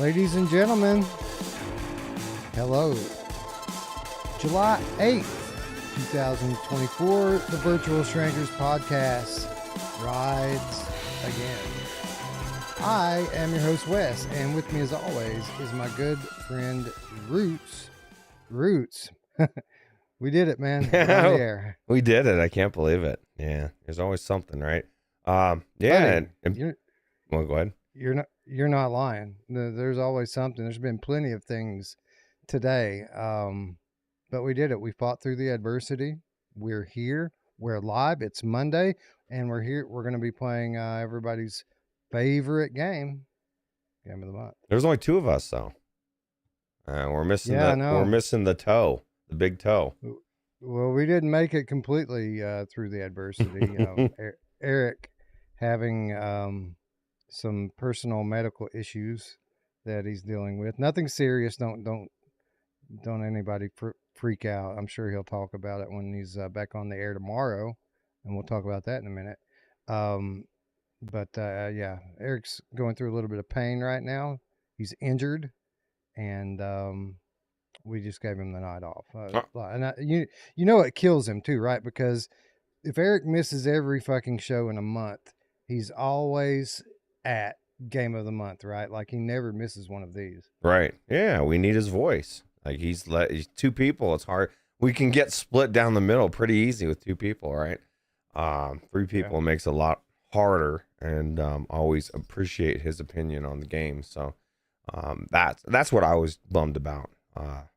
Ladies and gentlemen, hello. July 8th, 2024, the Virtual Strangers podcast rides again. I am your host, Wes, and with me as always is my good friend, Ruuts. Ruuts. We did it, man. We're on the air. We did it. I can't believe it. Yeah, there's always something, right? Yeah. Buddy, Well, go ahead. You're not lying. There's always something. There's been plenty of things today, but we did it. We fought through the adversity. We're here. We're live. It's Monday, and we're here. We're going to be playing everybody's favorite game of the month. There's only two of us, though. We're missing we're missing the toe, the big toe. Well, we didn't make it completely through the adversity. Eric having some personal medical issues that he's dealing with. Nothing serious. Don't anybody freak out. I'm sure he'll talk about it when he's back on the air tomorrow, and we'll talk about that in a minute. Yeah, Eric's going through a little bit of pain right now. He's injured, and we just gave him the night off. You know it kills him too, right? Because if Eric misses every fucking show in a month, he's always at game of the month, right? Like he never misses one of these. Right. Yeah, we need his voice. Like he's two people. It's hard. We can get split down the middle pretty easy with two people, right? Three people makes it a lot harder, and always appreciate his opinion on the game. So that's what I was bummed about.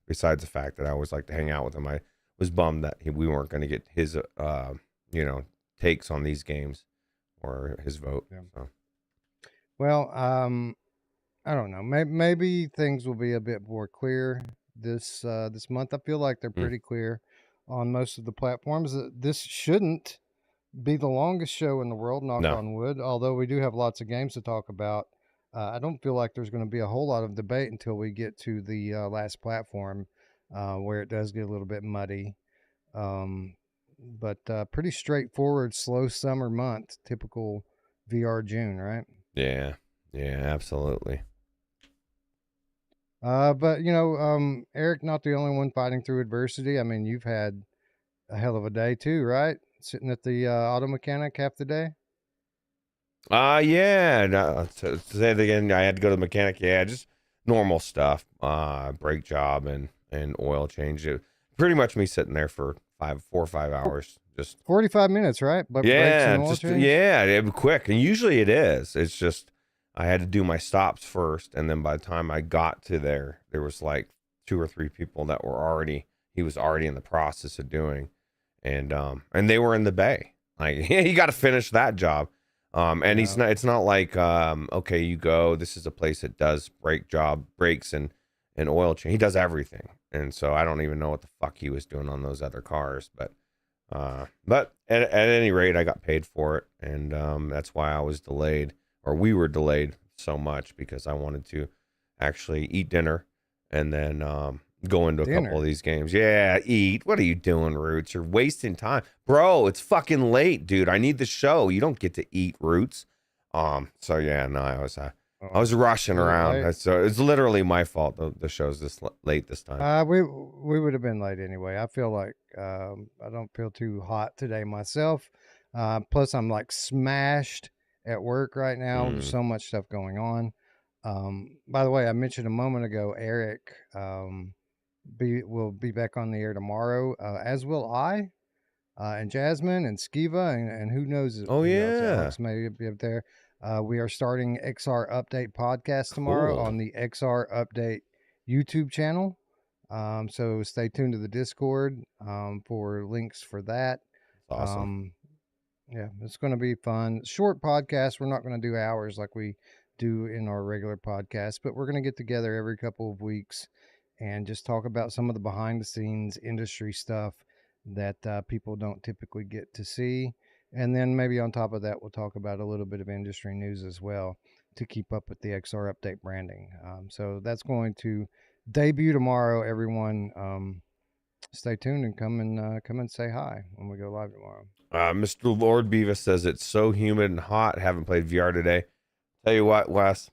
Besides the fact that I always like to hang out with him, I was bummed that we weren't going to get his takes on these games or his vote. Yeah. So. Well, I don't know. Maybe things will be a bit more clear this month. I feel like they're pretty clear on most of the platforms. This shouldn't be the longest show in the world, knock on wood, although we do have lots of games to talk about. I don't feel like there's going to be a whole lot of debate until we get to the last platform, where it does get a little bit muddy. But pretty straightforward, slow summer month, typical VR June, right? Yeah, absolutely. But Eric, not the only one fighting through adversity. I mean, you've had a hell of a day too, right? Sitting at the auto mechanic half the day. Yeah. No, to say it again, I had to go to the mechanic. Yeah, just normal stuff. Brake job and oil change. Pretty much me sitting there for 4 or 5 hours. Just 45 minutes, right? But yeah, it was quick, and usually it is. It's just I had to do my stops first, and then by the time I got to there was like 2 or 3 people that he was already in the process of doing, and they were in the bay. Like, yeah, you got to finish that job. And it's not like okay, you go. This is a place that does brakes and oil change. He does everything, and so I don't even know what the fuck he was doing on those other cars, but at any rate, I got paid for it, and that's why I was delayed, or we were delayed so much, because I wanted to actually eat dinner and then go into a couple of these games. Yeah, eat. What are you doing, Ruuts? You're wasting time, bro. It's fucking late, dude. I need the show. You don't get to eat, Ruuts. So yeah, no, I was rushing around. So it's literally my fault. The show's this late this time. We would have been late anyway. I feel like I don't feel too hot today myself. Plus, I'm like smashed at work right now. There's so much stuff going on. By the way, I mentioned a moment ago, Eric will be back on the air tomorrow, as will I, and Jasmine and Skiva, and who knows? Oh yeah, Alex may be up there. We are starting XR Update podcast tomorrow on the XR Update YouTube channel. So stay tuned to the Discord for links for that. Awesome. Yeah, it's going to be fun. Short podcast. We're not going to do hours like we do in our regular podcast, but we're going to get together every couple of weeks and just talk about some of the behind the scenes industry stuff that people don't typically get to see. And then maybe on top of that, we'll talk about a little bit of industry news as well to keep up with the XR Update branding. So that's going to debut tomorrow, everyone. Stay tuned and come and say hi when we go live tomorrow. Mr. Lord Beavis says it's so humid and hot. Haven't played VR today. Tell you what, Wes,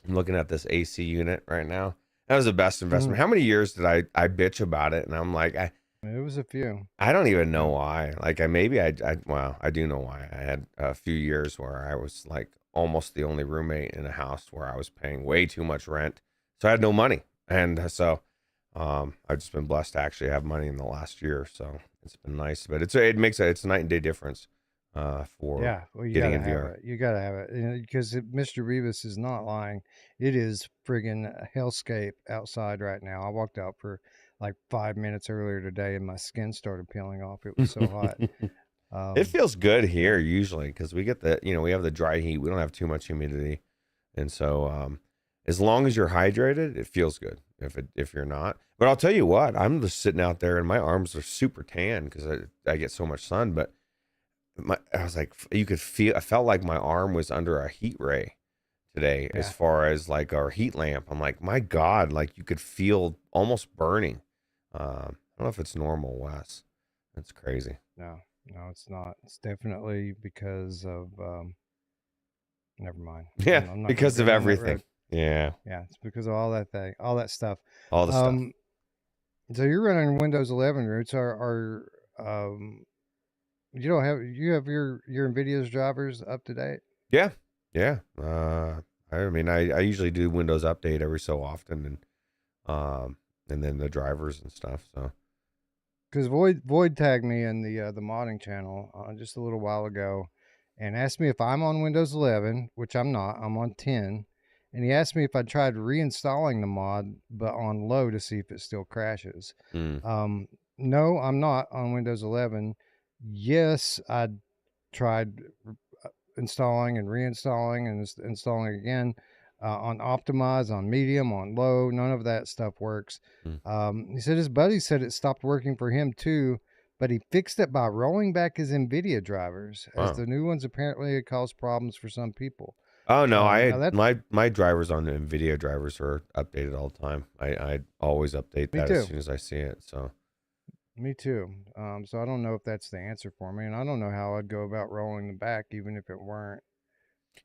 I'm looking at this AC unit right now. That was the best investment. Mhm. How many years did I bitch about it? And I'm like, It was a few. I don't even know Yeah. why. Like well, I do know why. I had a few years where I was like almost the only roommate in a house where I was paying way too much rent. So I had no money. And so I've just been blessed to actually have money in the last year. So it's been nice, but it's a night and day difference for Yeah, well, you getting gotta in have VR. it. You gotta have it because Mr. Revis is not lying. It is friggin' a hellscape outside right now. I walked out for like 5 minutes earlier today, and my skin started peeling off. It was so hot. It Um, feels good yeah, here usually because we get we have the dry heat. We don't have too much humidity. And so, as long as you're hydrated, it feels good. If you're not, but I'll tell you what, I'm just sitting out there and my arms are super tan because I get so much sun. But I was like, you could feel. I felt like my arm was under a heat ray today, as yeah, far as like our heat lamp. I'm like, my God, like you could feel almost burning. I don't know if it's normal, Wes. That's crazy. no, no, it's not. It's definitely because of. Never mind. Yeah, I'm not gonna because go of down that everything. road. Yeah, Yeah, it's because of all that stuff. all the stuff. Um, so you're running Windows 11 roots. Are you don't have you have your NVIDIA's drivers up to date? Yeah, yeah. I mean, I usually do Windows Update every so often, and then the drivers and stuff. So, Because Void tagged me in the modding channel just a little while ago, and asked me if I'm on Windows 11, which I'm not. I'm on 10, and he asked me if I tried reinstalling the mod, but on low to see if it still crashes. mm, Um, no, I'm not on Windows 11. Yes, I tried installing and reinstalling and installing again on optimize, on medium, on low. None of that stuff works. mm. He said his buddy said it stopped working for him too, but he fixed it by rolling back his NVIDIA drivers, as Wow. the new ones apparently had caused problems for some people. Oh no, Now that my drivers on the NVIDIA drivers are updated all the time. I always update me that as too, soon as I see it. So me too. So I don't know if that's the answer for me, and I don't know how I'd go about rolling them back, even if it weren't.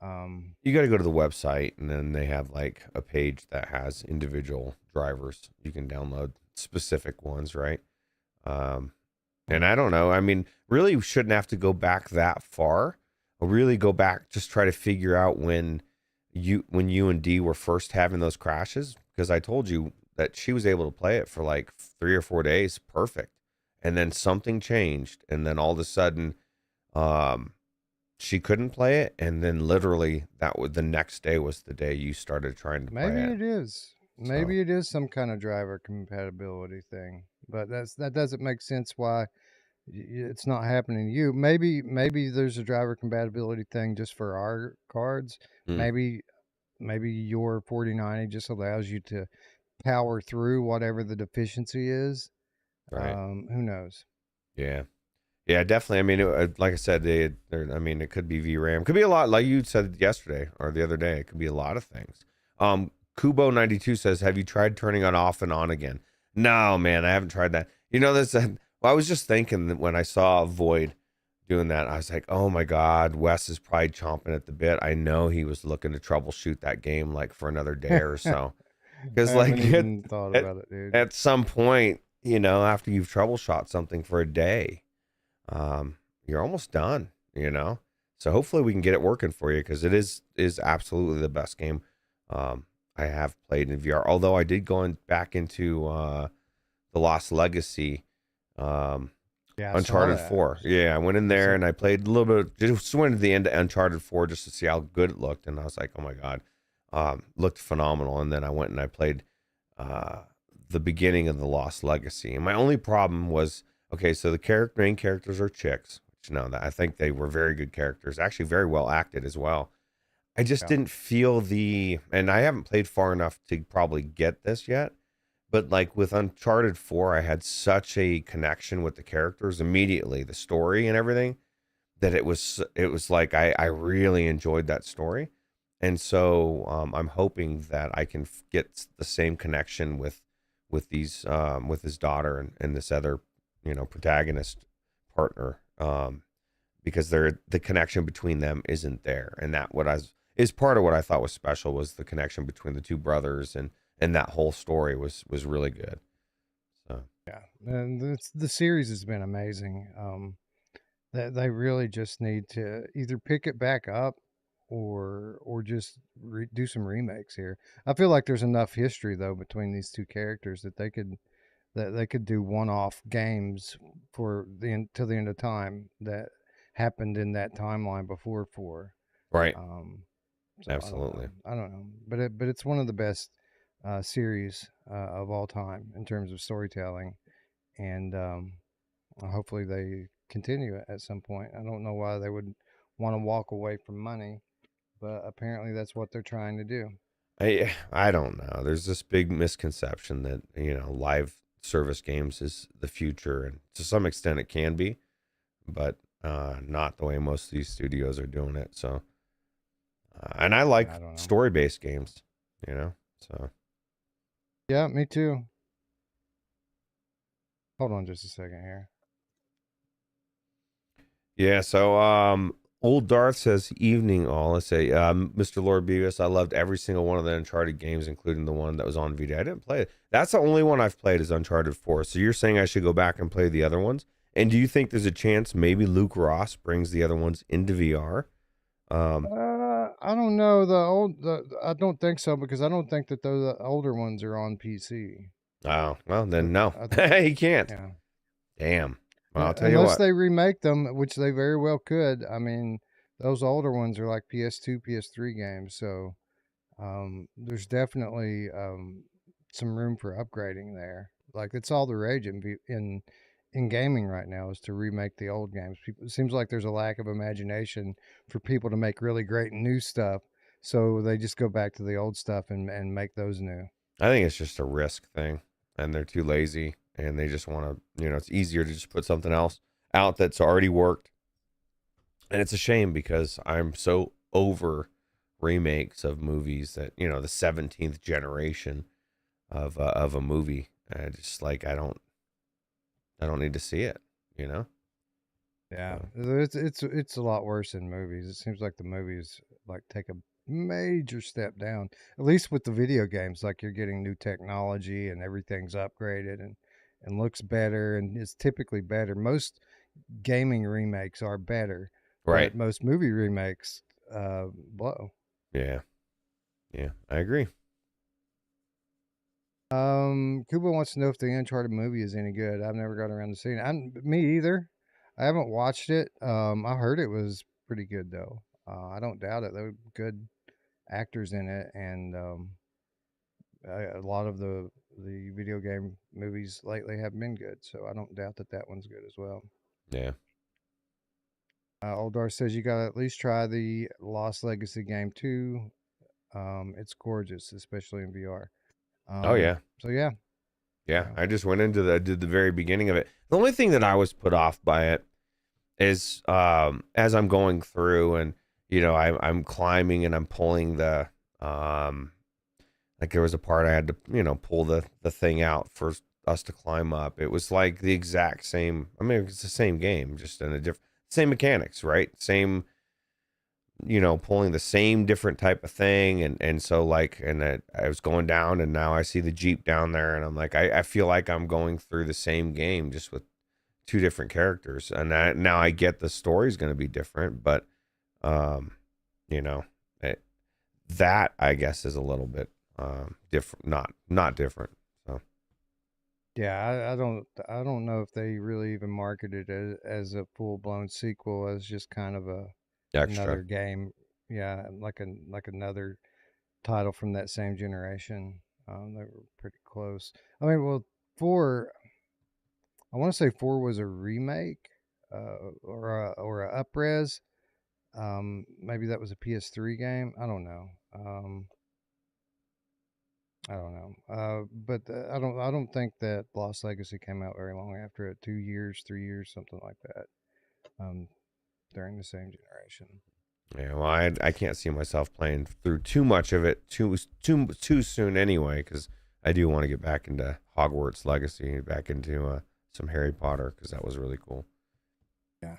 Um, you got to go to the website, and then they have like a page that has individual drivers. You can download specific ones, right? Um, And I don't know. I mean, really we shouldn't have to go back that far. Or really go back, just try to figure out when you and D were first having those crashes. Because I told you that she was able to play it for like 3 or 4 days, perfect. And then something changed, and then all of a sudden, um, she couldn't play it. And then literally that was the next day was the day you started trying to play Maybe it. it is. So Maybe it is some kind of driver compatibility thing, but that doesn't make sense why it's not happening to you. Maybe there's a driver compatibility thing just for our cards. mm, Maybe your 4090 just allows you to power through whatever the deficiency is. right, Who knows? yeah. Yeah, definitely. I mean, like I said, I mean, it could be VRAM. Could be a lot, like you said yesterday or the other day. It could be a lot of things. Kubo92 says, "Have you tried turning it off and on again?" No, man, I haven't tried that. You know, well, I was just thinking that when I saw Void doing that, I was like, "Oh my God, Wes is probably chomping at the bit." I know he was looking to troubleshoot that game like for another day or I so, because like haven't even thought at, about it, dude. at some point, after you've troubleshot something for a day, you're almost done, so hopefully we can get it working for you, because it is absolutely the best game I have played in VR, although I did back into the Lost Legacy, um Yeah, I saw Uncharted that. 4. Yeah, I went in I there saw, and I played a little bit, just went to the end of Uncharted 4 just to see how good it looked, and I was like, oh my God, looked phenomenal. And then I went and I played uh the beginning of the Lost Legacy, and my only problem was, okay, so the main characters are chicks, which, no, that I think they were very good characters, actually very well acted as well. I just yeah. didn't feel and I haven't played far enough to probably get this yet, but like with Uncharted 4, I had such a connection with the characters immediately, the story and everything, that it was like I really enjoyed that story. And so I'm hoping that I can get the same connection with his daughter and this other protagonist partner, because the connection between them isn't there, and that what I was is part of what I thought was special, was the connection between the two brothers, and that whole story was really good. So Yeah, and the series has been amazing. That they really just need to either pick it back up or just do some remakes here. I feel like there's enough history though between these two characters that they could do one-off games for till the end of time that happened in that timeline before 4. right, Um, so absolutely. I don't know, but it's one of the best series of all time in terms of storytelling, and hopefully they continue it at some point. I don't know why they would want to walk away from money, but apparently that's what they're trying to do. I don't know. There's this big misconception that, live service games is the future, and to some extent it can be, but not the way most of these studios are doing it. So, and I like I don't know. story-based games, So Yeah, me too. Hold on just a second here. yeah. So Old Darth says, "Evening all." Let's say, Mr. Lord Beavis, I loved every single one of the Uncharted games, including the one that was on Vita. I didn't play it. That's the only one I've played, is Uncharted 4. So you're saying I should go back and play the other ones? And do you think there's a chance maybe Luke Ross brings the other ones into VR? I don't know I don't think so because I don't think that the older ones are on PC. Oh, well, then no. I, He can't. yeah. Damn. Well, I'll tell you Unless what. they remake them, which they very well could. I mean, those older ones are like PS2, PS3 games, so there's definitely some room for upgrading there. Like it's all the rage in gaming right now is to remake the old games. People, it seems like there's a lack of imagination for people to make really great new stuff, so they just go back to the old stuff and make those new. I think it's just a risk thing, and they're too lazy, and they just want to, it's easier to just put something else out that's already worked. And it's a shame because I'm so over remakes of movies that, the 17th generation of a movie. Just like I don't need to see it, you know? Yeah, So, it's a lot worse in movies. It seems like the movies like take a major step down. At least with the video games, like you're getting new technology and everything's upgraded and looks better and is typically better. Most gaming remakes are better, right. but most movie remakes blow. Yeah. Yeah. I agree. Kuba wants to know if the Uncharted movie is any good. I've never got around to seeing it. Me either. I haven't watched it. I heard it was pretty good though. I don't doubt it. There were good actors in it, and a lot of the video game movies lately have been good. So I don't doubt that that one's good as well. Yeah. Oldar says you got to at least try the Lost Legacy game too. It's gorgeous, especially in VR. Oh, yeah. So yeah, Yeah. yeah. I just went into did the very beginning of it. The only thing that I was put off by it is as I'm going through and, I'm climbing and I'm pulling like there was a part I had to, pull the thing out for us to climb up. It was like the exact same. I mean, it's the same game, just in a different, same mechanics, right? Same, pulling the same different type of thing. And so like, and I was going down and now I see the Jeep down there and I'm like, I feel like I'm going through the same game just with two different characters. And now I get the story's going to be different, but, um, you know, it, that I guess is a little bit different, not different. So Yeah, I don't know if they really even marketed it as a full blown sequel, as just kind of extra. another game. Yeah, like another title from that same generation. They were pretty close. I mean, well, 4. I want to say 4 was a remake, or a upres. Maybe that was a PS3 game. I don't know. But I don't think that Lost Legacy came out very long after it. 2 years, 3 years, something like that. Um, during the same generation. Yeah, well, I can't see myself playing through too much of it too soon anyway, because I do want to get back into Hogwarts Legacy, back into some Harry Potter, because that was really cool. Yeah,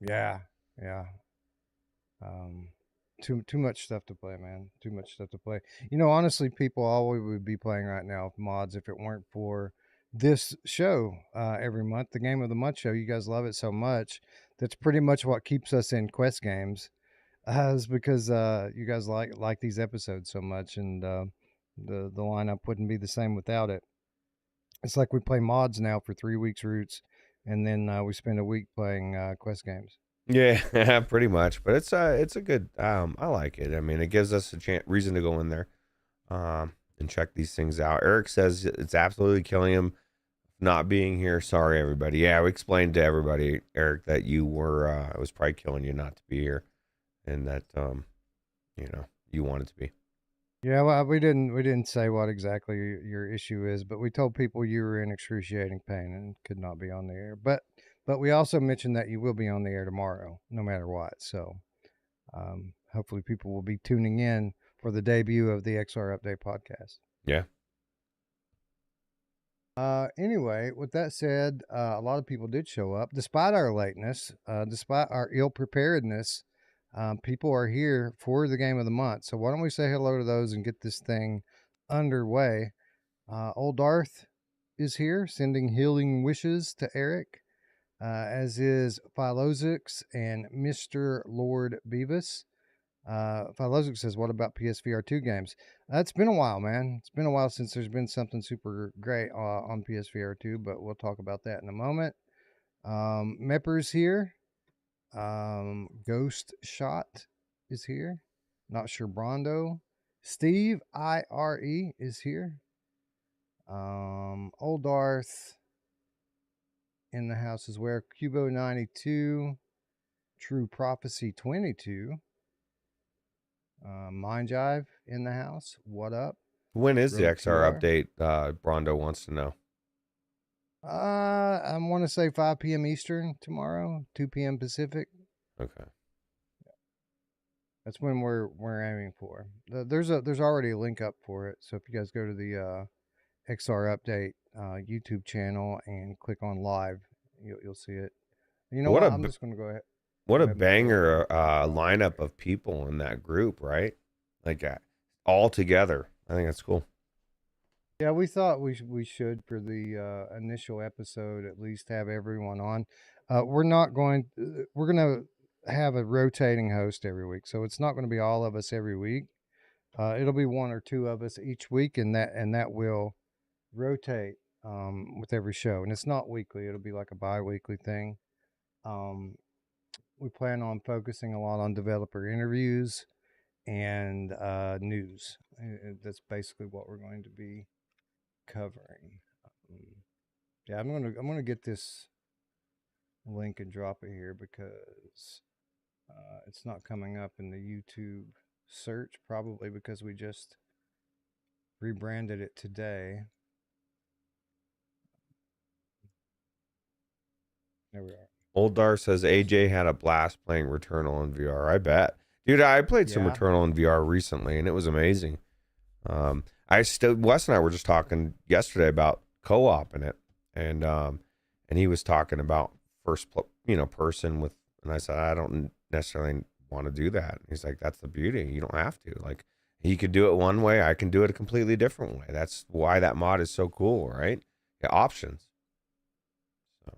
yeah, yeah. Um, too much stuff to play, man. Too much stuff to play. You know, honestly, people always would be playing right now with mods if it weren't for this show every month, the Game of the Month show. You guys love it so much. That's pretty much what keeps us in Quest games. Is because you guys like these episodes so much, and the lineup wouldn't be the same without it. It's like we play mods now for 3 weeks, Roots, and then we spend a week playing Quest games. Yeah, pretty much. But it's a good. I like it. I mean, it gives us a reason to go in there, and check these things out. Eric says it's absolutely killing him not being here. Sorry, everybody. Yeah, we explained to everybody, Eric, that you were. It was probably killing you not to be here, and that you wanted to be. Yeah, well, we didn't say what exactly your issue is, but we told people you were in excruciating pain and could not be on the air. But we also mentioned that you will be on the air tomorrow, no matter what. So hopefully people will be tuning in for the debut of the XR Update podcast. Yeah. Anyway, with that said, a lot of people did show up despite our lateness, despite our ill preparedness. People are here for the Game of the Month. So why don't we say hello to those and get this thing underway? Old Darth is here, sending healing wishes to Eric, as is Philozix and Mr. Lord Beavis. Philozix says, what about PSVR 2 games? It's been a while, man. It's been a while since there's been something super great on PSVR 2, but we'll talk about that in a moment. Mepper's here. Ghost Shot is here. Not sure Brondo. Steve IRE is here. Old Darth in the house as well. Cubo 92. True Prophecy 22. Mind Jive in the house. What up? When is the Road XR PR. update? Brondo wants to know. I want to say 5 p.m. Eastern tomorrow, 2 p.m. Pacific. Okay. That's when we're aiming for. There's already a link up for it. So if you guys go to the XR Update YouTube channel and click on live, you'll see it. You know What what? a I'm just gonna go ahead. what Go a ahead and pull it banger up. lineup of people in that group, right? Like all together. I think that's cool. Yeah, we thought we should for the initial episode at least have everyone on. We're not going. We're gonna have a rotating host every week, so it's not going to be all of us every week. It'll be one or two of us each week, and that will rotate with every show. And it's not weekly; it'll be like a bi-weekly thing. Um, we plan on focusing a lot on developer interviews and news. That's basically what we're going to be covering. Yeah, I'm gonna get this link and drop it here because it's not coming up in the YouTube search, probably because we just rebranded it today. There we are. Old Dar says AJ had a blast playing Returnal in VR. I bet. Dude, I played some Yeah. Returnal in VR recently and it was amazing. Wes and I were just talking yesterday about co-op in it, and he was talking about person with, and I said I don't necessarily want to do that. He's like, that's the beauty. You don't have to. Like, he could do it one way, I can do it a completely different way. That's why that mod is so cool, right? Yeah, options. So.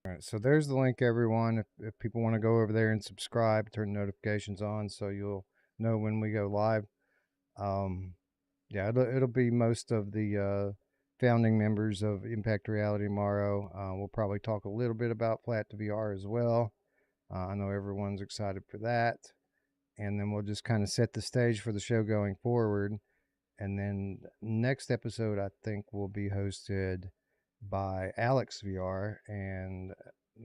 All right, so there's the link, everyone. If people want to go over there and subscribe, turn notifications on so you'll know when we go live. Yeah, it'll be most of the founding members of Impact Reality tomorrow. We'll probably talk a little bit about Flat to VR as well. I know everyone's excited for that. And then we'll just kind of set the stage for the show going forward. And then next episode, I think, will be hosted by Alex VR, and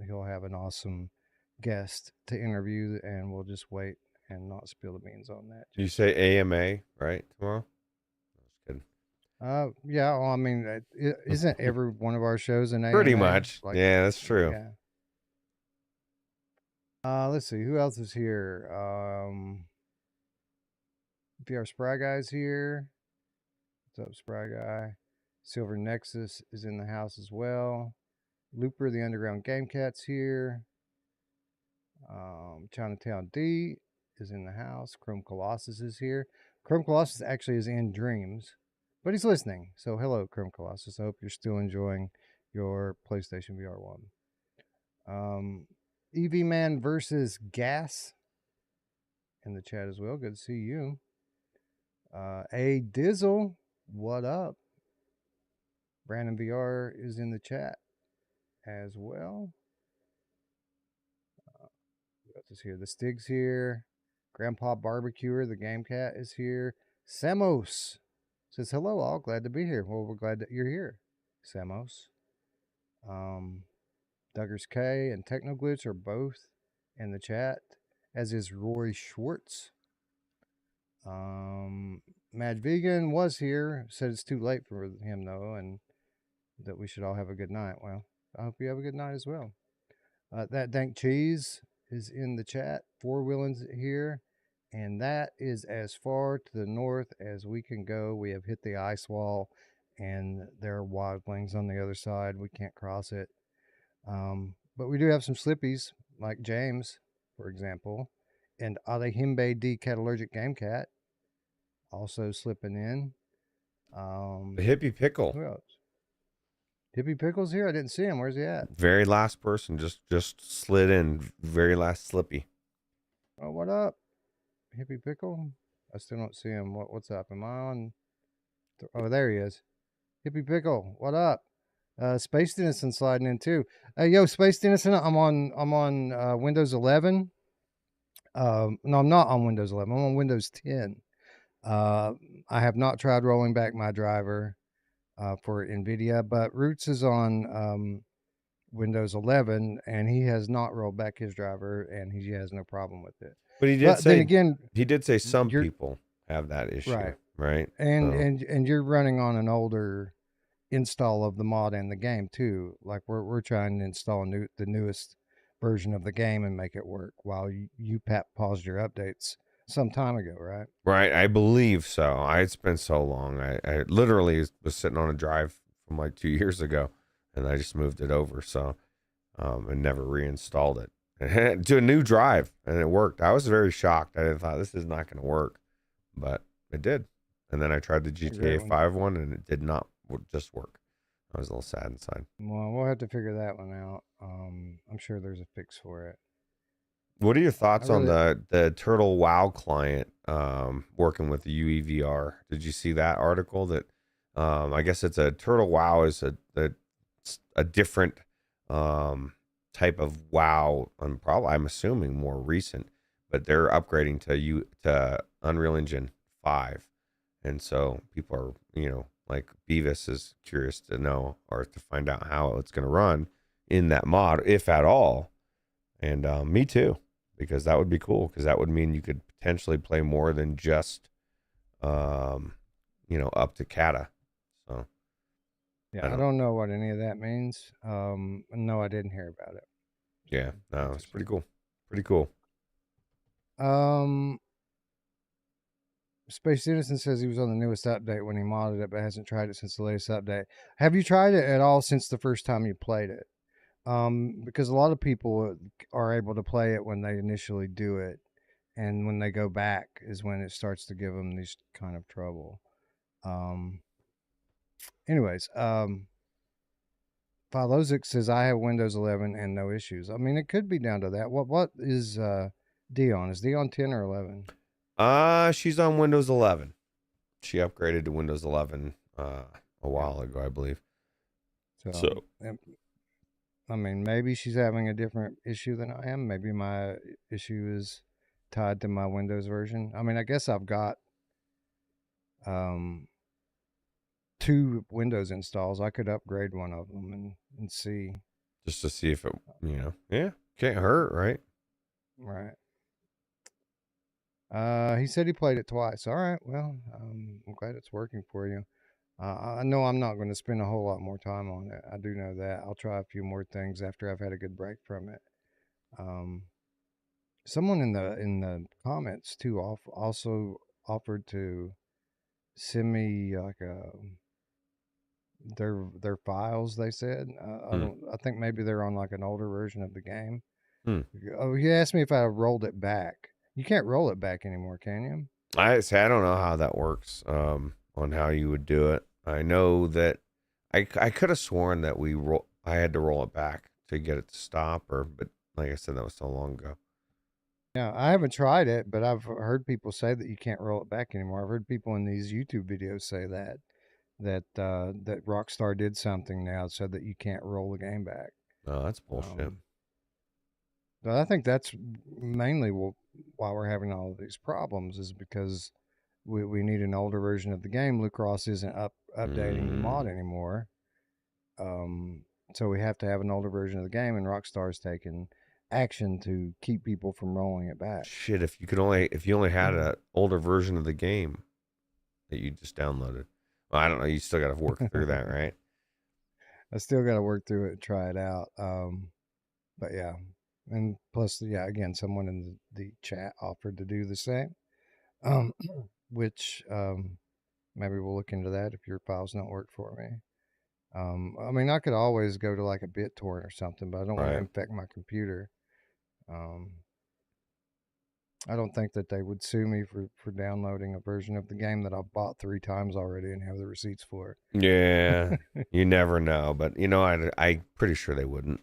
he'll have an awesome guest to interview, and we'll just wait and not spill the beans on that. You say AMA, right, tomorrow? Just kidding. Yeah. Well, I mean, isn't every one of our shows an AMA? Pretty much. Like, Yeah, that's true. yeah. Let's see who else is here. VR SpryGuy's here. What's up, SpryGuy? Silver Nexus is in the house as well. Looper, the Underground Game Cat's here. Chinatown D is in the house. Chrome Colossus is here. Chrome Colossus actually is in Dreams, but he's listening. So hello, Chrome Colossus. I hope you're still enjoying your PlayStation VR 1. EV Man versus Gas in the chat as well. Good to see you. A Dizzle, what up? Brandon VR is in the chat as well. What else is here? The Stig's here. Grandpa Barbecuer, the Game Cat, is here. Samos says hello, all. Glad to be here. Well, we're glad that you're here, Samos. Duggars K and Technoglitch are both in the chat, as is Rory Schwartz. Mad Vegan was here, said it's too late for him though, and that we should all have a good night. Well, I hope you have a good night as well. That Dank Cheese is in the chat. Four Willins here, and that is as far to the north as we can go. We have hit the ice wall, and there are wildlings on the other side. We can't cross it. But we do have some slippies, like James, for example, and Alehimbe D Catalergic Game Cat also slipping in. The Hippie Pickle. Who else? Hippie Pickle's here. I didn't see him. Where's he at? Very last person, just slid in. Very last slippy. Oh, what up, Hippie Pickle? I still don't see him. What's up? Am I on? Oh, there he is. Hippie Pickle, what up? Space Dennison sliding in too. Yo, Space Dennison, I'm on Windows 11. No, I'm not on Windows 11. I'm on Windows 10. I have not tried rolling back my driver for NVIDIA, but Ruuts is on Windows 11, and he has not rolled back his driver, and he has no problem with it. But he did say, then again, he did say some people have that issue, right? And you're running on an older install of the mod and the game too. Like we're trying to install the newest version of the game and make it work while you paused your updates some time ago, right? Right, I believe so. It's been so long. I literally was sitting on a drive from like 2 years ago, and I just moved it over, so and never reinstalled it to a new drive, and it worked. I was very shocked. I thought this is not going to work, but it did. And then I tried the GTA 5 one, and it did not just work. I was a little sad inside. Well, we'll have to figure that one out. I'm sure there's a fix for it. What are your thoughts on the Turtle WoW client working with the UEVR? Did you see that article? That I guess it's a Turtle WoW is a different type of WoW. I'm assuming more recent, but they're upgrading to Unreal Engine 5, and so people are like Beavis is curious to know or to find out how it's going to run in that mod, if at all. And me too, because that would be cool, because that would mean you could potentially play more than just, up to Kata. So, yeah, I don't know what any of that means. No, I didn't hear about it. Yeah, no, it's pretty cool. Pretty cool. Space Citizen says he was on the newest update when he modded it, but hasn't tried it since the latest update. Have you tried it at all since the first time you played it? Because a lot of people are able to play it when they initially do it, and when they go back is when it starts to give them these kind of trouble. Anyways, Philosic says I have Windows 11 and no issues. I mean, it could be down to that. What is Dion? Is Dion 10 or 11? She's on Windows 11. She upgraded to Windows 11 a while ago, I believe. So I mean, maybe she's having a different issue than I am. Maybe my issue is tied to my Windows version. I mean, I guess I've got 2 Windows installs. I could upgrade one of them and see. Just to see if it, can't hurt, right? Right. He said he played it twice. All right. Well, I'm glad it's working for you. I know I'm not going to spend a whole lot more time on it. I do know that. I'll try a few more things after I've had a good break from it. Someone in the comments too also offered to send me like their files. They said I think maybe they're on like an older version of the game. Oh, he asked me if I rolled it back. You can't roll it back anymore, can you? I say I don't know how that works. On how you would do it. I know that I could have sworn that I had to roll it back to get it to stop, but like I said, that was so long ago. Yeah, I haven't tried it, but I've heard people say that you can't roll it back anymore. I've heard people in these YouTube videos say that Rockstar did something now so that you can't roll the game back. No, that's bullshit. Um, but I think that's mainly why we're having all of these problems is because we need an older version of the game. Blue Cross isn't updating the mod anymore. Um, so we have to have an older version of the game, and Rockstar's taking action to keep people from rolling it back. Shit, if you only had an older version of the game that you just downloaded. Well, I don't know. You still got to work through that, right? I still got to work through it and try it out. But yeah, and plus, yeah, again, someone in the chat offered to do the same, um, which maybe we'll look into that if your files don't work for me. I mean, I could always go to like a BitTorrent or something, but I don't want to Right. infect my computer. I don't think that they would sue me for downloading a version of the game that I've bought 3 times already and have the receipts for. Yeah, you never know, but I'm pretty sure they wouldn't,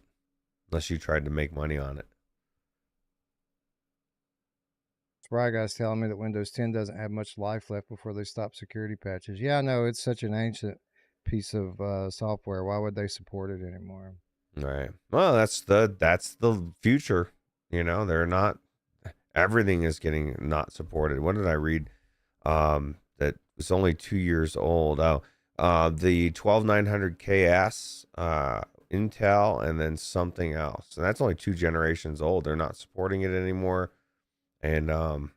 unless you tried to make money on it. SpryGuy's telling me that Windows 10 doesn't have much life left before they stop security patches. Yeah, I know it's such an ancient piece of software. Why would they support it anymore? Right. Well, that's the future. They're not. Everything is getting not supported. What did I read? That was only 2 years old. Oh, the 12900KS, Intel, and then something else. And that's only 2 generations old. They're not supporting it anymore. And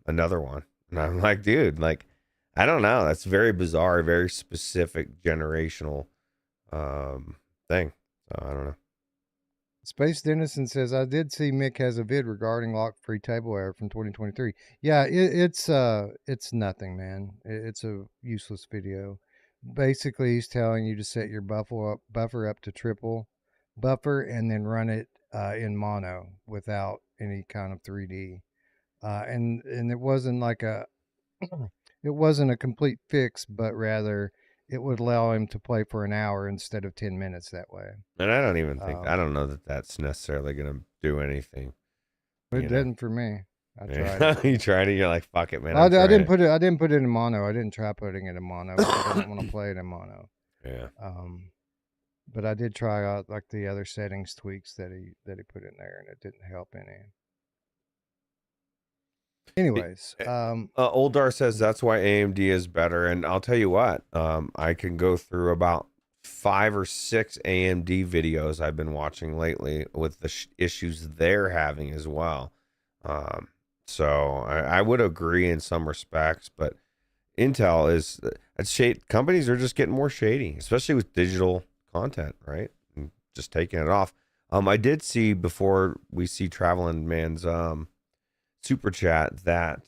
another one. And I'm like, dude, like, I don't know. That's very bizarre, very specific generational thing. So I don't know. Space Dennison says, I did see Mick has a vid regarding lock-free table error from 2023. Yeah, it's nothing, man. It's a useless video. Basically, he's telling you to set your buffer up to triple buffer and then run it in mono without any kind of 3D. And it wasn't like it wasn't a complete fix, but rather it would allow him to play for an hour instead of 10 minutes that way. And I don't even think I Um, don't know that that's necessarily going to do anything. it You know, didn't for me. I tried it. you tried it. You're like, fuck it, man. I I'm trying didn't it. put it. I didn't put it in mono. I didn't try putting it in mono because I didn't want to play it in mono. Yeah. But I did try out like the other settings tweaks that he put in there, and it didn't help any. Anyways, Oldar says that's why AMD is better, and I'll tell you what. I can go through about 5 or 6 AMD videos I've been watching lately with the issues they're having as well. So I would agree in some respects, but Intel is companies are just getting more shady, especially with digital content, right? And just taking it off. I did see before we see Traveling Man's super chat that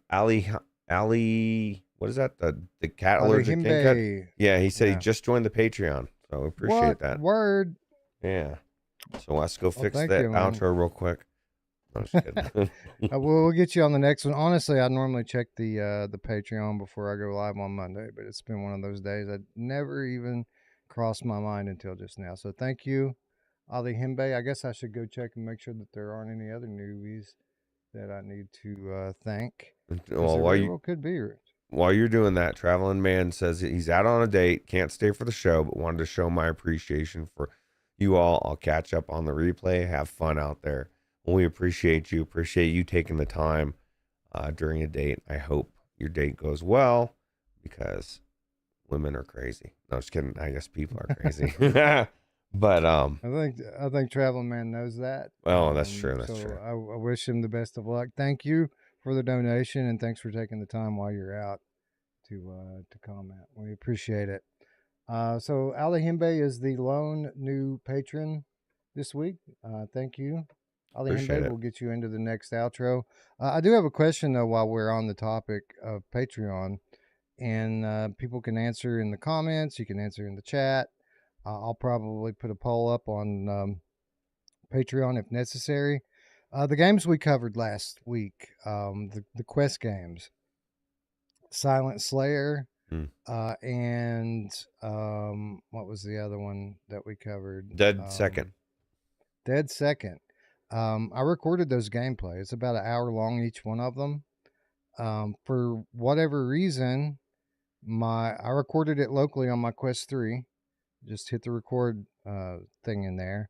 Ali, what is that? The cat allergic king cut? Himbe. Yeah, he said he Yeah. just joined the Patreon, so we appreciate What that. word? Yeah. So let's go fix thank that you, man. outro real quick. I'm just kidding. We'll get you on the next one. Honestly, I normally check the Patreon before I go live on Monday, but it's been one of those days that never even crossed my mind until just now. So thank you, Ali Himbe. I guess I should go check and make sure that there aren't any other newbies that I need to thank. Because Well, there very well could be. while you're doing that, Traveling Man says he's out on a date, can't stay for the show, but wanted to show my appreciation for you all. I'll catch up on the replay. Have fun out there. Well, we appreciate you. Appreciate you taking the time during a date. I hope your date goes well because women are crazy. No, just kidding. I guess people are crazy. But I think Traveling Man knows that. oh, that's true. That's so true. I wish him the best of luck. Thank you for the donation and thanks for taking the time while you're out to comment. We appreciate it. So Ali Himbe is the lone new patron this week. Thank you. Ali Appreciate Himbe it. will get you into the next outro. I do have a question though while we're on the topic of Patreon, and people can answer in the comments. You can answer in the chat. I'll probably put a poll up on Patreon if necessary. The games we covered last week, the Quest games, Silent Slayer, Hmm. and what was the other one that we covered? Dead Second. Dead Second. I recorded those gameplays. It's about an hour long each one of them. For whatever reason, I recorded it locally on my Quest 3. Just hit the record thing in there,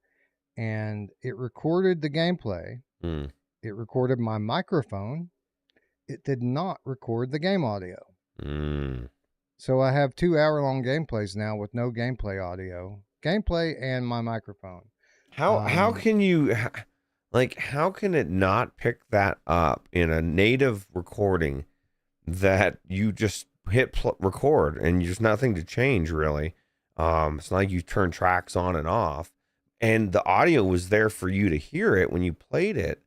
and it recorded the gameplay. Hmm. It recorded my microphone. It did not record the game audio. Hmm. So I have 2 hour long gameplays now with no gameplay audio, gameplay and my microphone. How can you like how can it not pick that up in a native recording that you just hit record and there's nothing to change really? It's not like you turn tracks on and off, and the audio was there for you to hear it when you played it.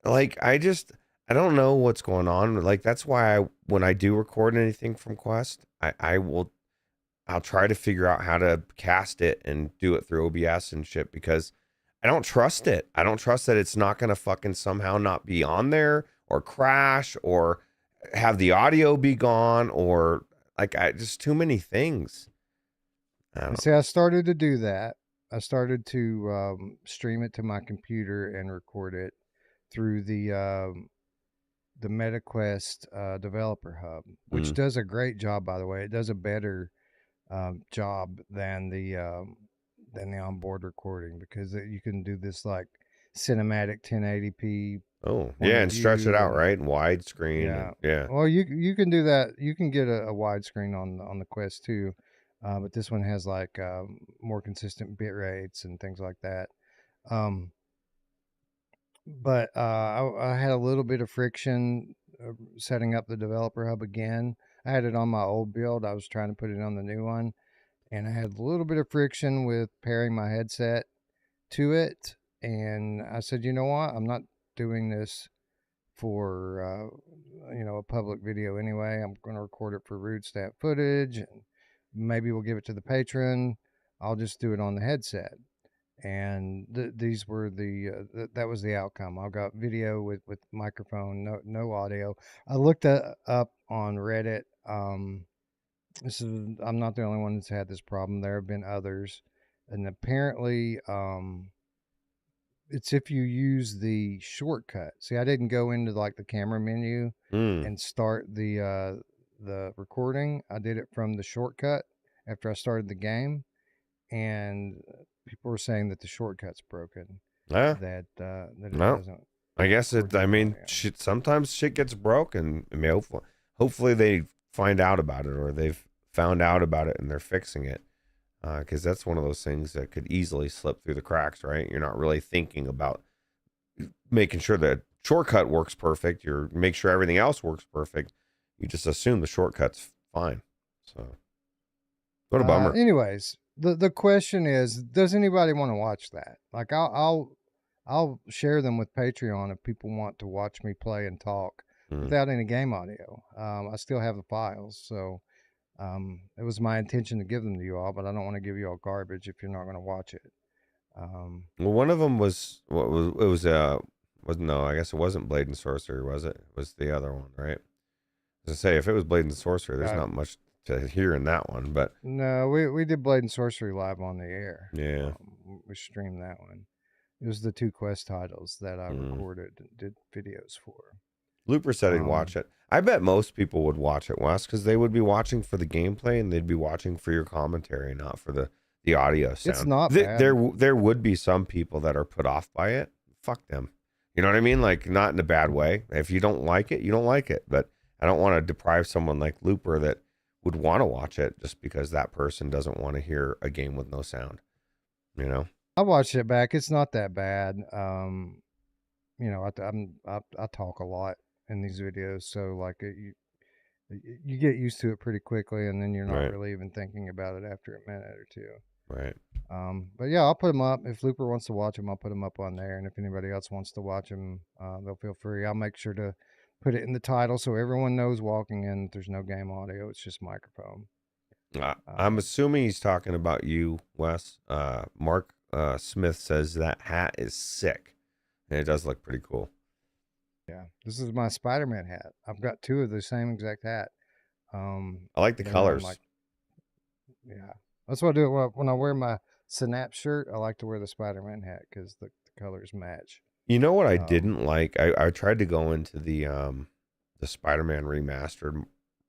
Like I don't know what's going on. Like that's why when I do record anything from Quest, I'll try to figure out how to cast it and do it through OBS and shit because I don't trust it. I don't trust that it's not going to fucking somehow not be on there or crash or have the audio be gone or like just too many things. I don't See, I started to do that. I started to stream it to my computer and record it through the MetaQuest Developer Hub, which Mm. does a great job, by the way. It does a better job than the onboard recording because you can do this like cinematic 1080p Oh, point yeah, of and stretch it view, out, and right? And widescreen yeah. and yeah. Well, you can do that. You can get a widescreen on the Quest too, but this one has like more consistent bit rates and things like that. Um, but I had a little bit of friction setting up the developer hub again. I had it on my old build. I was trying to put it on the new one, and I had a little bit of friction with pairing my headset to it. And I said, you know what? I'm not doing this for a public video anyway. I'm going to record it for Ruuts stat footage, and maybe we'll give it to the patron. I'll just do it on the headset. And these were that was the outcome. I got video with microphone, no audio. I looked up on Reddit. I'm not the only one that's had this problem. There have been others, and apparently, it's if you use the shortcut. See, I didn't go into like the camera menu Mm. and start the recording. I did it from the shortcut after I started the game, and people were saying that the shortcut's broken, Yeah. that it No. doesn't I guess record it. the I game mean, audio. shit. Sometimes shit gets broken. I mean, hopefully they find out about it, or they've found out about it and they're fixing it. Because that's one of those things that could easily slip through the cracks, right? You're not really thinking about making sure that shortcut works perfect. You make sure everything else works perfect. You just assume the shortcut's fine. So, what a bummer. Anyways, the question is, does anybody want to watch that? Like, I'll share them with Patreon if people want to watch me play and talk Mm. without any game audio. I still have the files, so it was my intention to give them to you all, but I don't want to give you all garbage if you're not going to watch it. Well, one of them was what was it was no, I guess it wasn't Blade and Sorcery, was it? It was the other one, right? As I say, if it was Blade and Sorcery, there's Uh, not much to hear in that one, but no, we did Blade and Sorcery live on the air. yeah. We streamed that one. It was the two quest titles that I Mm. recorded and did videos for. Looper said he'd watch it. I bet most people would watch it, Wes, because they would be watching for the gameplay and they'd be watching for your commentary, not for the audio sound. It's not bad. There would be some people that are put off by it. Fuck them. You know what I mean? Like, not in a bad way. If you don't like it, you don't like it. But I don't want to deprive someone like Looper that would want to watch it just because that person doesn't want to hear a game with no sound. You know? I watched it back. It's not that bad. I talk a lot in these videos, so like you get used to it pretty quickly, and then you're not Right. really even thinking about it after a minute or two. Right. But yeah, I'll put them up. If Looper wants to watch them, I'll put them up on there. And if anybody else wants to watch them, they'll feel free. I'll make sure to put it in the title so everyone knows walking in that there's no game audio. It's just microphone. I'm assuming he's talking about you, Wes. Mark Smith says that hat is sick. It does look pretty cool. Yeah, this is my Spider-Man hat. I've got two of the same exact hat. I like the They're on colors. like, yeah, that's what I do when I wear my Synapse shirt. I like to wear the Spider-Man hat because the colors match. You know what I Um, didn't like? I tried to go into the Spider-Man remastered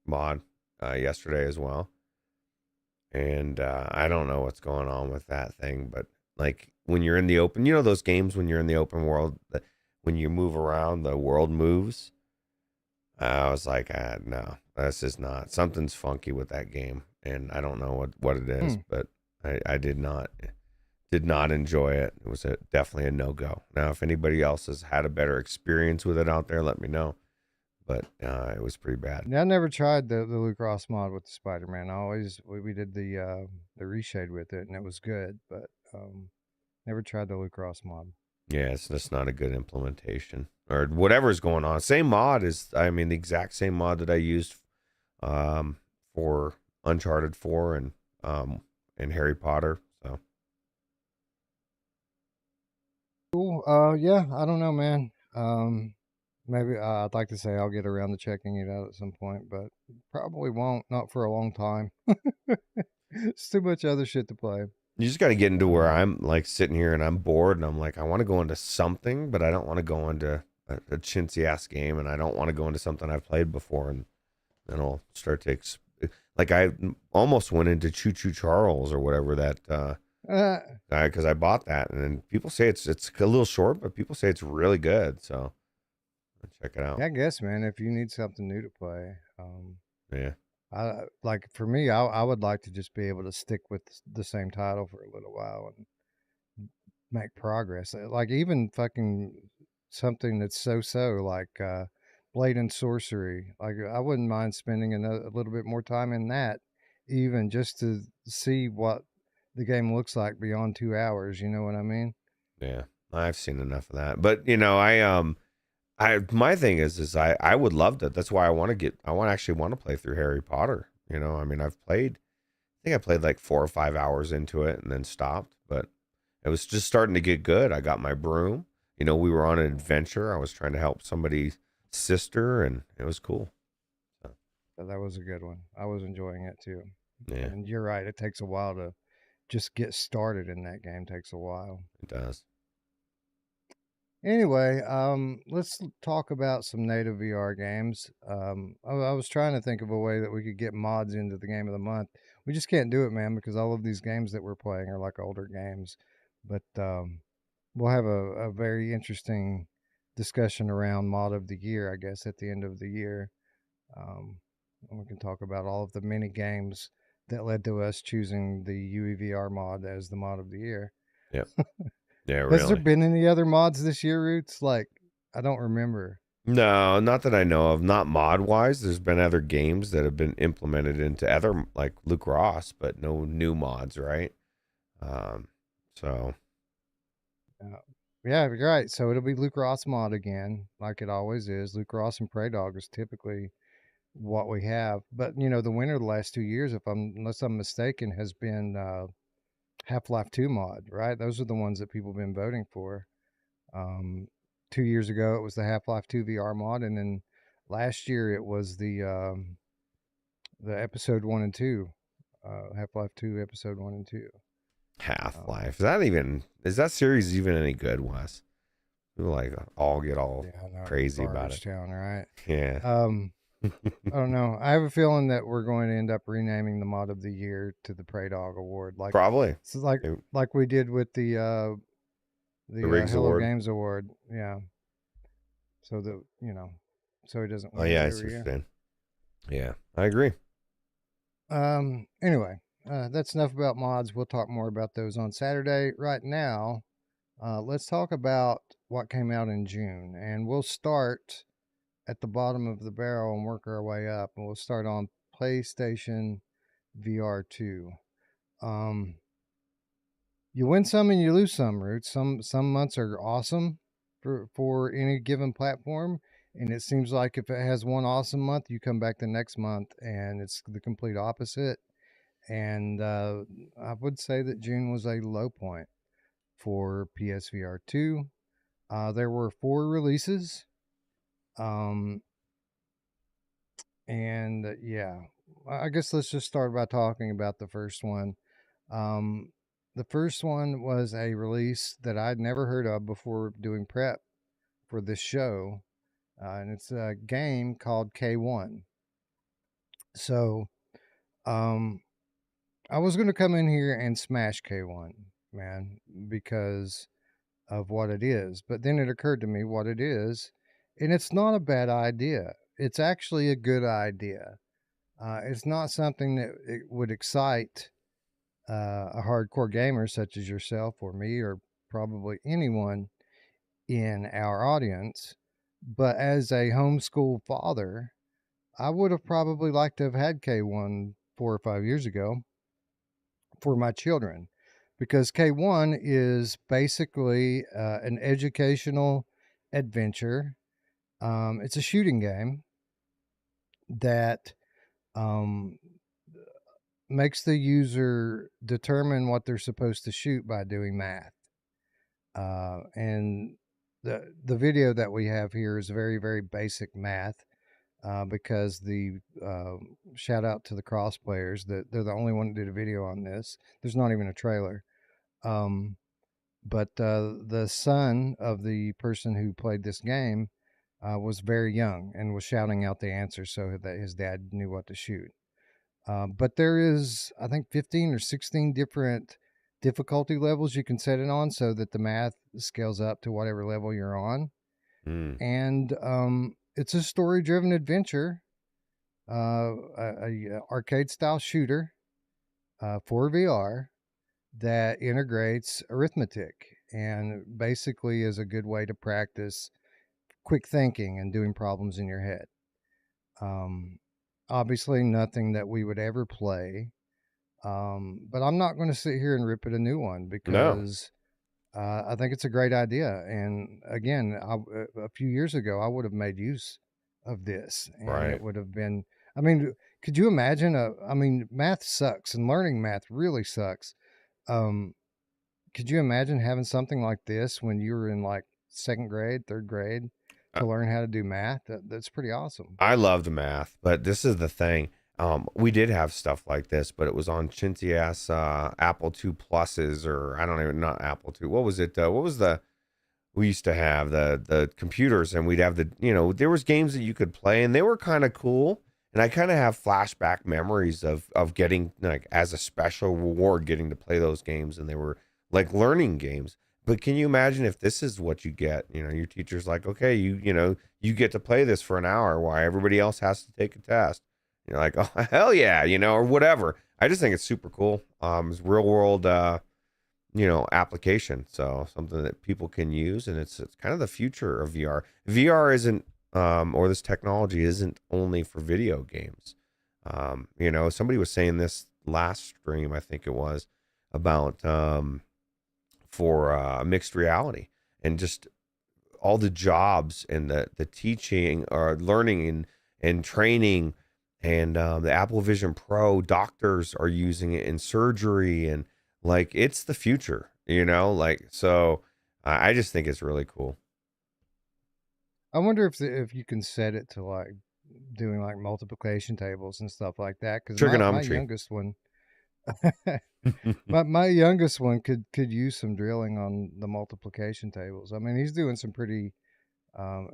mod yesterday as well, and I don't know what's going on with that thing. But like when you're in the open, you know those games when you're in the open world, that when you move around, the world moves. I was like, no, this is not. Something's funky with that game, and I don't know what it is, hmm. but I did not enjoy it. It was definitely a no go. Now, if anybody else has had a better experience with it out there, let me know. But it was pretty bad. Yeah, I never tried the Luke Ross mod with the Spider-Man. I always we did the reshade with it, and it was good, but never tried the Luke Ross mod. Yeah, it's just not a good implementation or whatever's going on. Same mod is, I mean, the exact same mod that I used um, for Uncharted 4 and Harry Potter. So Cool. Yeah, I don't know, man. Maybe I'd like to say I'll get around to checking it out at some point, but probably won't. Not for a long time. It's too much other shit to play. you just got to get into where Um, I'm like sitting here and I'm bored and I'm like, I want to go into something, but I don't want to go into a chintzy ass game and I don't want to go into something I've played before. And then I'll start to, like, I almost went into Choo Choo Charles or whatever that, uh, because I bought that and then people say it's a little short, but people say it's really good. So I'll check it out. yeah, I guess, man. If you need something new to play, Yeah. I like for me, I would like to just be able to stick with the same title for a little while and make progress. Like even fucking something that's so like Blade and Sorcery. Like I wouldn't mind spending a little bit more time in that, even just to see what the game looks like beyond 2 hours. You know what I mean? Yeah. I've seen enough of that. But my thing is I would love that. That's why I want actually want to play through Harry Potter. I mean, I think I played like 4 or 5 hours into it and then stopped, but it was just starting to get good. I got my broom. We were on an adventure. I was trying to help somebody's sister, and it was cool. So, So that was a good one. I was enjoying it too. yeah, And you're right. It takes a while to just get started in that game. Takes a while. it does. Anyway, let's talk about some native VR games. I was trying to think of a way that we could get mods into the game of the month. We just can't do it, man, because all of these games that we're playing are like older games. But we'll have a very interesting discussion around mod of the year, I guess, at the end of the year. And we can talk about all of the mini games that led to us choosing the UEVR mod as the mod of the year. Yep. Yeah, Has there really. been any other mods this year, Roots? Like, I don't remember. No, not that I know of. Not mod wise. There's been other games that have been implemented into other like Luke Ross, but no new mods, right? Um, so Uh, yeah, you're right. So it'll be Luke Ross mod again, like it always is. Luke Ross and Prey Dog is typically what we have. But the winner the last 2 years, unless I'm mistaken, has been Half-Life 2 mod, right? Those are the ones that people have been voting for. Um, 2 years ago, it was the Half-Life 2 VR mod, and then last year it was the episode 1 and 2, Half-Life 2 episode 1 and 2. Half Um, Life. Is that series even any good, Wes? People like all get all yeah, I know, crazy about it. Garbage Town, right? Yeah. Um, I don't know. I have a feeling that we're going to end up renaming the mod of the year to the Prey Dog Award, Probably. so like The like we did with the Riggs Hello Award. Games Award. Yeah, so that so he doesn't Oh win it yeah, I see every what you're year. saying. Yeah, I agree. Anyway, that's enough about mods. We'll talk more about those on Saturday. Right now, let's talk about what came out in June, and we'll start at the bottom of the barrel and work our way up. And we'll start on PlayStation VR 2. Um, you win some and you lose some, Roots. Some months are awesome for any given platform, and it seems like if it has one awesome month, you come back the next month and it's the complete opposite. And I would say that June was a low point for PSVR 2. There were 4 releases. Um, and yeah, I guess let's just start by talking about the first one. Um, the first one was a release that I'd never heard of before doing prep for this show, and it's a game called K1. So, um, I was going to come in here and smash K1, man, because of what it is. But then it occurred to me what it is, and it's not a bad idea. It's actually a good idea. It's not something that it would excite a hardcore gamer such as yourself or me or probably anyone in our audience. But as a homeschool father, I would have probably liked to have had K1 4 or 5 years ago for my children because K1 is basically an educational adventure. It's a shooting game that um, makes the user determine what they're supposed to shoot by doing math. And the video that we have here is very very basic math because the shout out to the cross players that they're the only one that did a video on this. There's not even a trailer. Um, but the son of the person who played this game was very young and was shouting out the answer so that his dad knew what to shoot. But there is, I think, 15 or 16 different difficulty levels you can set it on so that the math scales up to whatever level you're on. Mm. And it's a story driven adventure, arcade style shooter for VR that integrates arithmetic and basically is a good way to practice quick thinking and doing problems in your head. Um, Obviously, nothing that we would ever play. But I'm not going to sit here and rip it a new one No. because I think it's a great idea. And again, a few years ago, I would have made use of this, and it Right. would have been. I mean, could you imagine? I mean, math sucks, and learning math really sucks. Um, could you imagine having something like this when you were in like second grade, third grade, I, to learn how to do math? That's pretty awesome. I loved math, but this is the thing. We did have stuff like this, but it was on chintzy ass Apple II pluses, or I don't even, not Apple II. What was it? What was the, we used to have the computers, and we'd have the, there was games that you could play, and they were kind of cool. And I kind of have flashback memories of getting, like, as a special reward, getting to play those games, and they were like learning games. But can you imagine if this is what you get? Your teacher's like, okay, you get to play this for an hour while everybody else has to take a test. You're like, oh hell yeah, or whatever. I just think it's super cool. It's real world application. So something that people can use, and it's kind of the future of VR. VR isn't or this technology isn't only for video games. Somebody was saying this last stream, I think it was, about for mixed reality and just all the jobs and the teaching or learning and training, and the Apple Vision Pro doctors are using it in surgery, and like it's the future, like, so I just think it's really cool. I wonder if you can set it to like doing like multiplication tables and stuff like that. Because my Trigonometry. youngest one, my youngest one could use some drilling on the multiplication tables. I mean, he's doing some pretty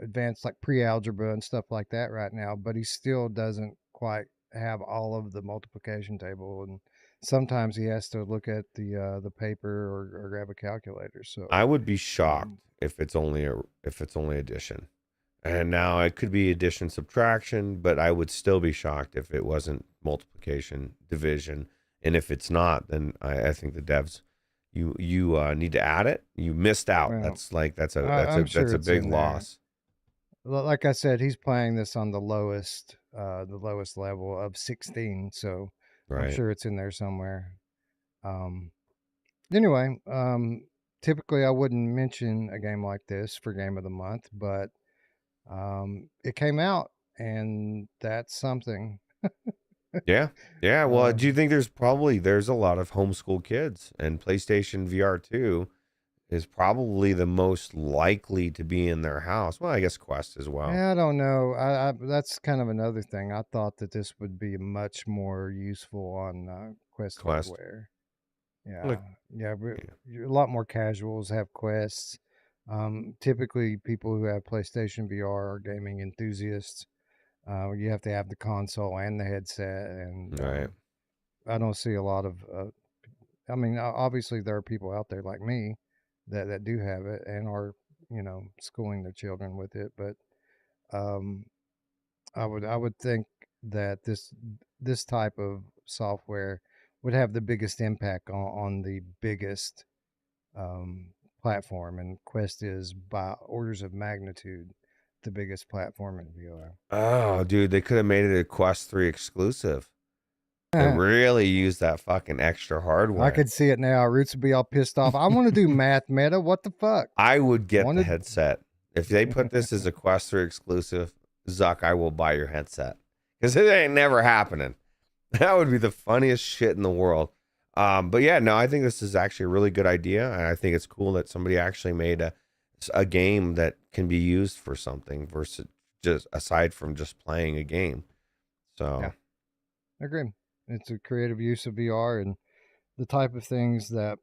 advanced like pre-algebra and stuff like that right now, but he still doesn't quite have all of the multiplication table, and sometimes he has to look at the paper or grab a calculator. So I would be shocked um, if it's only addition. And now it could be addition subtraction, but I would still be shocked if it wasn't multiplication division. And if it's not, then I think the devs, you need to add it. You missed out. well, That's like I'm that's sure a it's big in there. loss. Like I said, he's playing this on the lowest level of 16. So I'm Right. sure it's in there somewhere. Um, anyway, typically I wouldn't mention a game like this for game of the month, but it came out, and that's something. Yeah. Yeah. Well, Uh, do you think there's a lot of homeschool kids and PlayStation VR too? is probably the most likely to be in their house. Well, I guess Quest as well. I don't know. That's kind of another thing. I thought that this would be much more useful on Quest Quest. hardware. Yeah, Look, yeah. yeah. A lot more casuals have Quests. Typically, people who have PlayStation VR are gaming enthusiasts. You have to have the console and the headset, and Right. I don't see a lot of. I mean, obviously, there are people out there like me that do have it and are, schooling their children with it. But um, I would think that this type of software would have the biggest impact on the biggest um, platform, and Quest is by orders of magnitude the biggest platform in VR. Oh, dude, they could have made it a Quest 3 exclusive and really use that fucking extra I hardware. could see it now. Roots would be all pissed off. I want to do math meta. What the fuck? I would I get the wanted. headset. If they put this as a Quest 3 exclusive, Zuck, I will buy your headset. Because it ain't never happening. That would be the funniest shit in the world. But yeah, no, I think this is actually a really good idea. And I think it's cool that somebody actually made a game that can be used for something versus just aside from just playing a game. Yeah, So, I agree. It's a creative use of VR and the type of things that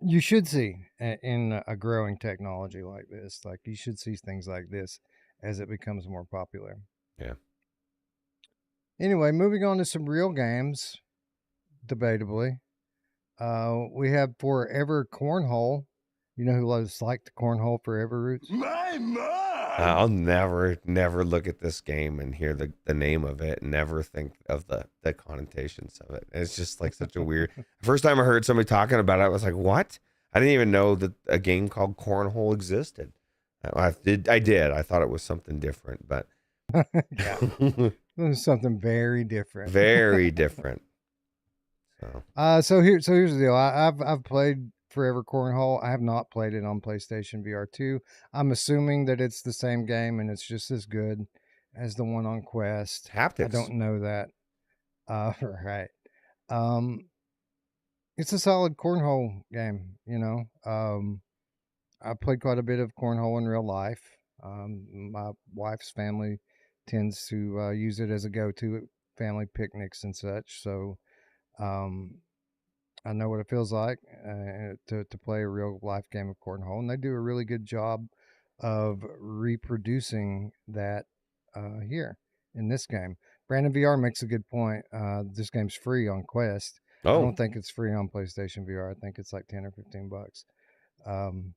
you should see in a growing technology like this. Like you should see things like this as it becomes more popular. yeah. Anyway, moving on to some real games, debatably. We have ForeVR Cornhole. You know who loves like the cornhole forever Roots? My mom! I'll never look at this game and hear the name of it and never think of the connotations of it. It's just like such a weird. First time I heard somebody talking about it, I was like, "What?" I didn't even know that a game called Cornhole existed. I did. I did. I thought it was something different, but Yeah, this is something very different. very different. So So here's the deal. I've played ForeVR Cornhole. I have not played it on PlayStation VR 2. I'm assuming that it's the same game and it's just as good as the one on Quest. I haptics. don't know that. Right. Um, it's a solid cornhole game. I played quite a bit of cornhole in real life. My wife's family tends to use it as a go-to at family picnics and such. So um, I know what it feels like to play a real life game of cornhole, and they do a really good job of reproducing that here in this game. Brandon VR makes a good point. This game's free on Quest. I Oh, don't think it's free on PlayStation VR. I think it's like 10 or 15 bucks. Um,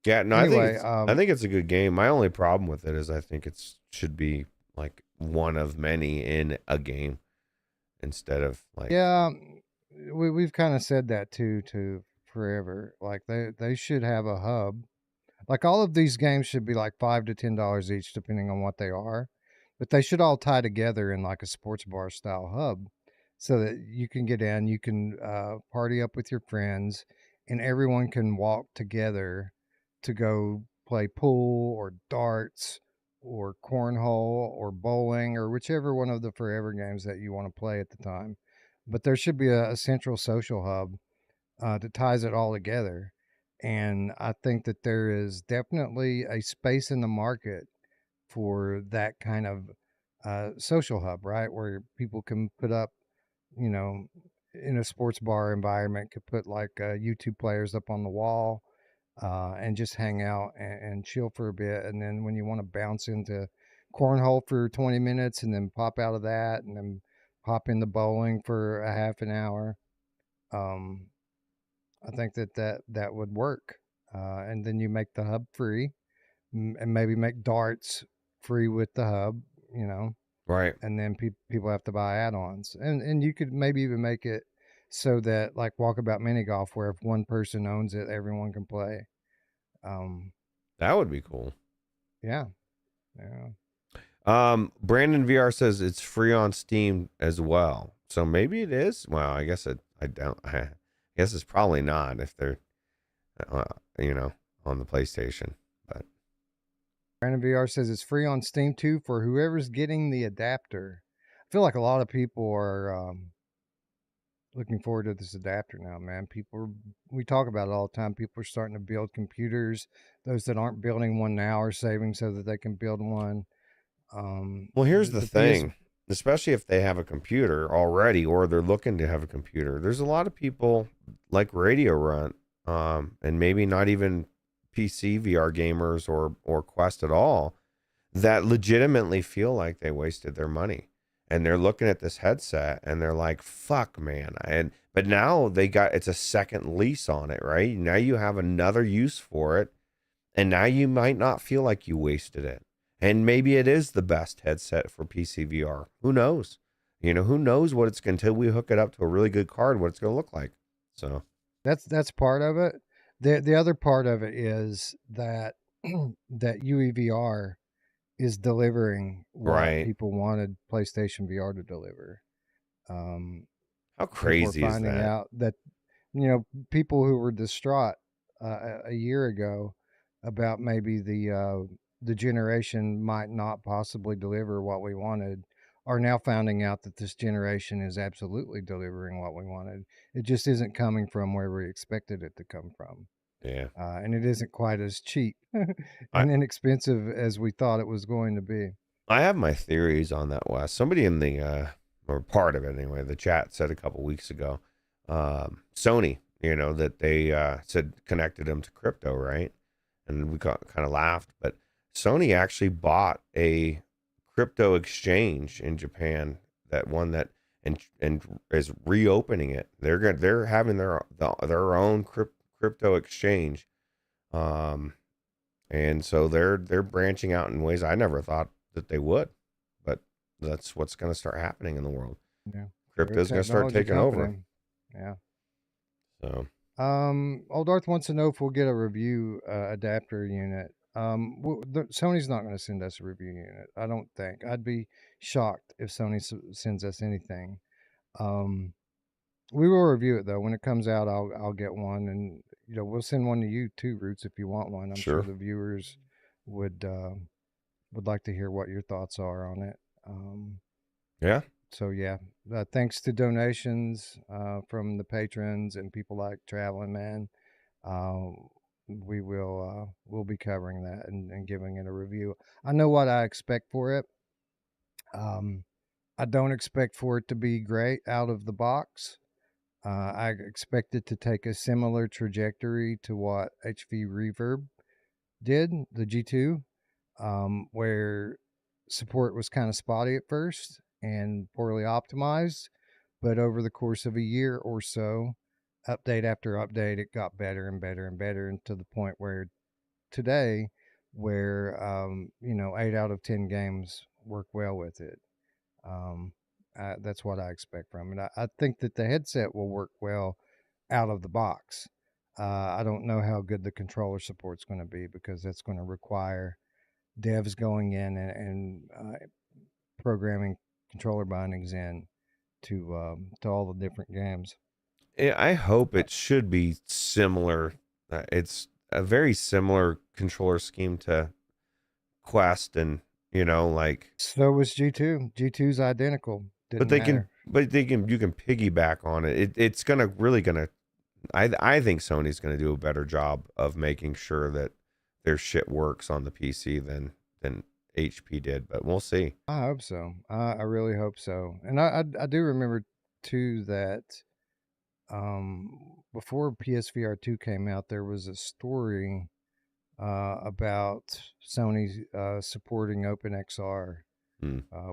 yeah. No, anyway, I think it's a good game. My only problem with it is I think it's should be like one of many in a game instead of like yeah, we've kind of said that too to forever. Like they should have a hub. Like all of these games should be like $5 to $10 each, depending on what they are, but they should all tie together in like a sports bar style hub, so that you can get in, you can party up with your friends, and everyone can walk together to go play pool or darts or cornhole or bowling or whichever one of the forever games that you want to play at the time. But there should be a central social hub that ties it all together. And I think that there is definitely a space in the market for that kind of social hub, right? Where people can put up, you know, in a sports bar environment, could put like YouTube players up on the wall and just hang out and chill for a bit. And then when you want to bounce into cornhole for 20 minutes and then pop out of that and then pop into bowling for a half an hour. Um, I think that would work. And then you make the hub free, and maybe make darts free with the hub, you know, right. and then people have to buy add-ons, and you could maybe even make it so that like Walkabout Mini Golf, where if one person owns it, everyone can play. Um, That would be cool. yeah, yeah. Brandon VR says it's free on Steam as well. So maybe it is. Well, I guess I don't. I guess it's probably not if they're, uh, you know, on the PlayStation. But Brandon VR says it's free on Steam too for whoever's getting the adapter. I feel like a lot of people are looking forward to this adapter now, man. We talk about it all the time. People are starting to build computers. Those that aren't building one now are saving so that they can build one. Well, here's the The PS, thing, especially if they have a computer already or they're looking to have a computer. There's a lot of people like Radio Runt, and maybe not even PC VR gamers or Quest at all, that legitimately feel like they wasted their money. And they're looking at this headset and they're like, fuck, man. But now it's a second lease on it, right? Now you have another use for it. And now you might not feel like you wasted it. And maybe it is the best headset for PCVR. Who knows? Who knows what it's going to, until we hook it up to a really good card, what it's going to look like. So that's part of it. The other part of it is that that UEVR is delivering what right. people wanted PlayStation VR to deliver. How crazy we're is finding that? out that people who were distraught a year ago about maybe the generation might not possibly deliver what we wanted are now finding out that this generation is absolutely delivering what we wanted. It just isn't coming from where we expected it to come from. Yeah. And it isn't quite as cheap I, and inexpensive as we thought it was going to be. I have my theories on that, Wes. Somebody in the, or part of it anyway, the chat said a couple weeks ago, Sony, that they said connected them to crypto, right? And we kind of laughed, but Sony actually bought a crypto exchange in Japan, and is reopening it. They're having their own crypto exchange, and so they're branching out in ways I never thought that they would, but that's what's going to start happening in the world. Yeah, Crypto's going to start taking over. Yeah. So, Old Darth wants to know if we'll get a review adapter unit. Sony's not going to send us a review unit. I don't think. I'd be shocked if Sony sends us anything. We will review it though when it comes out. I'll get one, and we'll send one to you too, Ruuts, if you want one. I'm sure the viewers would like to hear what your thoughts are on it. yeah. So yeah, thanks to donations from the patrons and people like Traveling Man, we'll be covering that and giving it a review. I know what I expect for it. I don't expect for it to be great out of the box. I expect it to take a similar trajectory to what HV Reverb did, the G2, where support was kind of spotty at first and poorly optimized, but over the course of a year or so, update after update, it got better and better and better, and to the point where today, where 8 out of 10 games work well with it. That's what I expect from it. I think that the headset will work well out of the box. I don't know how good the controller support's going to be, because that's going to require devs going in and programming controller bindings in to all the different games. I hope it should be similar. It's a very similar controller scheme to Quest, and like. So was G2. G2's identical. You can piggyback on it. It's gonna. I think Sony's gonna do a better job of making sure that their shit works on the PC than HP did, but we'll see. I hope so. I really hope so. And I do remember too that before PSVR 2 came out, there was a story about Sony supporting OpenXR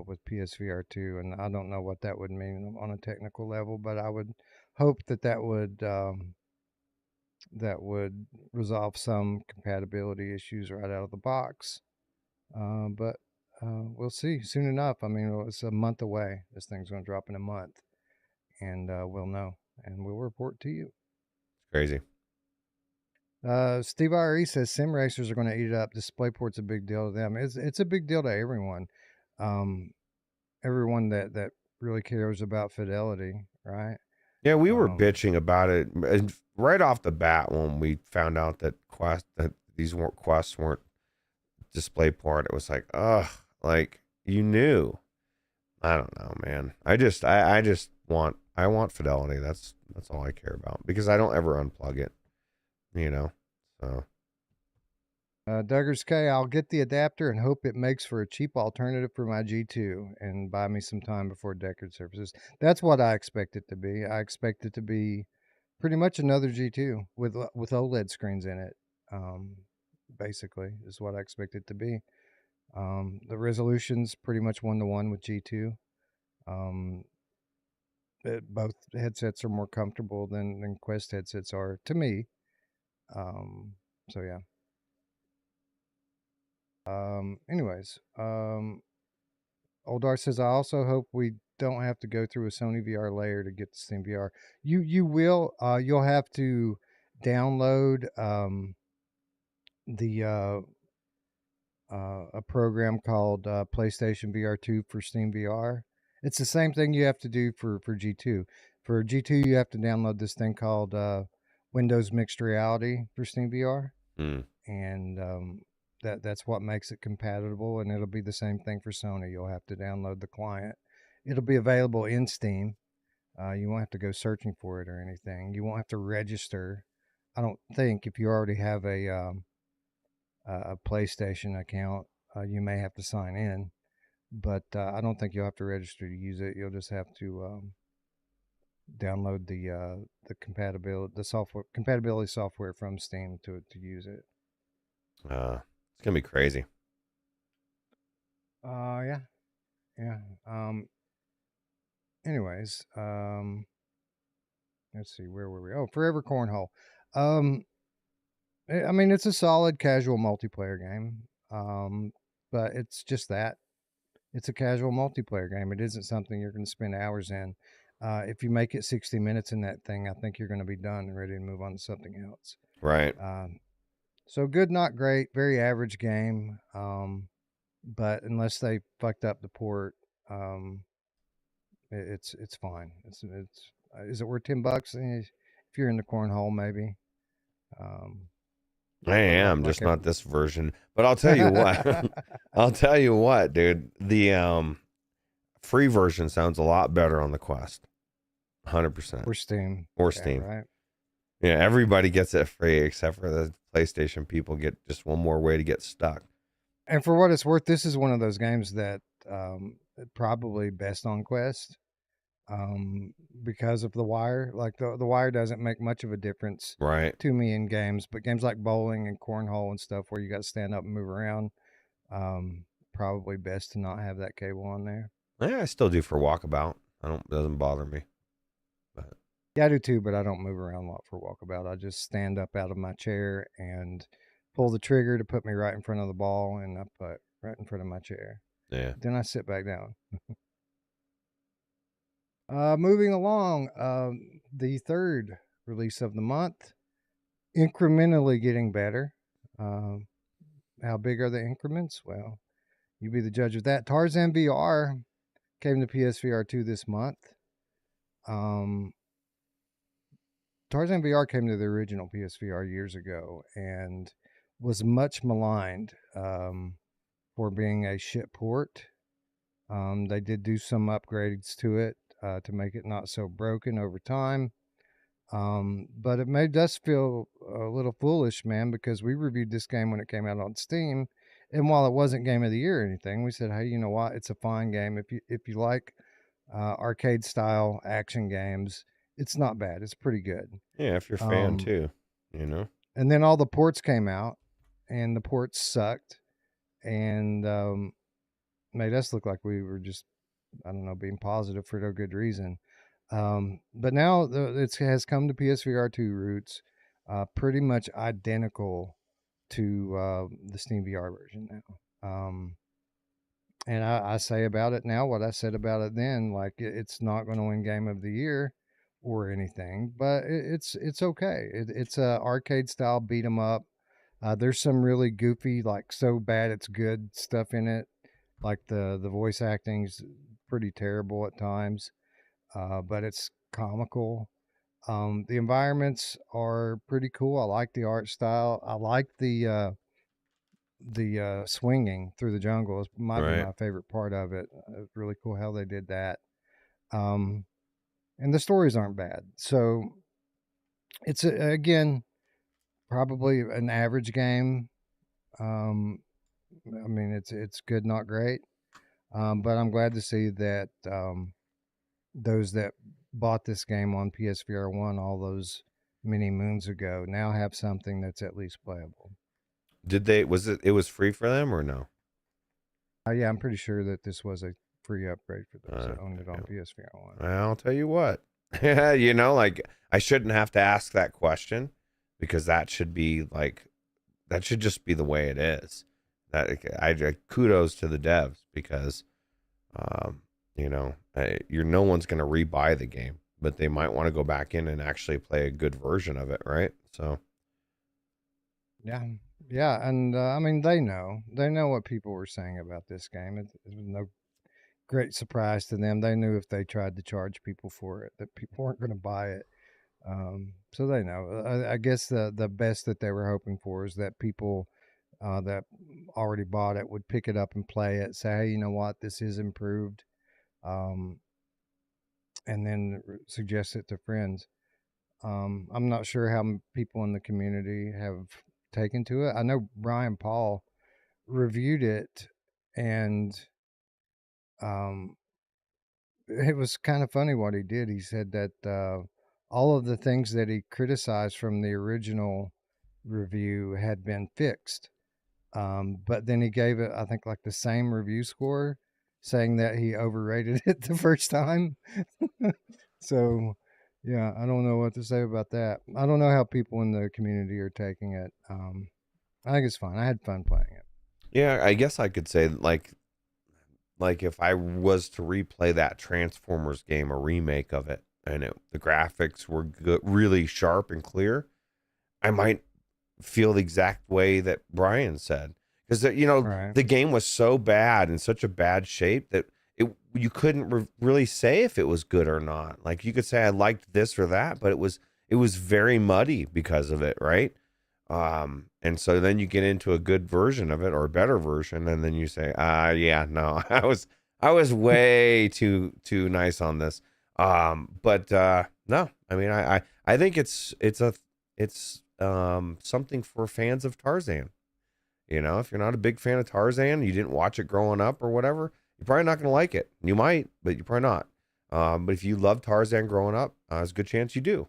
with PSVR 2, and I don't know what that would mean on a technical level, but I would hope that would resolve some compatibility issues right out of the box. But we'll see soon enough. I mean, it's a month away. This thing's going to drop in a month, and we'll know, and we'll report to you. Crazy. Steve IRE says sim racers are going to eat it up. DisplayPort's a big deal to them. It's a big deal to everyone. Everyone that really cares about fidelity, right? Yeah, we were bitching about it right off the bat when we found out that these quests weren't DisplayPort. It was like, ugh, like you knew. I don't know, man. I just I want fidelity. That's all I care about, because I don't ever unplug it, you know. So Duggars K, I'll get the adapter and hope it makes for a cheap alternative for my G2 and buy me some time before Deckard surfaces. That's what I expect it to be. I expect it to be pretty much another G2 with OLED screens in it. Basically, is what I expect it to be. The resolution's pretty much 1-to-1 with G2. Both headsets are more comfortable than Quest headsets are to me. So yeah. Anyways, Oldar says, I also hope we don't have to go through a Sony VR layer to get the Steam VR. You will. You'll have to download the a program called PlayStation VR 2 for Steam VR. It's the same thing you have to do for G2. For G2, you have to download this thing called Windows Mixed Reality for Steam VR, and that's what makes it compatible. And it'll be the same thing for Sony. You'll have to download the client. It'll be available in Steam. You won't have to go searching for it or anything. You won't have to register. I don't think if you already have a PlayStation account, you may have to sign in, but I don't think you'll have to register to use it. You'll just have to download the compatibility software from Steam to use it. It's gonna be crazy. Yeah. Anyways, let's see, where were we? Oh, ForeVR Cornhole. I mean, it's a solid casual multiplayer game, but it's just that. It's a casual multiplayer game. It isn't something you're going to spend hours in. If you make it 60 minutes in that thing, I think you're going to be done and ready to move on to something else. Right. So good, not great, very average game. But unless they fucked up the port, it's fine. Is it worth $10? If you're in the cornhole, maybe. I am just not this version, but I'll tell you what. I'll tell you what, dude. The free version sounds a lot better on the Quest. 100%. Or Steam. Or Steam. Right. Yeah, everybody gets it free except for the PlayStation people get just one more way to get stuck. And for what it's worth, this is one of those games that probably best on Quest. Because of the wire. Like the wire doesn't make much of a difference to me in games, but games like bowling and cornhole and stuff where you got to stand up and move around, probably best to not have that cable on there. Yeah, I still do for walkabout. Doesn't bother me. But yeah, I do too, but I don't move around a lot for walkabout. I just stand up out of my chair and pull the trigger to put me right in front of the ball, and I put right in front of my chair. Yeah. Then I sit back down. Moving along, the third release of the month, incrementally getting better. How big are the increments? Well, you be the judge of that. Tarzan VR came to PSVR 2 this month. Tarzan VR came to the original PSVR years ago and was much maligned for being a shit port. They did do some upgrades to it to make it not so broken over time. But it made us feel a little foolish, man, because we reviewed this game when it came out on Steam, and while it wasn't Game of the Year or anything, we said, hey, you know what? It's a fine game. If you like arcade style action games, it's not bad. It's pretty good. Yeah, if you're a fan too, you know. And then all the ports came out, and the ports sucked, and made us look like we were just, I don't know, being positive for no good reason. But now it has come to PSVR 2 Ruuts, pretty much identical to the Steam VR version now. And I say about it now what I said about it then. Like it's not going to win Game of the Year or anything, but it's okay. It's a arcade style beat 'em up. There's some really goofy, like so bad it's good stuff in it. Like the voice acting's pretty terrible at times, but it's comical. The environments are pretty cool. I like the art style. I like the swinging through the jungle. It might be my favorite part of it. It's really cool how they did that. and the stories aren't bad. So it's again probably an average game. Um, I mean, it's good, not great. But I'm glad to see that those that bought this game on PSVR 1 all those many moons ago now have something that's at least playable. Did they? It was free for them or no? Yeah, I'm pretty sure that this was a free upgrade for those that owned it Okay. on PSVR 1. I'll tell you what. You know, like I shouldn't have to ask that question because that should be like that should just be the way it is. That I kudos to the devs because you know, you're no one's going to rebuy the game, but they might want to go back in and actually play a good version of it, right? So Yeah, yeah, and I mean they know what people were saying about this game. It was no great surprise to them. They knew if they tried to charge people for it that people weren't going to buy it. So they know. I guess the best that they were hoping for is that people that already bought it would pick it up and play it. Say, hey, you know what, this is improved, um, and then suggest it to friends. I'm not sure how people in the community have taken to it. I know Brian Paul reviewed it, and um, it was kind of funny what he did. He said that all of the things that he criticized from the original review had been fixed. But then he gave it, I think, like the same review score, saying that he overrated it the first time. So, yeah, I don't know what to say about that. I don't know how people in the community are taking it. I think it's fun. I had fun playing it. yeah, I guess I could say like if I was to replay that Transformers game, a remake of it, and the graphics were good, really sharp and clear, I might feel the exact way that Brian said. Because you know Right. the game was so bad in such a bad shape that you couldn't really say if it was good or not. Like you could say I liked this or that, but it was very muddy because of it, right? And so then you get into a good version of it or a better version, and then you say, yeah, no, I was way too nice on this. But no, I mean, I think it's something for fans of Tarzan. You know, if you're not a big fan of Tarzan, you didn't watch it growing up or whatever, you're probably not going to like it. You might, but you're probably not. But if you loved Tarzan growing up, there's a good chance you do.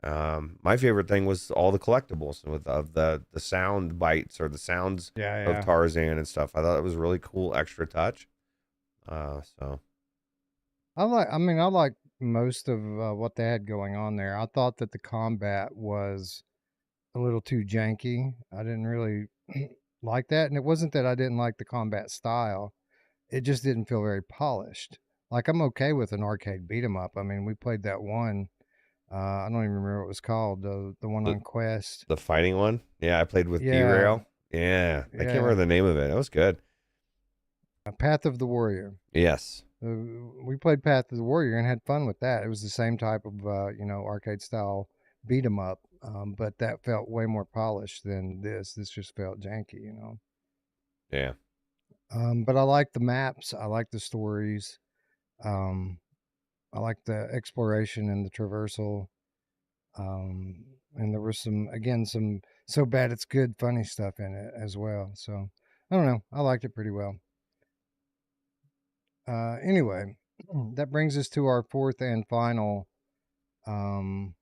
My favorite thing was all the collectibles with of the sound bites or the sounds Yeah, of yeah. Tarzan and stuff. I thought it was a really cool extra touch. So I mean, I like most of what they had going on there. I thought that the combat was a little too janky. I didn't really like that. And it wasn't that I didn't like the combat style, it just didn't feel very polished. Like, I'm okay with an arcade beat 'em up. I mean, we played that one. I don't even remember what it was called. The one the on Quest. the fighting one, yeah, I played with Yeah, Derail. Yeah, I can't remember yeah. the name of it. It was good. Path of the Warrior. Yes. We played Path of the Warrior and had fun with that. It was the same type of arcade style beat 'em up, but that felt way more polished than this. This just felt janky. Yeah. But I like the maps. I like the stories. Um, I like the exploration and the traversal. And there was some so bad it's good funny stuff in it as well. So I don't know. I liked it pretty well. Anyway, that brings us to our fourth and final um,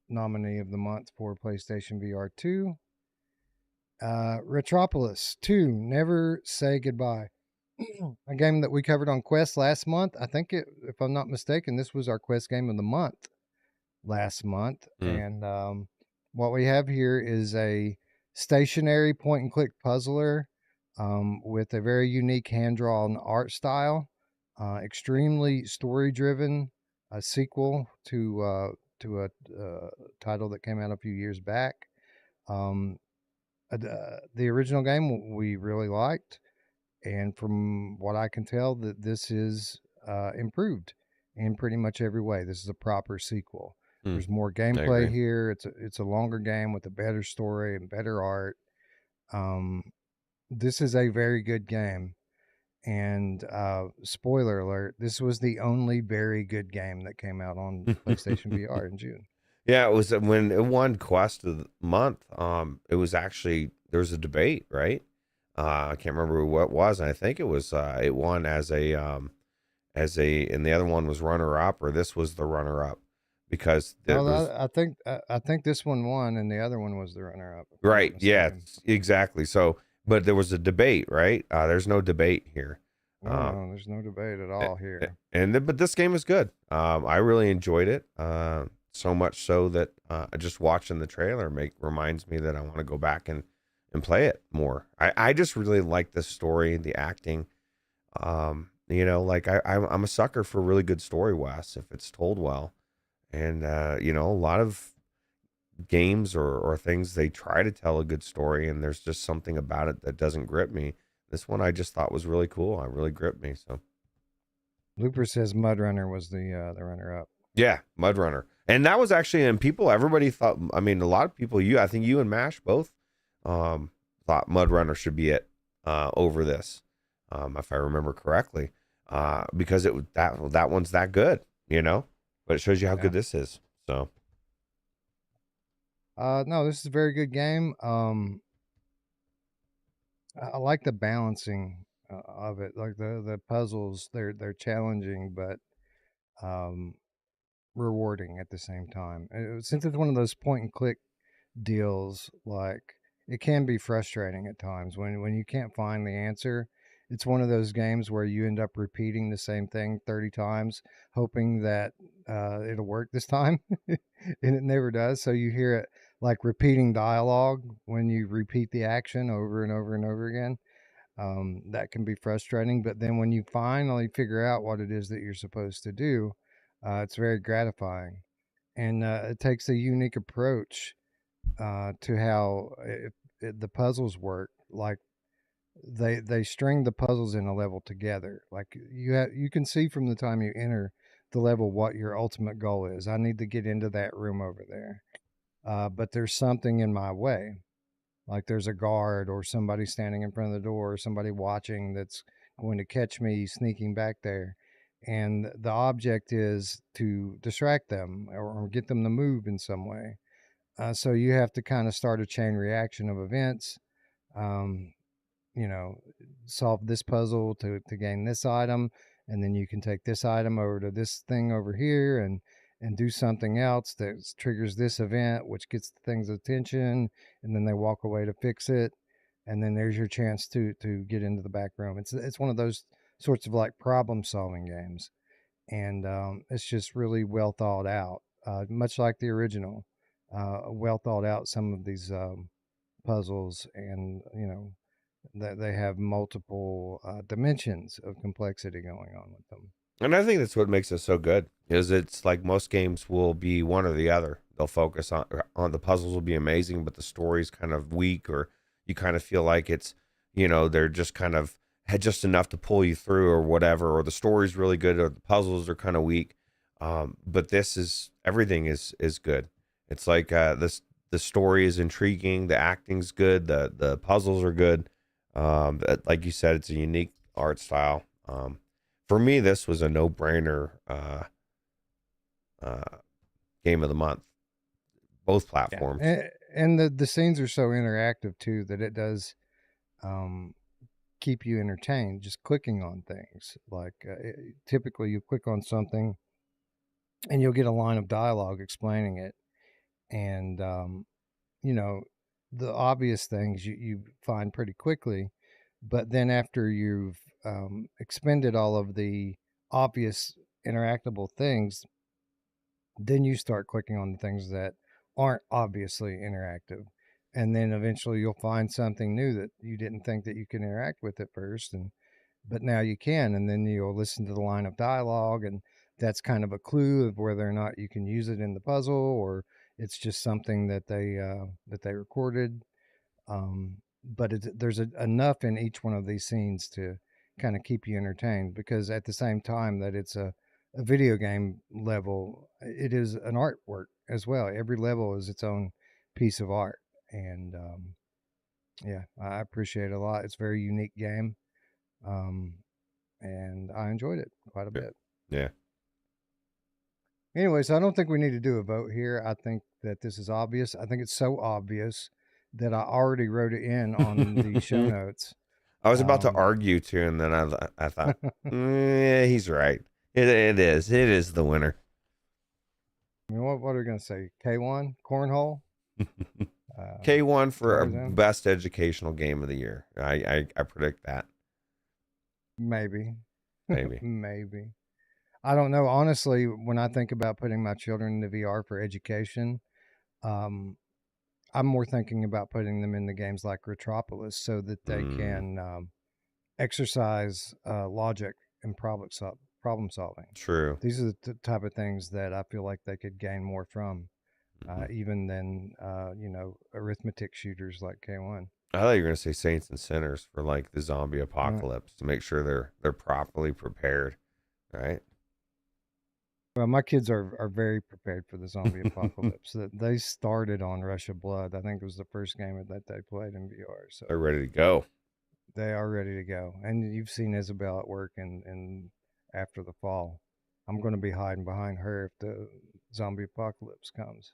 nominee of the month for PlayStation VR 2. Retropolis 2, Never Say Goodbye. A game that we covered on Quest last month. I think, if I'm not mistaken, this was our Quest game of the month last month. Mm. And what we have here is a stationary point and click puzzler with a very unique hand drawn art style, extremely story driven, a sequel to a title that came out a few years back. Um, the original game we really liked, and from what I can tell, that this is improved in pretty much every way. This is a proper sequel. Mm. There's more I gameplay agree. here. It's a longer game with a better story and better art. Um, this is a very good game, And spoiler alert, this was the only very good game that came out on PlayStation VR in June. Yeah, it was when it won Quest of the Month. It was actually there was a debate, right? I can't remember what it was. And I think it was it won as a and the other one was runner up, or this was the runner up because it No, was I think this one won, and the other one was the runner up. If I'm not right. Yeah, mistaken. exactly. So, but there was a debate, right? There's no debate here. No, there's no debate at all here. But this game is good. I really enjoyed it. So much so that just watching the trailer reminds me that I want to go back and play it more. I just really like the story, the acting. Like I'm a sucker for really good story, Wes, if it's told well. And a lot of games or things, they try to tell a good story, and there's just something about it that doesn't grip me. This one I just thought was really cool. It really gripped me. So Looper says Mud Runner was the runner up. yeah, Mud Runner. And that was actually, and everybody thought, I mean, a lot of people, I think you and Mash both thought Mud Runner should be it over this, if I remember correctly, because that one's that good, but it shows you how good this is. So, no, this is a very good game. I like the balancing of it, like the puzzles. They're challenging, but rewarding at the same time. Since it's one of those point and click deals, like it can be frustrating at times when you can't find the answer. It's one of those games where you end up repeating the same thing 30 times, hoping that it'll work this time, and it never does. So you hear it like repeating dialogue when you repeat the action over and over and over again. That can be frustrating, but then when you finally figure out what it is that you're supposed to do, it's very gratifying. And it takes a unique approach to how the puzzles work. Like they string the puzzles in a level together. Like you can see from the time you enter the level what your ultimate goal is. I need to get into that room over there, but there's something in my way. Like there's a guard or somebody standing in front of the door or somebody watching that's going to catch me sneaking back there. And the object is to distract them or get them to move in some way. So you have to kind of start a chain reaction of events. Um, you know, solve this puzzle to gain this item, and then you can take this item over to this thing over here and do something else that triggers this event, which gets the thing's attention, and then they walk away to fix it, and then there's your chance to get into the back room. It's one of those sorts of like problem solving games, and it's just really well thought out, much like the original. Well thought out some of these puzzles, and that they have multiple dimensions of complexity going on with them. and I think that's what makes it so good. Is it's like most games will be one or the other. They'll focus on the puzzles will be amazing, but the story's kind of weak, or you kind of feel like it's they're just kind of had just enough to pull you through or whatever, or the story's really good, or the puzzles are kind of weak. But this is everything is good. It's like the story is intriguing, the acting's good, the puzzles are good. Like you said, it's a unique art style. For me, this was a no-brainer game of the month, both platforms. And the scenes are so interactive too that it does keep you entertained just clicking on things. Like typically you click on something and you'll get a line of dialogue explaining it, and you know the obvious things you find pretty quickly, but then after you've expended all of the obvious interactable things, then you start clicking on the things that aren't obviously interactive, and then eventually you'll find something new that you didn't think that you could interact with at first, and but now you can, and then you'll listen to the line of dialogue, and that's kind of a clue of whether or not you can use it in the puzzle, or it's just something that they recorded. But there's enough in each one of these scenes to kind of keep you entertained, because at the same time that it's a video game level, it is an artwork as well. Every level is its own piece of art, and yeah, I appreciate it a lot. It's a very unique game. and I enjoyed it quite a bit. Yeah. Anyways, I don't think we need to do a vote here. I think that this is obvious. I think it's so obvious that I already wrote it in on the show notes. I was about to argue too, and then I thought, yeah, he's right. It is the winner. I mean, what are we gonna say? K1 Cornhole. K1 for Tarzan? best educational game of the year. I predict that. Maybe. Maybe. Maybe. I don't know. Honestly, when I think about putting my children into VR for education, I'm more thinking about putting them in the games like Retropolis so that they can exercise logic and problem solving. True. These are the type of things that I feel like they could gain more from, even than arithmetic shooters like K1. I thought you were gonna say Saints and Sinners for like the zombie apocalypse to make sure they're properly prepared, right? Well, my kids are very prepared for the zombie apocalypse. They started on Rush of Blood. I think it was the first game that they played in VR. So They're ready to go. they are ready to go. And you've seen Isabel at work in After the Fall. I'm going to be hiding behind her if the zombie apocalypse comes.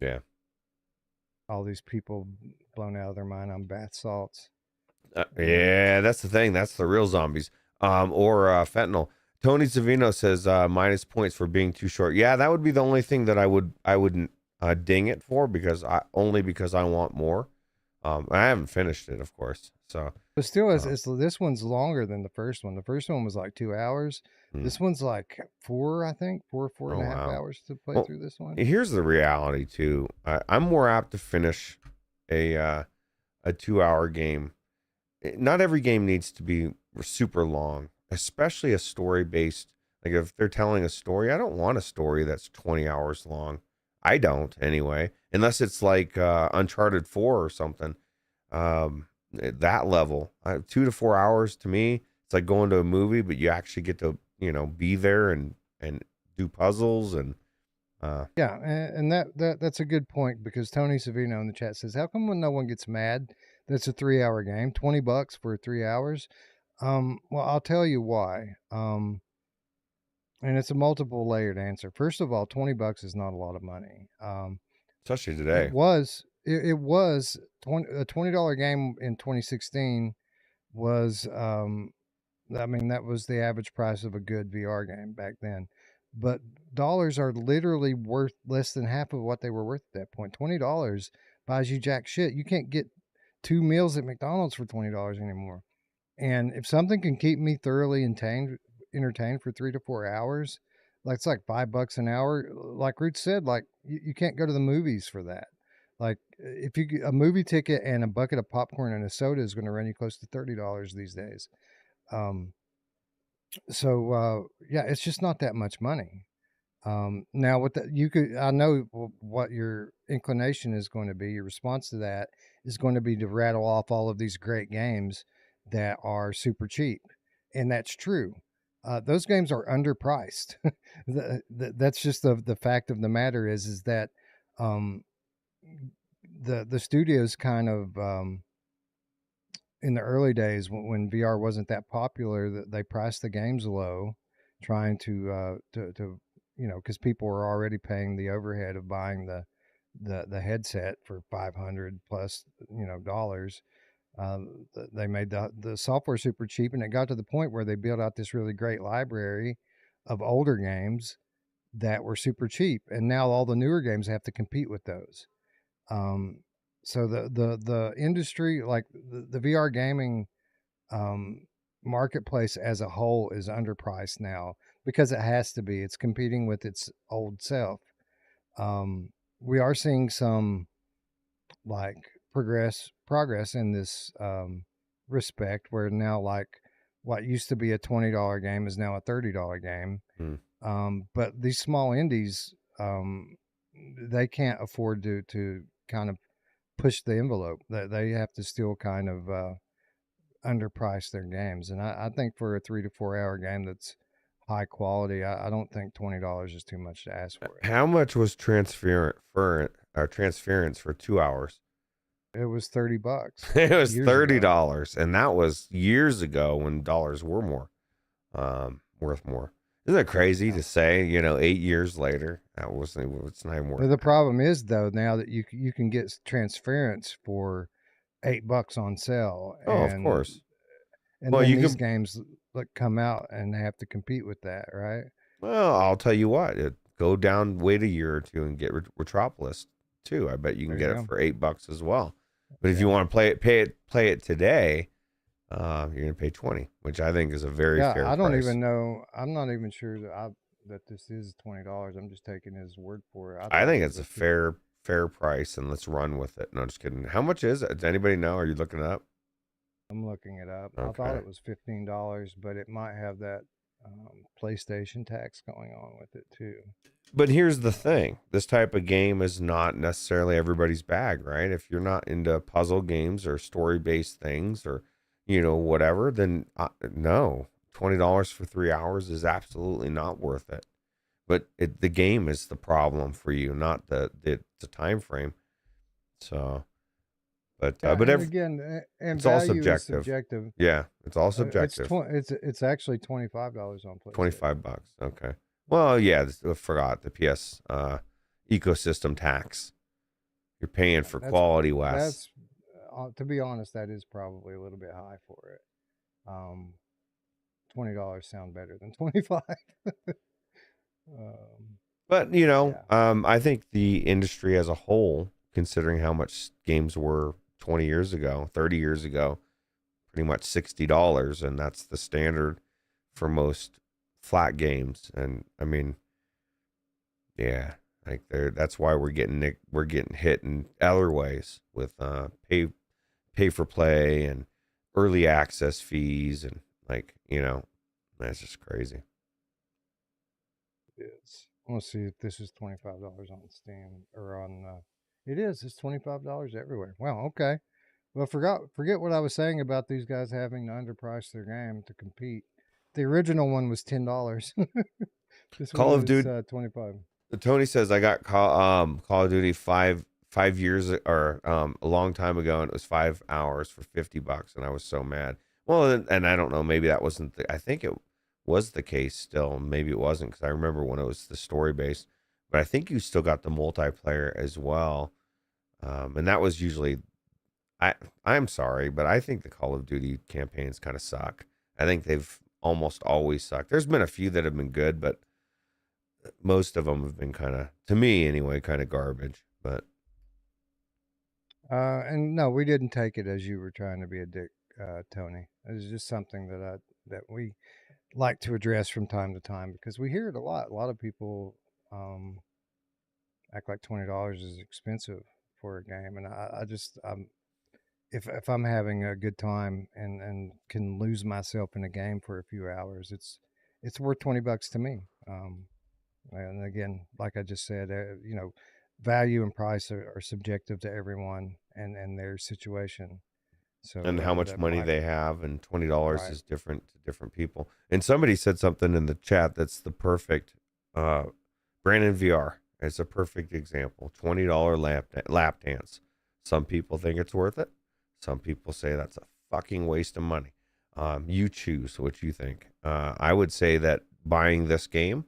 Yeah. All these people blown out of their mind on bath salts. Yeah, that's the thing. That's the real zombies. Or fentanyl. Tony Savino says minus points for being too short. Yeah, that would be the only thing that I wouldn't ding it for because I want more. I haven't finished it, of course. So, but still, this one's longer than the first one. The first one was like 2 hours. This one's like 4, I think, four and a half hours to play through this one. Here's the reality too. I'm more apt to finish a 2-hour game. Not every game needs to be super long, especially a story-based. Like if they're telling a story, I don't want a story that's 20 hours long. I don't anyway, unless it's like Uncharted 4 or something. That level, 2 to 4 hours to me, it's like going to a movie, but you actually get to be there and do puzzles and. Yeah, and that's a good point because Tony Savino in the chat says, "How come when no one gets mad? That's a 3-hour game, $20 for 3 hours." Well, I'll tell you why. And it's a multiple layered answer. First of all, $20 is not a lot of money. Especially today. It was a $20 game in 2016 was that was the average price of a good VR game back then. But dollars are literally worth less than half of what they were worth at that point. $20 buys you jack shit. You can't get 2 meals at McDonald's for $20 anymore. And if something can keep me thoroughly entertained for 3 to 4 hours, like it's like $5 an hour. Like Ruuts said, like you can't go to the movies for that. Like if you get a movie ticket and a bucket of popcorn and a soda is going to run you close to $30 these days. Yeah, it's just not that much money. Now I know what your inclination is going to be. Your response to that is going to be to rattle off all of these great games that are super cheap. And that's true. Those games are underpriced. That's just the fact of the matter is that, the studios kind of, in the early days when VR wasn't that popular, that they priced the games low, trying to because people were already paying the overhead of buying the headset for $500 plus dollars. They made the software super cheap, and it got to the point where they built out this really great library of older games that were super cheap, and now all the newer games have to compete with those. So the industry, like the VR gaming marketplace as a whole, is underpriced now because it has to be. It's competing with its old self. We are seeing some like progress in this respect, where now like what used to be a $20 game is now a $30 game. But these small indies, they can't afford to kind of push the envelope. They have to still kind of underprice their games. And I think for a 3 to 4 hour game that's high quality, I don't think $20 is too much to ask for. How much was transference for 2 hours? It was $30. It was $30, and that was years ago when dollars were more. worth more. Isn't that crazy to say? 8 years later, it's not even worth The it. problem is though now that you can get transference for $8 on sale, Oh, of course. and Well, then you these can. games like come out and they have to compete with that, right? Well, I'll tell you what. Go down, wait a year or two, and get Retropolis too. I bet you can There you get it go. for $8 as well. But if you Yeah. want to play it today, you're gonna pay 20, which I think is a very Yeah, fair I don't price. even know. I'm not even sure that this is $20. I'm just taking his word for it. I I thought it think was it's a a 50. fair price, and let's run with it. No, just kidding. How much is it? Does anybody know? Are you looking it up? I'm looking it up. I thought Okay. it was $15, but it might have that PlayStation tax going on with it too. But here's the Um, thing. This type of game is not necessarily everybody's bag, right? If you're not into puzzle games or story-based things or, whatever, then no. $20 for 3 hours is absolutely not worth it. But the game is the problem for you, not the time frame. So, but yeah, but and again, and it's all value is subjective. subjective. Yeah, it's all subjective. It's actually $25 on PlayStation. $25. Okay. Yeah. Well, yeah, I forgot the PS ecosystem tax. You're paying for That's quality, Wes. that's to be honest, that is probably a little bit high for it. Um, $20 sound better than 25. um, But yeah, I think the industry as a whole, considering how much games were 20 years ago, 30 years ago, pretty much $60, and that's the standard for most flat games. And I mean, yeah, like that's why we're getting hit in other ways with pay for play and early access fees and that's just crazy. it is. I want to see if this is $25 on Steam or on. It is. It's $25 everywhere. Wow. Okay. Well, forget what I was saying about these guys having to underprice their game to compete. The original one was $10. This Call one of is Duty. 25. Tony says I got Call of Duty 5 years or a long time ago, and it was 5 hours for $50, and I was so mad. Well, and I don't know, maybe that wasn't. I think it was the case still. Maybe it wasn't because I remember when it was the story based. But I think you still got the multiplayer as well, and that was usually. I'm sorry, but I think the Call of Duty campaigns kind of suck. I think they've almost always sucked. There's been a few that have been good, but most of them have been kind of, to me anyway, kind of garbage. But And no, we didn't take it as you were trying to be a dick, Tony. It was just something that we like to address from time to time because we hear it a lot. A lot of people um, act like $20 is expensive for a game, and I just if I'm having a good time and can lose myself in a game for a few hours, it's worth $20 to me. And again, like I just said, value and price are subjective to everyone and their situation. So and how much that money might they have, and $20 right. is different to different people. And somebody said something in the chat that's the perfect Brandon VR. It's a perfect example. $20 lap dance. Some people think it's worth it. Some people say that's a fucking waste of money. You choose what you think. I would say that buying this game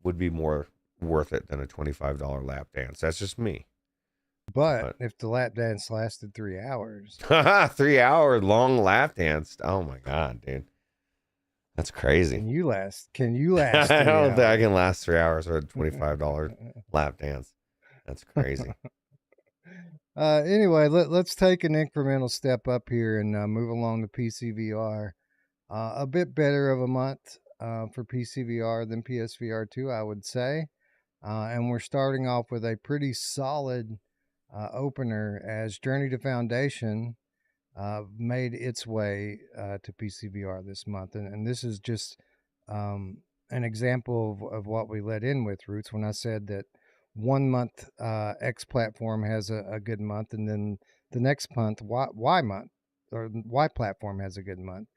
would be more worth it than a $25 lap dance. That's just me. But But if the lap dance lasted 3 hours, 3 hour long lap dance. Oh my god, dude. That's crazy. can you last I three don't think I hours? can last 3 hours with a $25 lap dance. That's crazy. Anyway, let's take an incremental step up here and move along to PCVR. A bit better of a month for PCVR than PSVR2, I would say. And we're starting off with a pretty solid opener as Journey to Foundation made its way to PCVR this month. And this is just an example of what we let in with Ruuts when I said that 1 month X platform has a good month, and then the next month Y month or Y platform has a good month.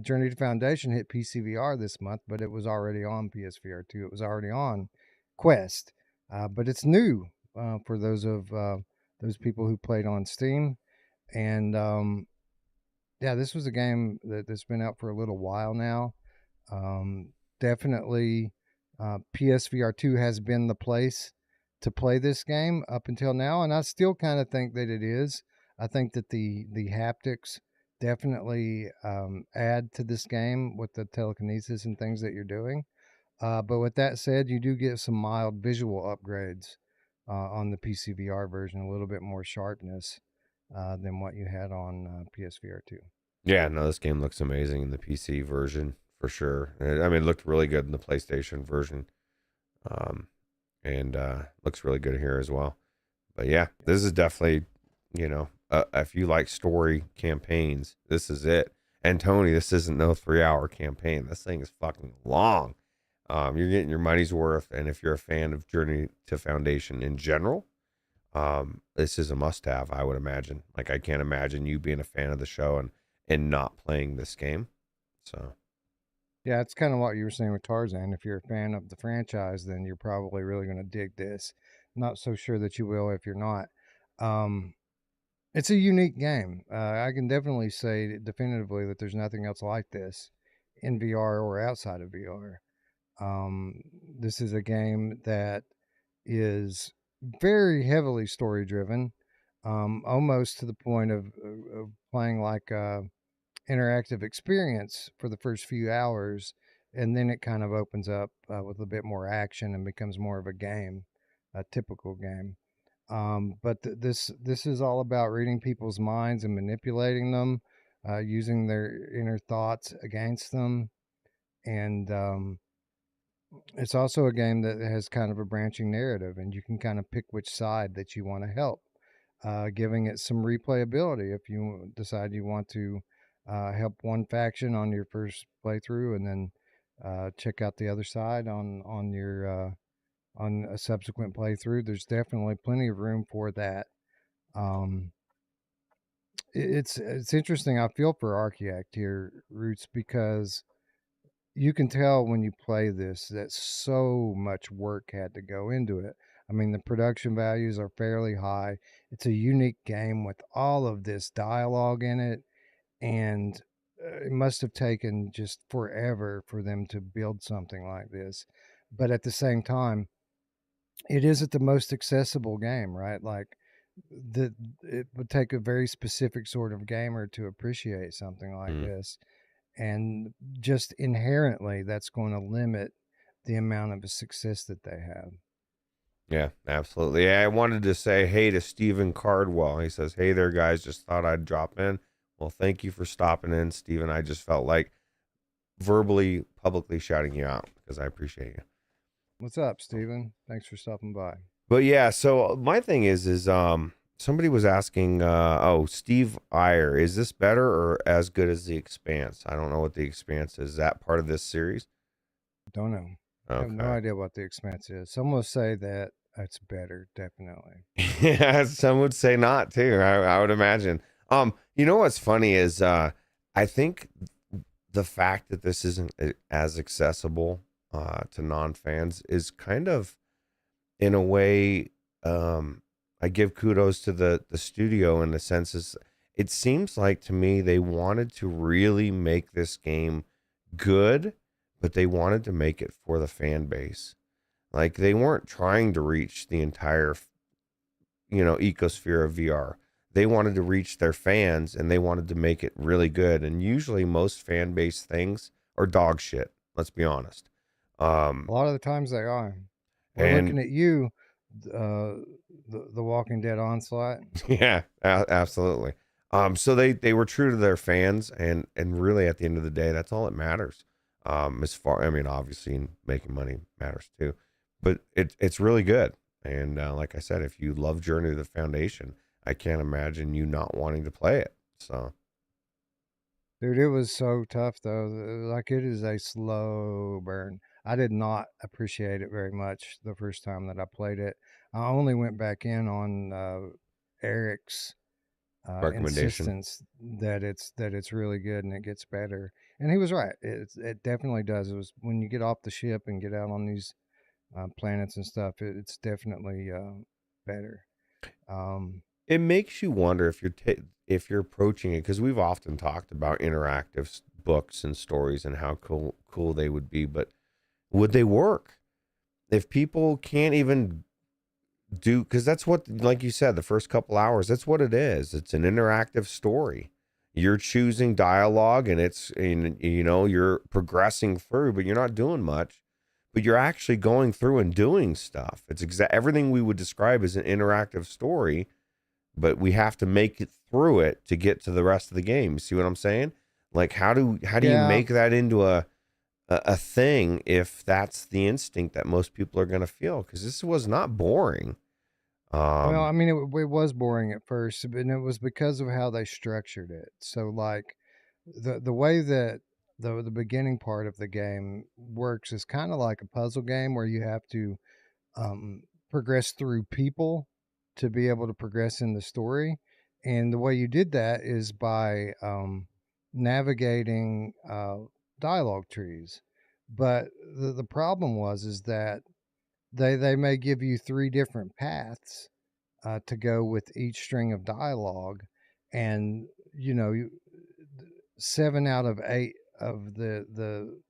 Journey to Foundation hit PCVR this month, but it was already on PSVR 2. It was already on Quest, but it's new for those people who played on Steam. And yeah, this was a game that's been out for a little while now. Definitely, PSVR 2 has been the place to play this game up until now, and I still kind of think that it is. I think that the haptics definitely add to this game with the telekinesis and things that you're doing. But with that said, you do get some mild visual upgrades on the PCVR version, a little bit more sharpness than what you had on PSVR 2. Yeah, no, this game looks amazing in the PC version for sure. I mean, it looked really good in the PlayStation version, and looks really good here as well. But yeah, this is definitely, if you like story campaigns, this is it. And Tony, this isn't no 3-hour campaign. This thing is fucking long. You're getting your money's worth, and if you're a fan of Journey to Foundation in general, this is a must-have, I would imagine. Like, I can't imagine you being a fan of the show and not playing this game. So, Yeah, it's kind of what you were saying with Tarzan. If you're a fan of the franchise, then you're probably really going to dig this. Not so sure that you will if you're not. Um, it's a unique game. I can definitely say definitively that there's nothing else like this in VR or outside of VR. This is a game that is very heavily story driven, almost to the point of playing like a interactive experience for the first few hours, and then it kind of opens up with a bit more action and becomes more of a game, a typical game. But this is all about reading people's minds and manipulating them, using their inner thoughts against them, and it's also a game that has kind of a branching narrative, and you can kind of pick which side that you want to help, giving it some replayability if you decide you want to help one faction on your first playthrough, and then check out the other side on your on a subsequent playthrough. There's definitely plenty of room for that. Um, it's interesting. I feel for Archaeact here, Roots, because you can tell when you play this that so much work had to go into it. I mean, the production values are fairly high. It's a unique game with all of this dialogue in it, and it must have taken just forever for them to build something like this. But at the same time, it isn't the most accessible game, right? Like the it would take a very specific sort of gamer to appreciate something like mm. this, and just inherently that's going to limit the amount of success that they have. Yeah, absolutely. Yeah, I wanted to say hey to Stephen Cardwell. He says, "Hey there, guys. Just thought I'd drop in." Well, thank you for stopping in, Stephen. I just felt like verbally, publicly shouting you out because I appreciate you. What's up, Steven? Thanks for stopping by. But yeah, so my thing is somebody was asking, Steve Iyer, is this better or as good as The Expanse? I don't know what The Expanse is. Is that part of this series? Don't know. I have no idea what The Expanse is. Some will say that it's better, definitely. Yeah, some would say not too. I would imagine. You know what's funny is I think the fact that this isn't as accessible to non-fans is kind of, in a way, I give kudos to the studio in the sense is it seems like to me they wanted to really make this game good, but they wanted to make it for the fan base. Like they weren't trying to reach the entire, ecosphere of VR. They wanted to reach their fans and they wanted to make it really good. And usually most fan base things are dog shit. Let's be honest. A lot of the times they are. We're looking at you, the Walking Dead Onslaught. Yeah, absolutely. So they were true to their fans, and really at the end of the day, that's all that matters. As far, I mean, obviously making money matters too, but it's really good. And like I said, if you love Journey to the Foundation, I can't imagine you not wanting to play it. So, dude, it was so tough though. Like it is a slow burn. I did not appreciate it very much the first time that I played it. I only went back in on Eric's recommendation. insistence that it's really good and it gets better. And he was right. It definitely does. It was when you get off the ship and get out on these planets and stuff. It's definitely better. It makes you wonder if you're approaching it, because we've often talked about interactive books and stories and how cool they would be, but would they work if people can't even do? Because that's what, like you said, the first couple hours, that's what it is. It's an interactive story. You're choosing dialogue, and you're progressing through, but you're not doing much. But you're actually going through and doing stuff. It's everything we would describe as an interactive story, but we have to make it through it to get to the rest of the game. You see what I'm saying? Like, how do you make that into a thing if that's the instinct that most people are going to feel? Because this was not boring. Well, I mean, it was boring at first, and it was because of how they structured it. So, like, the way that the beginning part of the game works is kind of like a puzzle game where you have to progress through people to be able to progress in the story. And the way you did that is by navigating dialogue trees. But the problem is that they may give you 3 different paths to go with each string of dialogue, and 7 out of 8 of the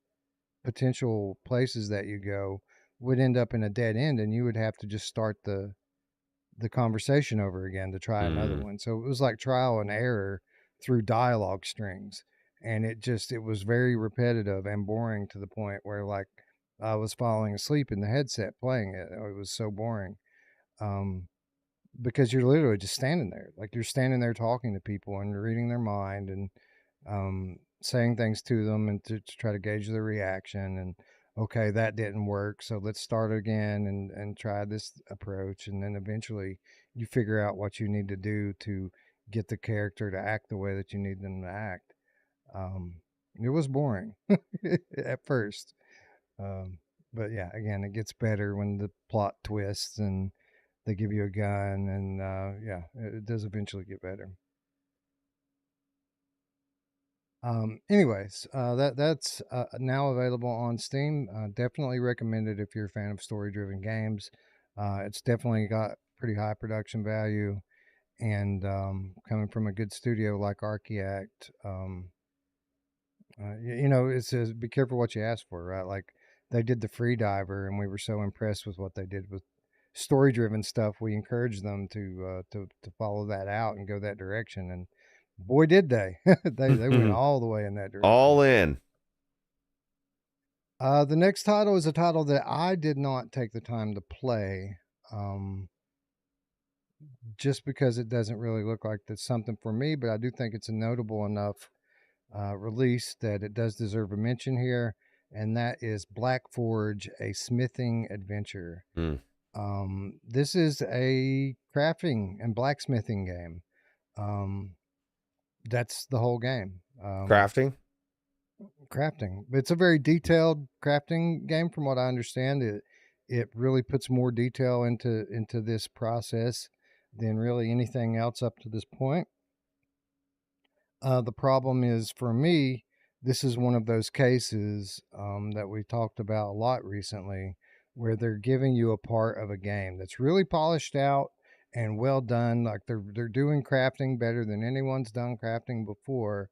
potential places that you go would end up in a dead end, and you would have to just start the conversation over again to try another one. So it was like trial and error through dialogue strings, and it was very repetitive and boring to the point where, like, I was falling asleep in the headset playing it. It was so boring. Because you're literally just standing there. Like, you're standing there talking to people and reading their mind and saying things to them and to try to gauge their reaction. And okay, that didn't work, so let's start again and try this approach. And then eventually you figure out what you need to do to get the character to act the way that you need them to act. It was boring at first. But yeah, again, it gets better when the plot twists and they give you a gun, and yeah, it does eventually get better. Anyways, that's now available on Steam. Definitely recommend it if you're a fan of story-driven games. It's definitely got pretty high production value, and coming from a good studio like Archaeact, it says be careful what you ask for, right? Like, they did the Free Diver, and we were so impressed with what they did with story-driven stuff. We encouraged them to follow that out and go that direction, and boy, did they! they went all the way in that direction. All in. The next title is a title that I did not take the time to play, just because it doesn't really look like it's something for me. But I do think it's a notable enough release that it does deserve a mention here, and that is BlackForge: A Smithing Adventure. This is a crafting and blacksmithing game. That's the whole game. Crafting. It's a very detailed crafting game, from what I understand. It really puts more detail into this process than really anything else up to this point. The problem is, for me, this is one of those cases that we talked about a lot recently, where they're giving you a part of a game that's really polished out and well done. Like, they're doing crafting better than anyone's done crafting before.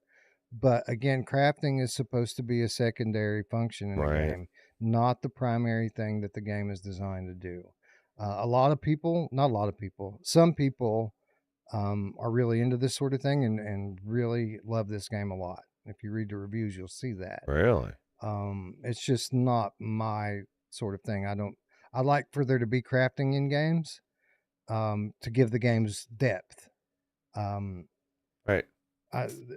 But again, crafting is supposed to be a secondary function in a game, not the primary thing that the game is designed to do. Some people are really into this sort of thing and really love this game a lot. If you read the reviews, you'll see that. Really? It's just not my sort of thing. I like for there to be crafting in games, to give the games depth. Right.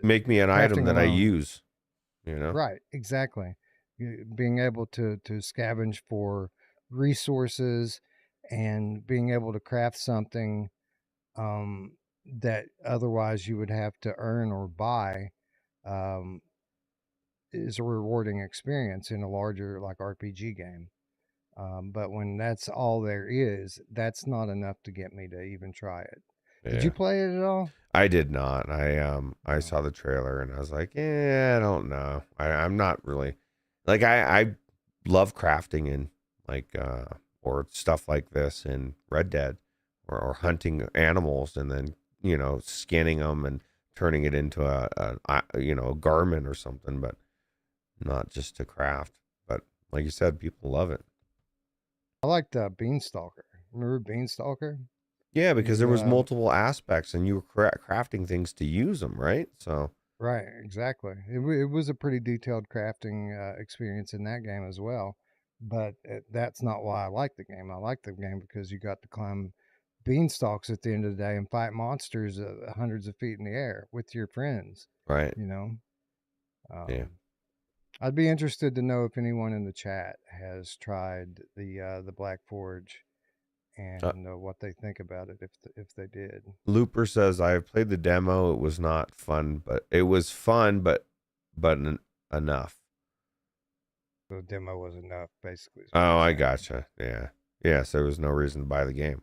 Make me an item that I use, Right, exactly. Being able to scavenge for resources and being able to craft something that otherwise you would have to earn or buy is a rewarding experience in a larger, like, RPG game. But when that's all there is, that's not enough to get me to even try it. Yeah. Did you play it at all? I did not. I saw the trailer and I was like, I don't know. I'm not really, like, I love crafting and like or stuff like this in Red Dead, or hunting animals and then skinning them and turning it into a garment or something, but not just to craft. But like you said, people love it. I liked Beanstalker. Remember Beanstalker? Yeah, because there was You, multiple aspects, and you were crafting things to use them, right? So right, exactly. It was a pretty detailed crafting experience in that game as well. But that's not why I like the game. I like the game because you got to climb beanstalks at the end of the day and fight monsters hundreds of feet in the air with your friends. right, You know, yeah. I'd be interested to know if anyone in the chat has tried the BlackForge Uh, and what they think about it if they did. Looper says I have played the demo. It was not fun, but it was fun, but enough. The demo was enough, basically. Oh, I gotcha. Yeah, yeah. So there was no reason to buy the game.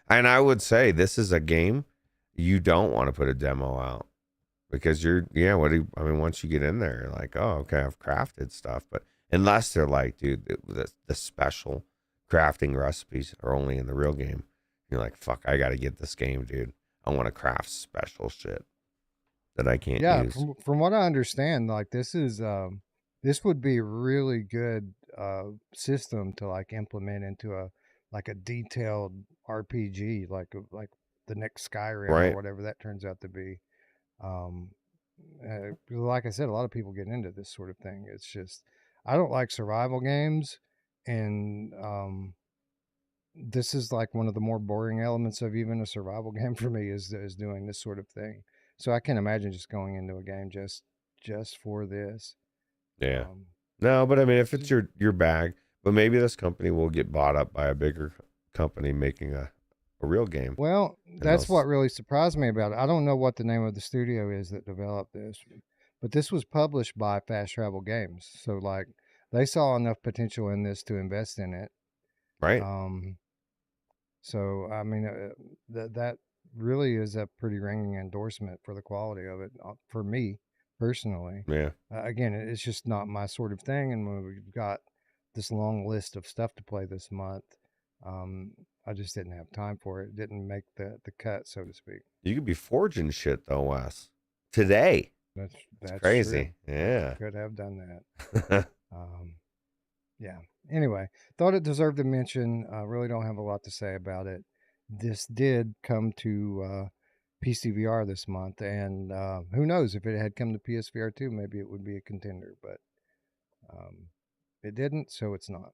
And I would say this is a game you don't want to put a demo out because once you get in there, you're like, oh, okay, I've crafted stuff. But unless they're like, dude, the special crafting recipes are only in the real game, you're like, fuck, I got to get this game, dude. I want to craft special shit that I can't Yeah, use. from what I understand, like this would be a really good system to like implement into a detailed RPG, like the next Skyrim or Right, whatever that turns out to be. Um, like I said, a lot of people get into this sort of thing. It's just I don't like survival games, and this is like one of the more boring elements of even a survival game for me is doing this sort of thing. So I can imagine just going into a game just for this. yeah. Um, No, but I mean, if it's your bag, but maybe this company will get bought up by a bigger company making a real game. well, And that's what really surprised me about it. I don't know what the name of the studio is that developed this, but this was published by Fast Travel Games. So like they saw enough potential in this to invest in it. right? Um, So I mean, that really is a pretty ringing endorsement for the quality of it for me personally. Yeah, Again, it's just not my sort of thing, and when we've got this long list of stuff to play this month, um, I just didn't have time for it. It didn't make the cut, so to speak. you could be forging shit though, Wes. Today, That's it's that's true. crazy. Yeah. Could have done that. Um, yeah. Anyway, thought it deserved a mention. I really don't have a lot to say about it. This did come to PCVR this month, and who knows if it had come to PSVR too, maybe it would be a contender, but um, it didn't, so it's not.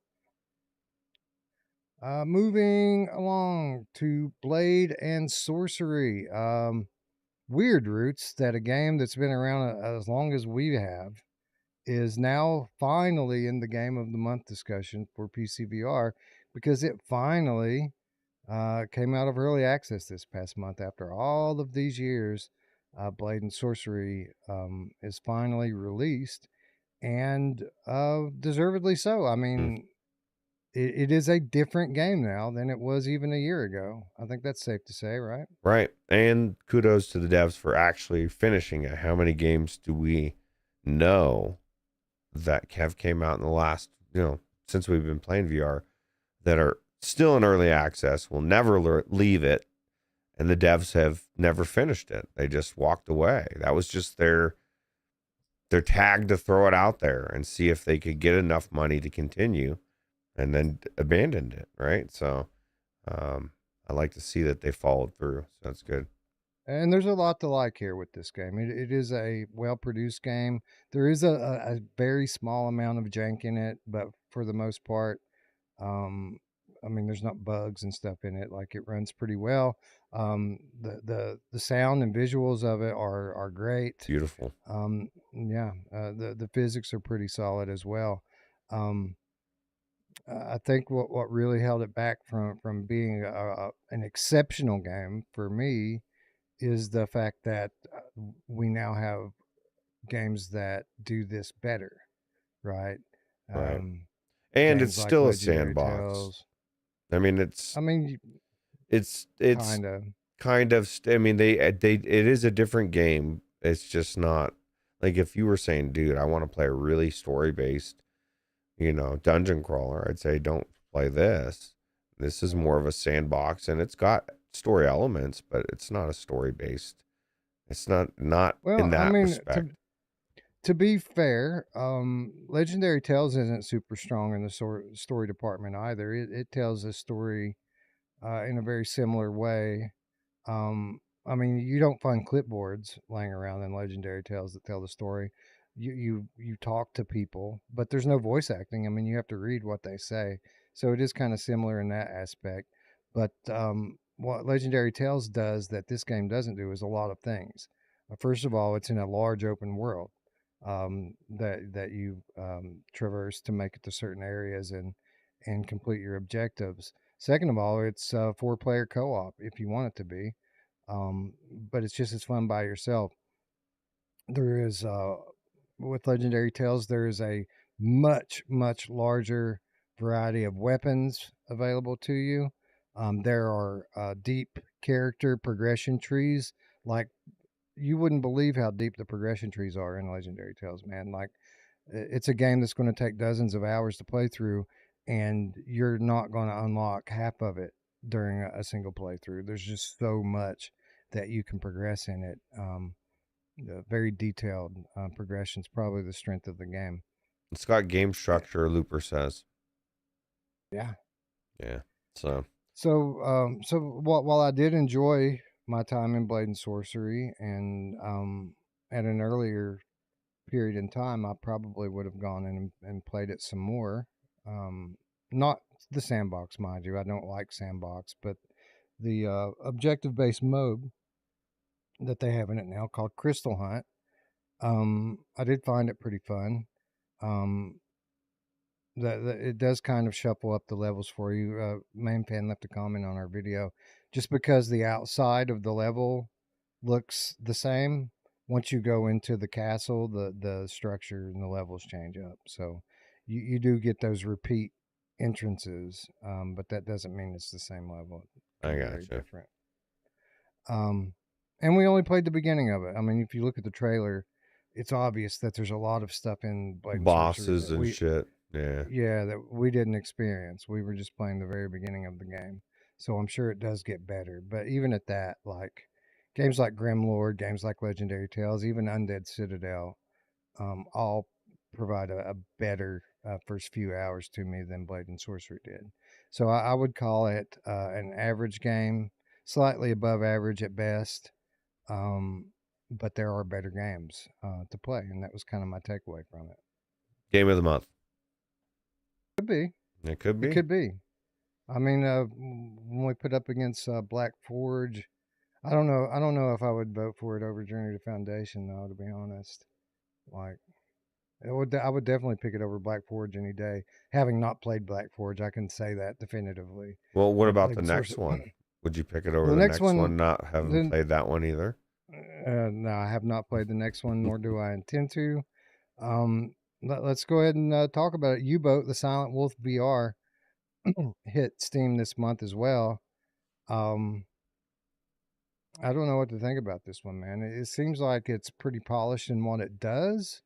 Moving along to Blade and Sorcery. Weird Roots, that a game that's been around as long as we have is now finally in the Game of the Month discussion for PCVR because it finally came out of early access this past month after all of these years. Blade and Sorcery is finally released, and deservedly so. I Mm, mean, it is a different game now than it was even a year ago. I think that's safe to say, right? right. And kudos to the devs for actually finishing it. How many games do we know that have came out in the last, since we've been playing VR that are still in early access, will never leave it, and the devs have never finished it. They just walked away. That was just their tag to throw it out there and see if they could get enough money to continue, and then abandoned it, right? So I like to see that they followed through. So that's good. And there's a lot to like here with this game. It is a well produced game. There is a very small amount of jank in it, but for the most part, um, I mean, there's not bugs and stuff in it. Like it runs pretty well. The sound and visuals of it are great. Beautiful. Yeah, the physics are pretty solid as well. Um, I think what really held it back from being an exceptional game for me is the fact that we now have games that do this better, right? Right. Um, And it's Games like still a Legendary sandbox. Tales. I mean, I mean, it's kind of. I mean, it is a different game. It's just not like if you were saying, dude, I want to play a really story based, dungeon crawler, I'd say don't play this. This is more of a sandbox, and it's got story elements, but it's not a story based. It's not Well, in I that mean, respect. to be fair, Legendary Tales isn't super strong in the story department either. It tells a story in a very similar way. I mean, you don't find clipboards laying around in Legendary Tales that tell the story. You talk to people, but there's no voice acting. I mean, you have to read what they say, so it is kind of similar in that aspect. But what Legendary Tales does that this game doesn't do is a lot of things. First of all, it's in a large open world that you traverse to make it to certain areas and complete your objectives. Second of all, it's 4-player co-op if you want it to be, but it's just as fun by yourself. There is with Legendary Tales, there is a much larger variety of weapons available to you. There are deep character progression trees. Like, you wouldn't believe how deep the progression trees are in Legendary Tales, man. Like, it's a game that's going to take dozens of hours to play through, and you're not going to unlock half of it during a single playthrough. There's just so much that you can progress in it. The very detailed progression is probably the strength of the game. It's got game structure, Looper says. Yeah. Yeah. So So while I did enjoy my time in Blade and Sorcery, and at an earlier period in time, I probably would have gone in and played it some more. Not the sandbox, mind you. I don't like sandbox, but the objective based mode that they have in it now called Crystal Hunt. I did find it pretty fun. Um, that it does kind of shuffle up the levels for you. Main fan left a comment on our video. Just because the outside of the level looks the same, once you go into the castle, the structure and the levels change up. So you do get those repeat entrances, but that doesn't mean it's the same level. It can I be very gotcha. different. And we only played the beginning of it. I mean, if you look at the trailer, it's obvious that there's a lot of stuff in Blade and Sorcery Bosses that and shit. Yeah. that we didn't experience. We were just playing the very beginning of the game. So I'm sure it does get better. But even at that, like games like Grimlord, games like Legendary Tales, even Undead Citadel, all provide a better first few hours to me than Blade and Sorcery did. So I would call it an average game, slightly above average at best. Um, but there are better games to play, and that was kind of my takeaway from it. Game of the month. Could be. It could It be. could be. I mean, when we put up against BlackForge, I don't know. I don't know if I would vote for it over Journey to Foundation, though. To be honest, like I would definitely pick it over BlackForge any day. Having not played BlackForge, I can say that definitively. Well, what about Blade the and next Sorcery. one? Would you pick it over Well, the the next next one, one? Not having then played that one either. no, I have not played the next one, nor do I intend to. Um, let's go ahead and talk about it. U-Boat, the Silent Wolf VR, hit Steam this month as well. Um, I don't know what to think about this one, man. It seems like it's pretty polished in what it does,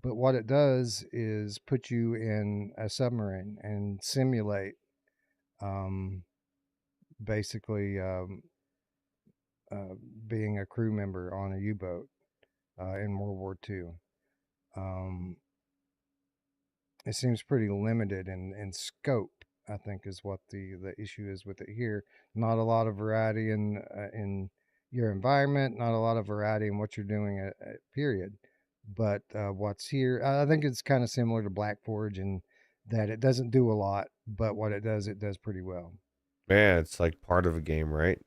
but what it does is put you in a submarine and simulate um, basically uh, being a crew member on a U boat in World War II. Um, it seems pretty limited in scope. I think is what the issue is with it here. Not a lot of variety in your environment. Not a lot of variety in what you're doing at period. But what's here, I think it's kind of similar to BlackForge in that it doesn't do a lot, but what it does pretty well. Man, it's like part of a game, right?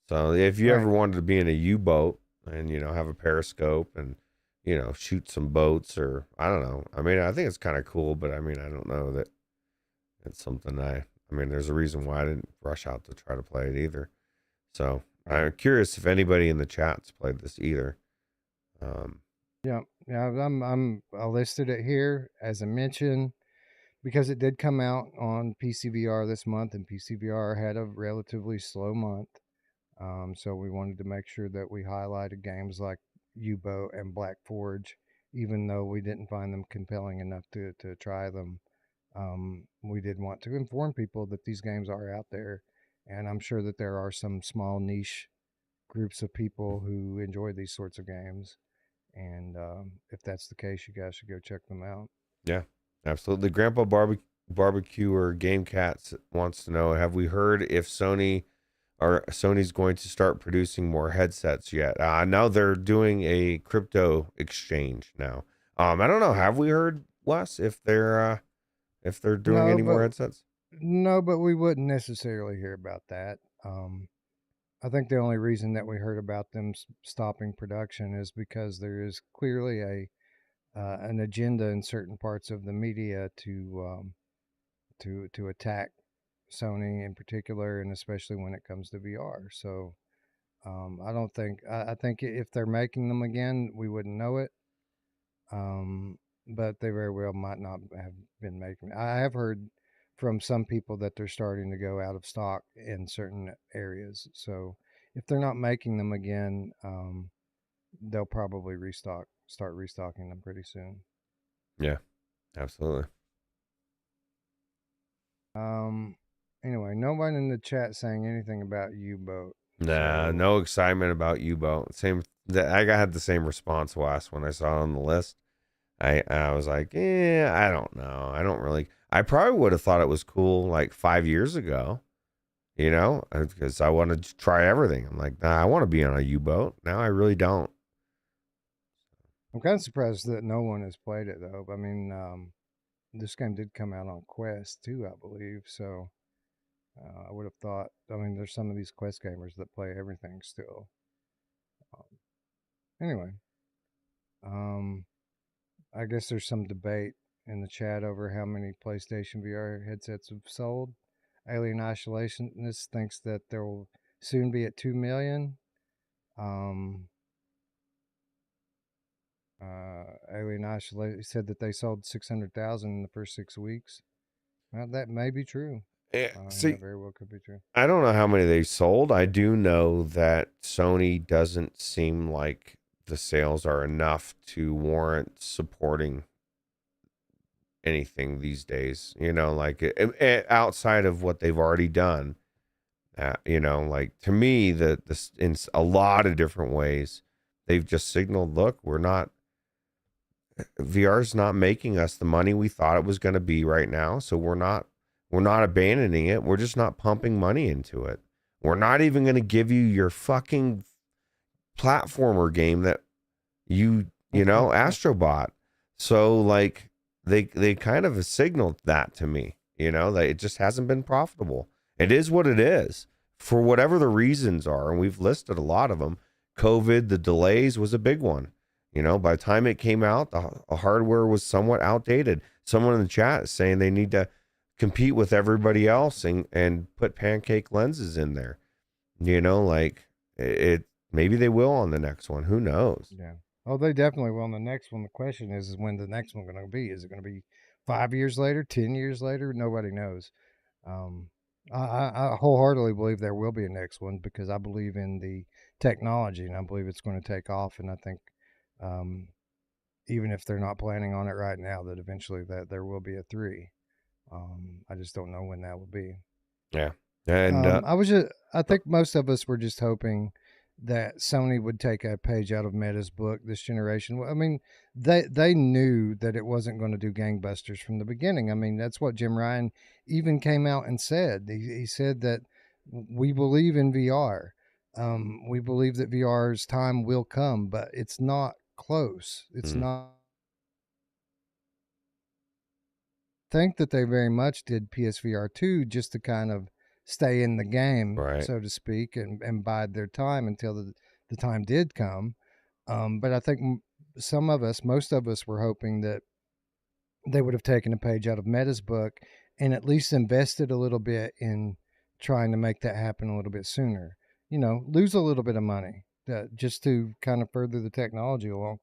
So if you Right. ever wanted to be in a U-boat and have a periscope and shoot some boats, or I don't know. I mean, I think it's kind of cool, but I mean, I don't know that it's something I mean, there's a reason why I didn't rush out to try to play it either. So Right. I'm curious if anybody in the chat's played this either. Um, Yeah. Yeah. I listed it here as a mention because it did come out on PCVR this month, and PCVR had a relatively slow month. So we wanted to make sure that we highlighted games like U-Boat and BlackForge, even though we didn't find them compelling enough to try them. We did want to inform people that these games are out there, and I'm sure that there are some small niche groups of people who enjoy these sorts of games. And if that's the case, you guys should go check them out. Yeah, absolutely. Grandpa Barbecuer Game Cats wants to know: have we heard if Sony's going to start producing more headsets yet? Now they're doing a crypto exchange now. I don't know. Have we heard, Wes, if they're doing any more headsets? No, but we wouldn't necessarily hear about that. I think the only reason that we heard about them stopping production is because there is clearly an agenda in certain parts of the media to attack Sony in particular, and especially when it comes to VR. So I think if they're making them again, we wouldn't know it. But they very well might not have been making. I have heard from some people that they're starting to go out of stock in certain areas. So if they're not making them again, they'll probably start restocking them pretty soon. Yeah, absolutely. Anyway, nobody in the chat saying anything about UBOAT. Nah, no excitement about UBOAT. I had the same response last when I saw it on the list. I was like, I don't know. I probably would have thought it was cool like 5 years ago, because I wanted to try everything. I'm like, nah, I want to be on a U-boat. Now I really don't. I'm kind of surprised that no one has played it though. I mean, this game did come out on Quest too, I believe. So I would have thought, there's some of these Quest gamers that play everything still. Anyway, I guess there's some debate in the chat over how many PlayStation VR headsets have sold. Alien Isolationist thinks that there will soon be at 2 million. Alien Isolation said that they sold 600,000 in the first 6 weeks. Well, that may be true. That very well could be true. I don't know how many they sold. I do know that Sony doesn't seem like the sales are enough to warrant supporting anything these days, like outside of what they've already done. Like to me, this in a lot of different ways, they've just signaled, look, VR's not making us the money we thought it was going to be right now. So we're not abandoning it. We're just not pumping money into it. We're not even going to give you your fucking platformer game that you Astrobot. So like they kind of signaled that to me, that it just hasn't been profitable. It is what it is for whatever the reasons are. And we've listed a lot of them. COVID, the delays was a big one. By the time it came out, the hardware was somewhat outdated. Someone in the chat is saying they need to compete with everybody else and put pancake lenses in there. Like maybe they will on the next one. Who knows? Yeah. Oh, they definitely will on the next one. The question is when the next one going to be? Is it going to be 5 years later, 10 years later? Nobody knows. I wholeheartedly believe there will be a next one because I believe in the technology and I believe it's going to take off. And I think even if they're not planning on it right now, that eventually that there will be a 3. I just don't know when that will be. Yeah. And I think most of us were just hoping that Sony would take a page out of Meta's book this generation. I mean, they knew that it wasn't going to do gangbusters from the beginning. I mean, that's what Jim Ryan even came out and said. He said that we believe in VR. We believe that VR's time will come, but it's not close. It's not. I think that they very much did PSVR 2 just to kind of stay in the game, right, so to speak, and bide their time until the time did come. But I think most of us were hoping that they would have taken a page out of Meta's book and at least invested a little bit in trying to make that happen a little bit sooner. Lose a little bit of money just to kind of further the technology along.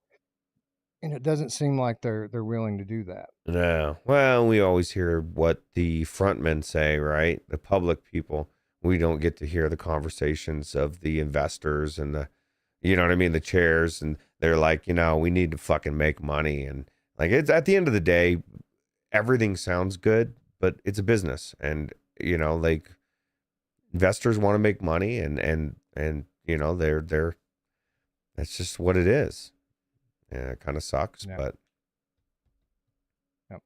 And it doesn't seem like they're willing to do that. No. Well, we always hear what the frontmen say, right? The public people. We don't get to hear the conversations of the investors and the chairs. And they're like, we need to fucking make money. And like, it's at the end of the day, everything sounds good, but it's a business. And, like investors want to make money and you know, they're that's just what it is. Yeah, it kind of sucks, Yeah. but Yep.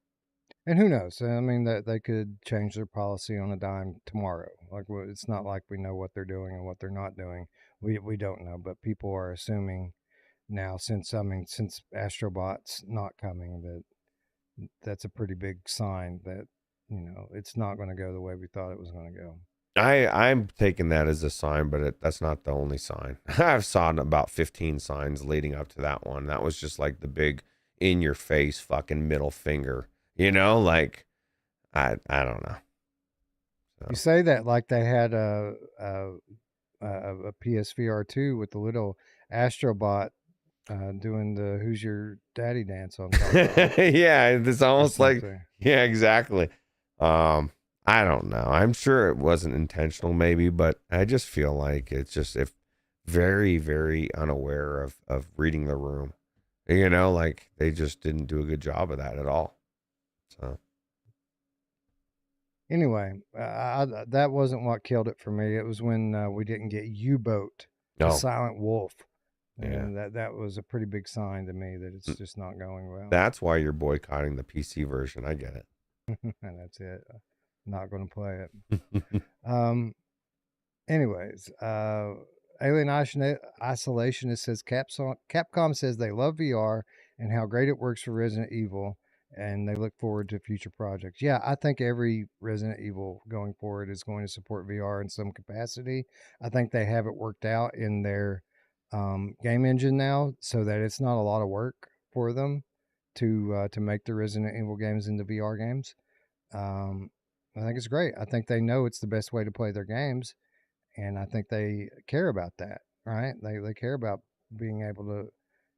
And who knows? I mean, that they could change their policy on a dime tomorrow. Like, it's not like we know what they're doing and what they're not doing. We don't know, but people are assuming now, since Astrobot's not coming, that's a pretty big sign that it's not going to go the way we thought it was going to go. I'm taking that as a sign, but that's not the only sign. I've saw about 15 signs leading up to that one. That was just like the big in your face fucking middle finger, like I don't know. So. You say that like they had a PSVR 2 with the little Astrobot doing the "Who's Your Daddy" dance on top. Yeah, it's almost like yeah, exactly. I don't know. I'm sure it wasn't intentional, maybe, but I just feel like it's just very, very unaware of reading the room. Like they just didn't do a good job of that at all. So anyway, that wasn't what killed it for me. It was when we didn't get UBOAT, the Silent Wolf. And that was a pretty big sign to me that it's just not going well. That's why you're boycotting the PC version. I get it. And that's it. Not going to play it. Anyways, Alien Isolationist says Capcom says they love VR and how great it works for Resident Evil, and they look forward to future projects. Yeah, I think every Resident Evil going forward is going to support VR in some capacity. I think they have it worked out in their game engine now, so that it's not a lot of work for them to make the Resident Evil games into VR games. I think it's great. I think they know it's the best way to play their games, and I think they care about that, right? They care about being able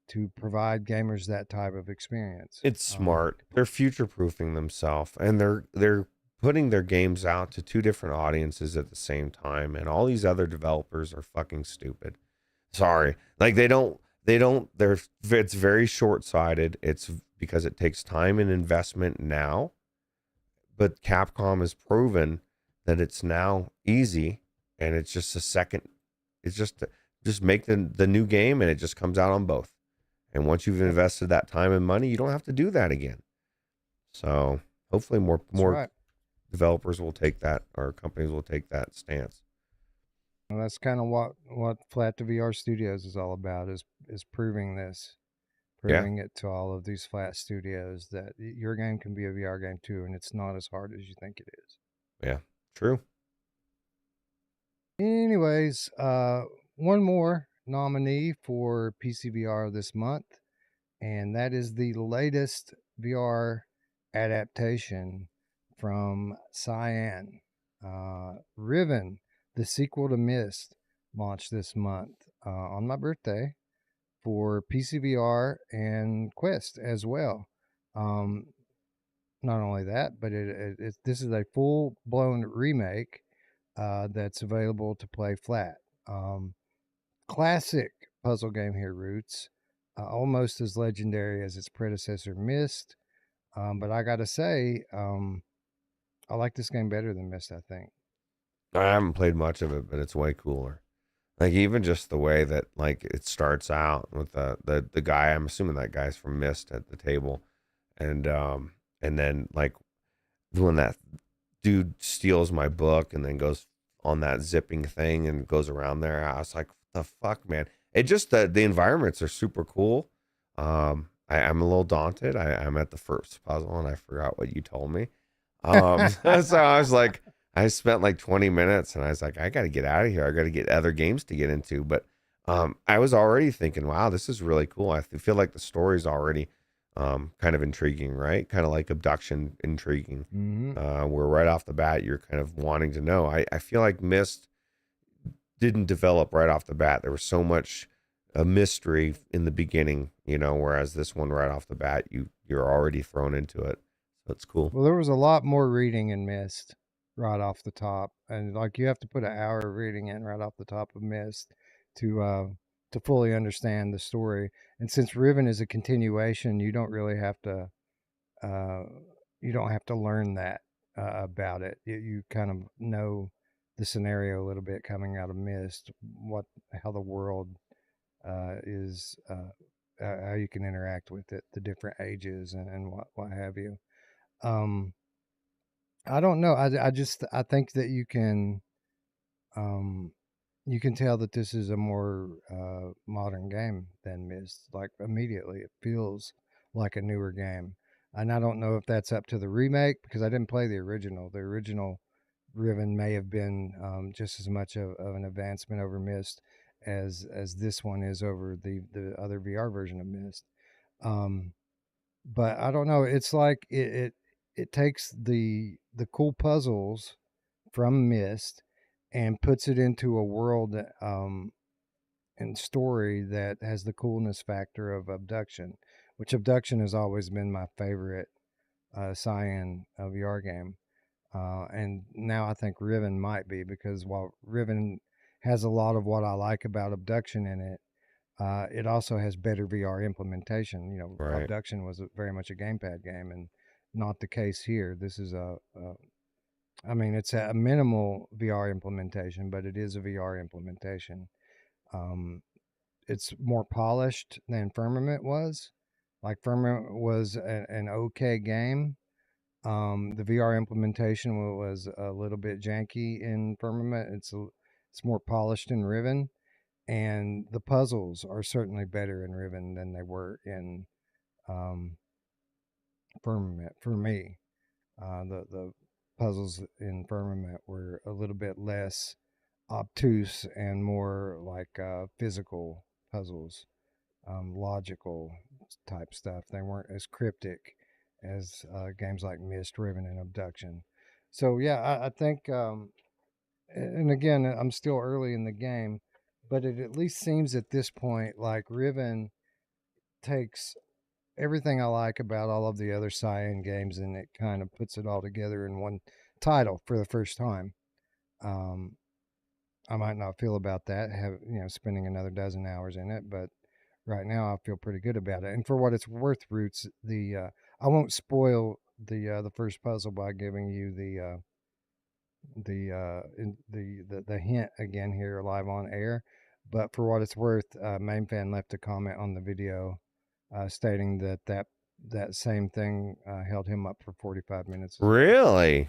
to provide gamers that type of experience. It's smart. They're future proofing themselves, and they're putting their games out to two different audiences at the same time, and all these other developers are fucking stupid. Sorry. Like it's very short-sighted. It's because it takes time and investment now. But Capcom has proven that it's now easy, and it's just a second. It's just make the new game, and it just comes out on both. And once you've invested that time and money, you don't have to do that again. So hopefully more right. developers will take that, or companies will take that stance. Well, that's kind of what Flat to VR Studios is all about, is proving this. Proving it to all of these flat studios that your game can be a VR game too, and it's not as hard as you think it is. Yeah, true. Anyways, one more nominee for PCVR this month, and that is the latest VR adaptation from Cyan. Riven, the sequel to Myst, launched this month on my birthday for PCVR and Quest as well. Not only that, but this is a full-blown remake that's available to play flat. Classic puzzle game here, Ruuts. Almost as legendary as its predecessor, Myst. But I gotta say, I like this game better than Myst, I think. I haven't played much of it, but it's way cooler. Like even just the way that like it starts out with the guy, I'm assuming that guy's from Myst at the table, and then like when that dude steals my book and then goes on that zipping thing and goes around there, I was like, what the fuck, man? It just the environments are super cool. I'm a little daunted. I'm at the first puzzle and I forgot what you told me. So I was like, I spent like 20 minutes and I was like, I got to get out of here. I got to get other games to get into. But I was already thinking, wow, this is really cool. I feel like the story's already kind of intriguing, right? Kind of like Abduction intriguing. Mm-hmm. Where right off the bat, you're kind of wanting to know. I feel like Myst didn't develop right off the bat. There was so much a mystery in the beginning, whereas this one right off the bat, you're already thrown into it. So it's cool. Well, there was a lot more reading in Myst right off the top, and like you have to put an hour of reading in right off the top of Myst to fully understand the story. And since Riven is a continuation, you don't really have to learn that about it. You kind of know the scenario a little bit coming out of Myst, how the world is, how you can interact with it, the different ages and what have you. I don't know. I think that um, you can tell that this is a more modern game than Myst. Like immediately, it feels like a newer game. And I don't know if that's up to the remake because I didn't play the original. The original Riven may have been just as much of an advancement over Myst as this one is over the other VR version of Myst. Um, but I don't know. It's like it takes the cool puzzles from Myst and puts it into a world and story that has the coolness factor of Abduction, which Abduction has always been my favorite sci-fi VR game. And now I think Riven might be because while Riven has a lot of what I like about Abduction in it, it also has better VR implementation. You know, Right. Abduction was very much a gamepad game, and not the case here. This is I mean, it's a minimal VR implementation, but it is a VR implementation. Um, it's more polished than Firmament was. Like Firmament was an okay game. The VR implementation was a little bit janky in Firmament. It's more polished in Riven, and the puzzles are certainly better in Riven than they were in um, Firmament for me. The puzzles in Firmament were a little bit less obtuse and more like physical puzzles, logical type stuff. They weren't as cryptic as games like Myst, Riven, and Abduction. So yeah, I think, and again, I'm still early in the game, but it at least seems at this point like Riven takes everything I like about all of the other Cyan games and it kind of puts it all together in one title for the first time. Um, I might not feel about that, spending another dozen hours in it, but right now I feel pretty good about it. And for what it's worth, Ruuts, I won't spoil the first puzzle by giving you the hint again here live on air. But for what it's worth, Main Fan left a comment on the video stating that same thing held him up for 45 minutes as well. Really? Yeah.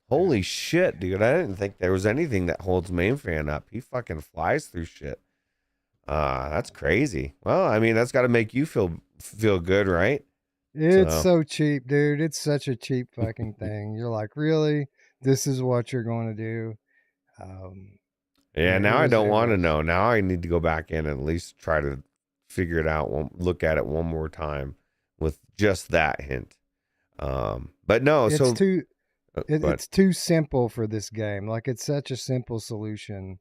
Holy shit, dude. I didn't think there was anything that holds Main Fan up. He fucking flies through shit. That's crazy. Well, I mean, that's got to make you feel good, right? It's so cheap, dude. It's such a cheap fucking thing. You're like, really? This is what you're going to do? Yeah, now I it don't want to was. know. Now I need to go back in and at least try to figure it out, look at it one more time with just that hint. But no, It's so too but it's too simple for this game. Like it's such a simple solution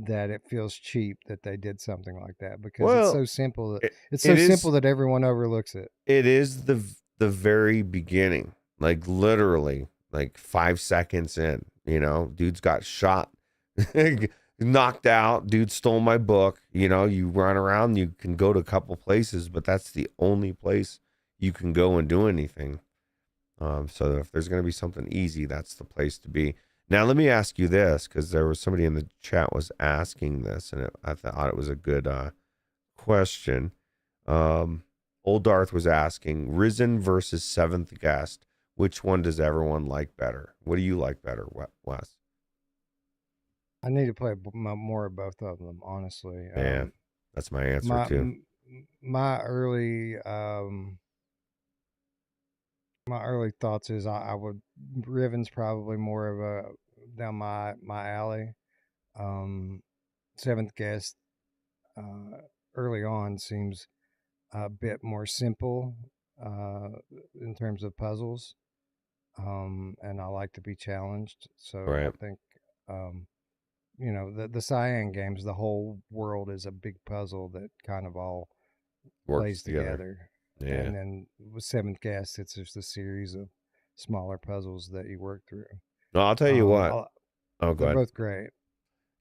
that it feels cheap that they did something like that because it's well, so simple that it, it's so it simple is that everyone overlooks it. it is the very beginning, like literally like 5 seconds in, dude's got shot, knocked out, dude stole my book. You run around, you can go to a couple places, but that's the only place you can go and do anything. So if there's going to be something easy, that's the place to be. Now let me ask you this, because there was somebody in the chat was asking this, and I thought it was a good question. Old Darth was asking, Risen versus Seventh Guest, which one does everyone like better? What do you like better, Wes? I need to play more of both of them, honestly. Yeah, that's my answer too. My early my early thoughts is I would Riven's probably more of a down my alley. Seventh Guest early on seems a bit more simple uh, in terms of puzzles, and I like to be challenged. So I Right. think the Cyan games, the whole world is a big puzzle that kind of all Works plays together. together. Yeah. And then with Seventh Guest, it's just a series of smaller puzzles that you work through. No, I'll tell you what. Oh, go They're ahead. both great.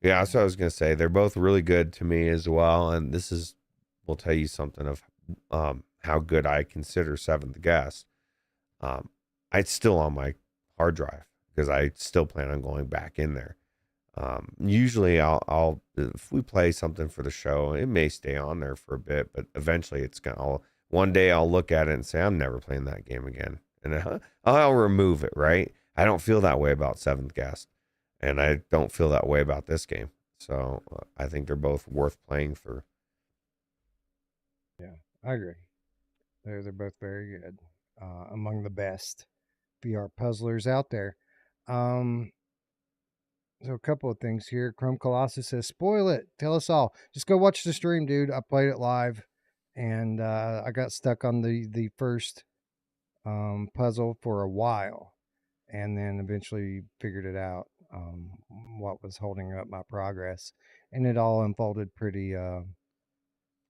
Yeah, that's what I was going to say. They're both really good to me as well. And will tell you something of how good I consider Seventh Guest. It's still on my hard drive because I still plan on going back in there. Usually I'll if we play something for the show, it may stay on there for a bit, but eventually it's gonna. One day I'll look at it and say I'm never playing that game again, and I'll remove it. Right? I don't feel that way about Seventh Guest, and I don't feel that way about this game. So I think they're both worth playing through. Yeah, I agree. They're both very good. Among the best VR puzzlers out there. So a couple of things here. Chrome Colossus says, "Spoil it. Tell us all. Just go watch the stream, dude. I played it live, and I got stuck on the first puzzle for a while, and then eventually figured it out. What was holding up my progress, and it all unfolded pretty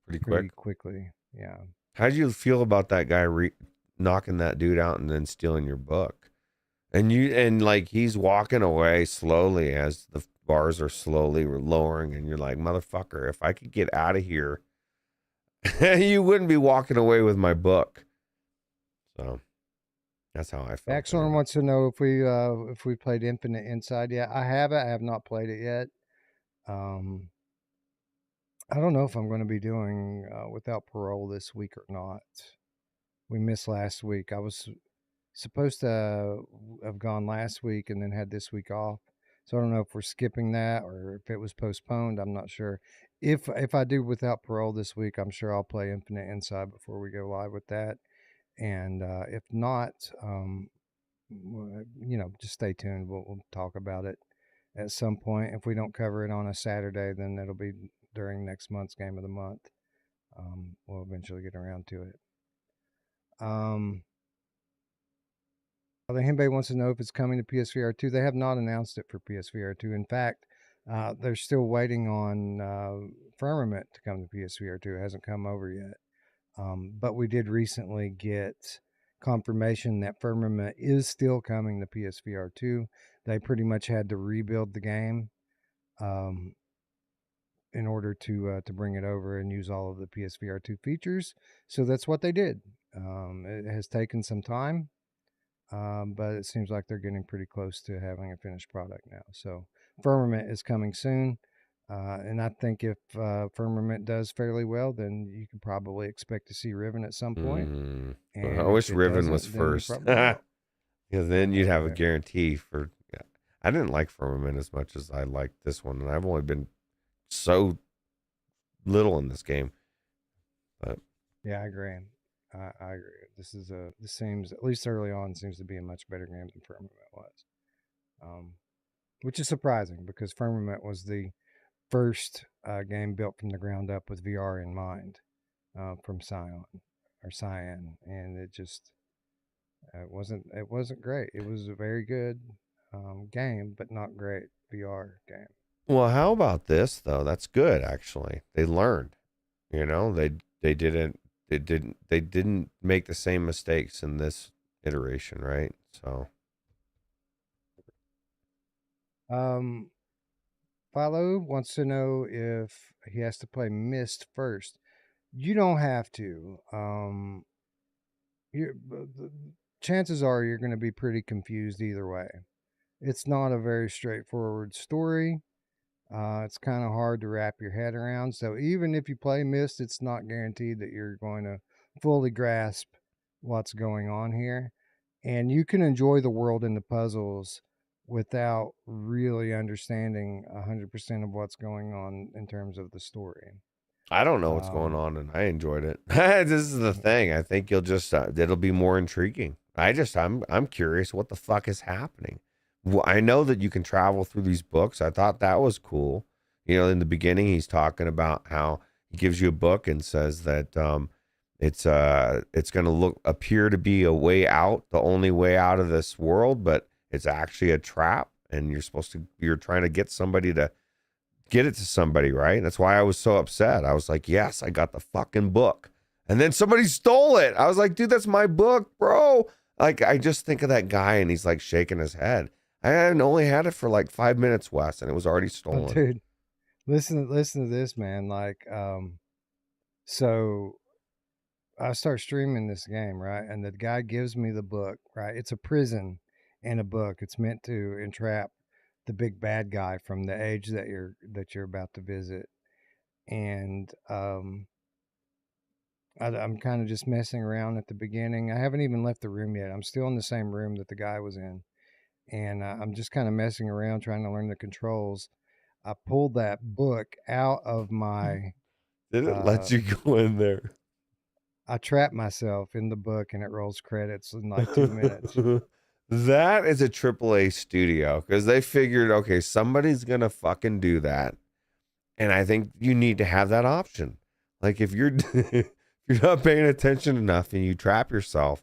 Pretty quick. quickly. Yeah. How did you feel about that guy knocking that dude out and then stealing your book? And like he's walking away slowly as the bars are slowly lowering, and you're like, motherfucker, if I could get out of here, you wouldn't be walking away with my book. So that's how I felt. Axorn wants to know if we played Infinite Inside. Yeah, I have it. I have not played it yet. I don't know if I'm going to be doing Without Parole this week or not. We missed last week. I was supposed to have gone last week and then had this week off. So I don't know if we're skipping that or if it was postponed. I'm not sure. If I do Without Parole this week, I'm sure I'll play Infinite Inside before we go live with that. And if not, just stay tuned. We'll talk about it at some point. If we don't cover it on a Saturday, then it'll be during next month's Game of the Month. We'll eventually get around to it. The Himbe wants to know if it's coming to PSVR 2. They have not announced it for PSVR 2. In fact, they're still waiting on Firmament to come to PSVR 2. It hasn't come over yet. But we did recently get confirmation that Firmament is still coming to PSVR 2. They pretty much had to rebuild the game in order to bring it over and use all of the PSVR 2 features. So that's what they did. It has taken some time, but it seems like they're getting pretty close to having a finished product now. So Firmament is coming soon. And I think if Firmament does fairly well, then you can probably expect to see Riven at some point. And I wish Riven was first. Because then you'd have a guarantee for... I didn't like Firmament as much as I liked this one. And I've only been so little in this game. But yeah, I agree. I agree. This seems, at least early on, seems to be a much better game than Firmament was. Which is surprising because Firmament was the first game built from the ground up with VR in mind, from Cyan, and it just it wasn't great. It was a very good game, but not great VR game. Well, how about this though? That's good actually. They learned. They didn't make the same mistakes in this iteration, right? So Philo wants to know if he has to play Myst first. You don't have to. Chances are you're going to be pretty confused either way. It's not a very straightforward story. It's kind of hard to wrap your head around. So even if you play Myst, it's not guaranteed that you're going to fully grasp what's going on here. And you can enjoy the world and the puzzles without really understanding 100% of what's going on in terms of the story. I don't know what's going on, and I enjoyed it. This is the thing. I think you'll just it'll be more intriguing. I'm curious what the fuck is happening. Well, I know that you can travel through these books. I thought that was cool. In the beginning, he's talking about how he gives you a book and says that it's going to appear to be a way out, the only way out of this world, but it's actually a trap, and you're trying to get somebody to get it to somebody, right? That's why I was so upset. I was like, yes, I got the fucking book. And then somebody stole it. I was like, dude, that's my book, bro. Like, I just think of that guy, and he's like shaking his head. I hadn't only had it for like 5 minutes, Wes, and it was already stolen. Oh, dude, listen to this, man. Like, so I start streaming this game, right? And the guy gives me the book, right? It's a prison and a book. It's meant to entrap the big bad guy from the age that you're about to visit. And I'm kind of just messing around at the beginning. I haven't even left the room yet. I'm still in the same room that the guy was in, and I'm just kind of messing around trying to learn the controls. I pulled that book out of my. Did it let you go in there? I trapped myself in the book, and it rolls credits in like 2 minutes. That is a AAA studio because they figured, okay, somebody's gonna fucking do that, and I think you need to have that option. Like if you're if you're not paying attention enough and you trap yourself,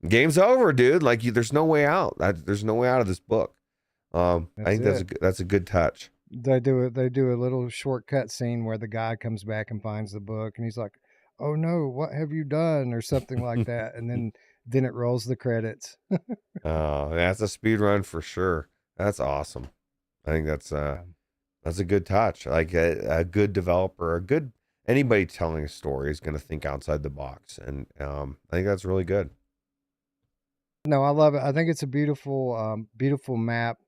game's over, dude. Like there's no way out. There's no way out of this book. I think that's a good touch. They do a little shortcut scene where the guy comes back and finds the book, and he's like, "Oh no, what have you done?" or something like that, and then it rolls the credits. That's a speed run for sure. That's awesome. I think that's a good touch. Like a good developer, anybody telling a story is going to think outside the box, and I think that's really good. No, I love it. I think it's a beautiful, beautiful map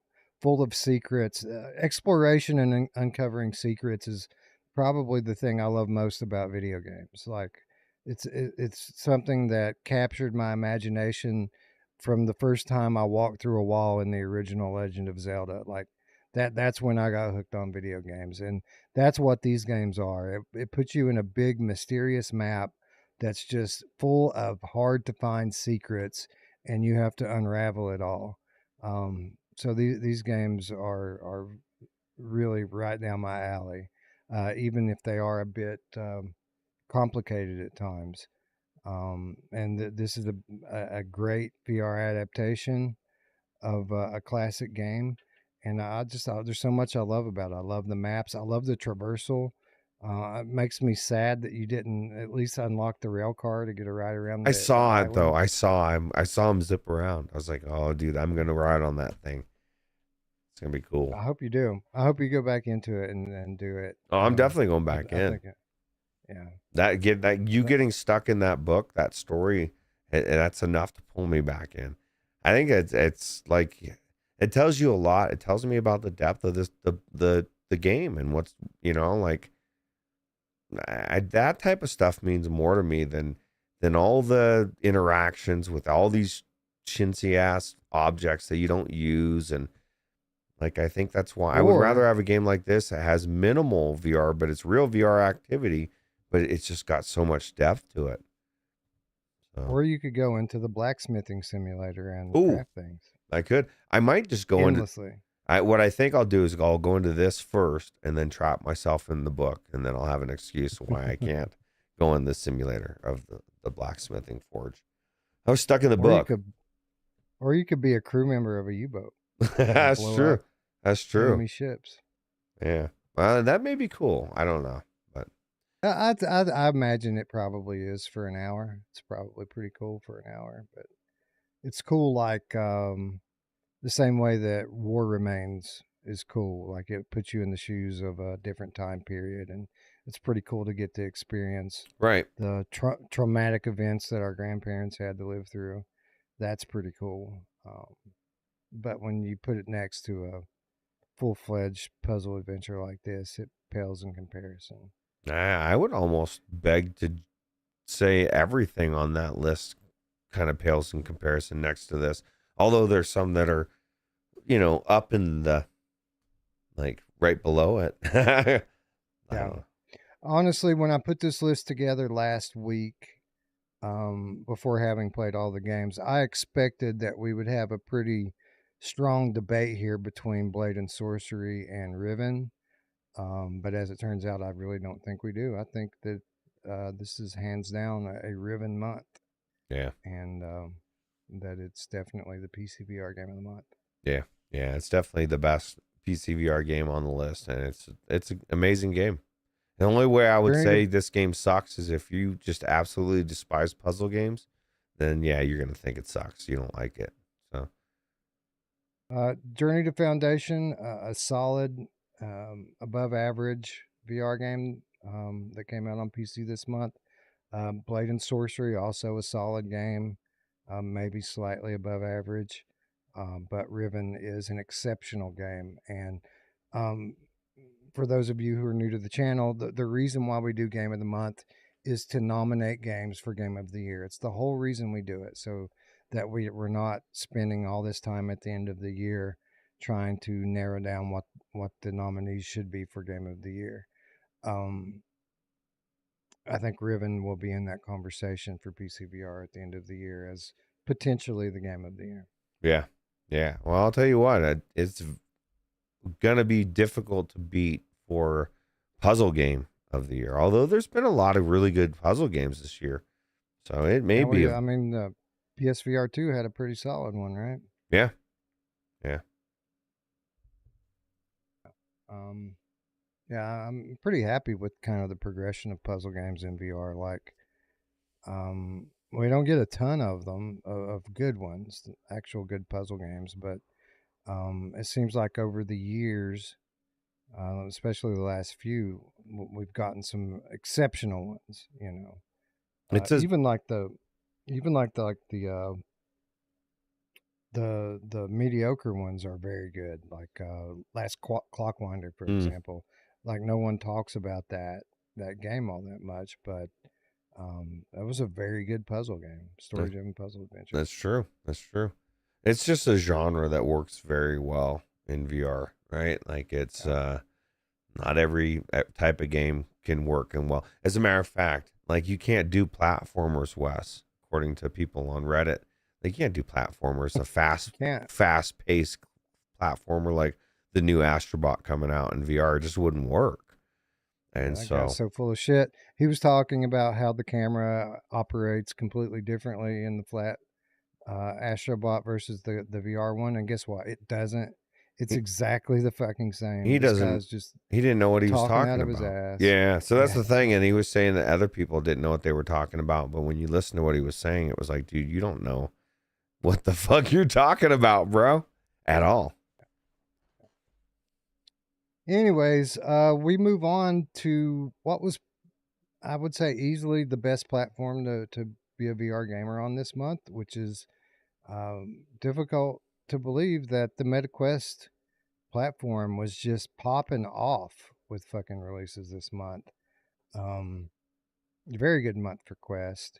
full of secrets. Exploration and uncovering secrets is probably the thing I love most about video games. Like, it's something that captured my imagination from the first time I walked through a wall in the original Legend of Zelda. Like that's when I got hooked on video games, and that's what these games are. It puts you in a big mysterious map that's just full of hard to find secrets, and you have to unravel it all. So these games are really right down my alley, even if they are a bit complicated at times. And this is a great VR adaptation of a classic game, and there's so much I love about it. I love the maps. I love the traversal. It makes me sad that you didn't at least unlock the rail car to get a ride around I the saw it island. though. I saw him zip around. I was like, oh, dude, I'm gonna ride on that thing. It's gonna be cool. I hope you do. I hope you go back into it and do it. Oh, I'm definitely going back in. Yeah. Getting stuck in that book, that story, that's enough to pull me back in. I think it's like it tells you a lot. It tells me about the depth of the game and what's like that type of stuff means more to me than all the interactions with all these chintzy ass objects that you don't use. And like I think that's why I would rather have a game like this that has minimal VR, but it's real VR activity, but it's just got so much depth to it. So. Or you could go into the blacksmithing simulator and craft things. I could. I might just go endlessly. What I think I'll do is I'll go into this first and then trap myself in the book, and then I'll have an excuse why I can't go in the simulator of the blacksmithing forge. I was stuck in the book. Or you could be a crew member of a U-boat. That's true. That's true. Enemy ships. Yeah. Well, that may be cool. I don't know, but I imagine it probably is for an hour. It's probably pretty cool for an hour, but it's cool like the same way that War Remains is cool. Like it puts you in the shoes of a different time period, and it's pretty cool to get to experience the traumatic events that our grandparents had to live through. That's pretty cool. But when you put it next to a full-fledged puzzle adventure like this, it pales in comparison. I would almost beg to say everything on that list kind of pales in comparison next to this. Although there's some that are, up in the, like, right below it. Yeah. Honestly, when I put this list together last week, before having played all the games, I expected that we would have a pretty strong debate here between Blade and Sorcery and Riven. But as it turns out, I really don't think we do. I think that this is hands down a Riven month. Yeah. And that it's definitely the PCVR game of the month. Yeah. Yeah. It's definitely the best PCVR game on the list. And it's an amazing game. The only way I would say this game sucks is if you just absolutely despise puzzle games, then yeah, you're going to think it sucks. You don't like it. So, Journey to Foundation, a solid, above average VR game that came out on PC this month. Blade and Sorcery, also a solid game, maybe slightly above average. but Riven is an exceptional game. And um, for those of you who are new to the channel, the reason why we do Game of the Month is to nominate games for Game of the Year. It's the whole reason we do it, so that we're not spending all this time at the end of the year trying to narrow down what the nominees should be for Game of the Year. I think Riven will be in that conversation for PCVR at the end of the year as potentially the Game of the Year. Yeah. Yeah. Well, I'll tell you what, it's going to be difficult to beat for puzzle game of the year. Although there's been a lot of really good puzzle games this year. So it may be. I mean, PSVR 2 had a pretty solid one, right? Yeah. Yeah. Yeah, I'm pretty happy with kind of the progression of puzzle games in VR. Like, we don't get a ton of them, of good ones, actual good puzzle games, but it seems like over the years, especially the last few, we've gotten some exceptional ones. You know, It's even like the mediocre ones are very good. Like Last Clockwinder, for example. Like no one talks about that game all that much, but that was a very good puzzle game, story-driven puzzle adventure. That's true. That's true. It's just a genre that works very well in VR, right? Like it's not every type of game can work and well. As a matter of fact, like you can't do platformers, Wes, according to people on Reddit. Like you can't do platformers, a fast-paced platformer like the new Astrobot coming out in VR. It just wouldn't work. And that guy's so full of shit. He was talking about how the camera operates completely differently in the flat Astrobot versus the VR one, and guess what? It doesn't. It's exactly the fucking same. He didn't know what he was talking out of about. His ass. Yeah, so that's the thing. And he was saying that other people didn't know what they were talking about. But when you listen to what he was saying, it was like, dude, you don't know what the fuck you're talking about, bro, at all. Anyways, we move on to what was, I would say, easily the best platform to be a VR gamer on this month, which is difficult to believe that the MetaQuest platform was just popping off with fucking releases this month. Very good month for Quest.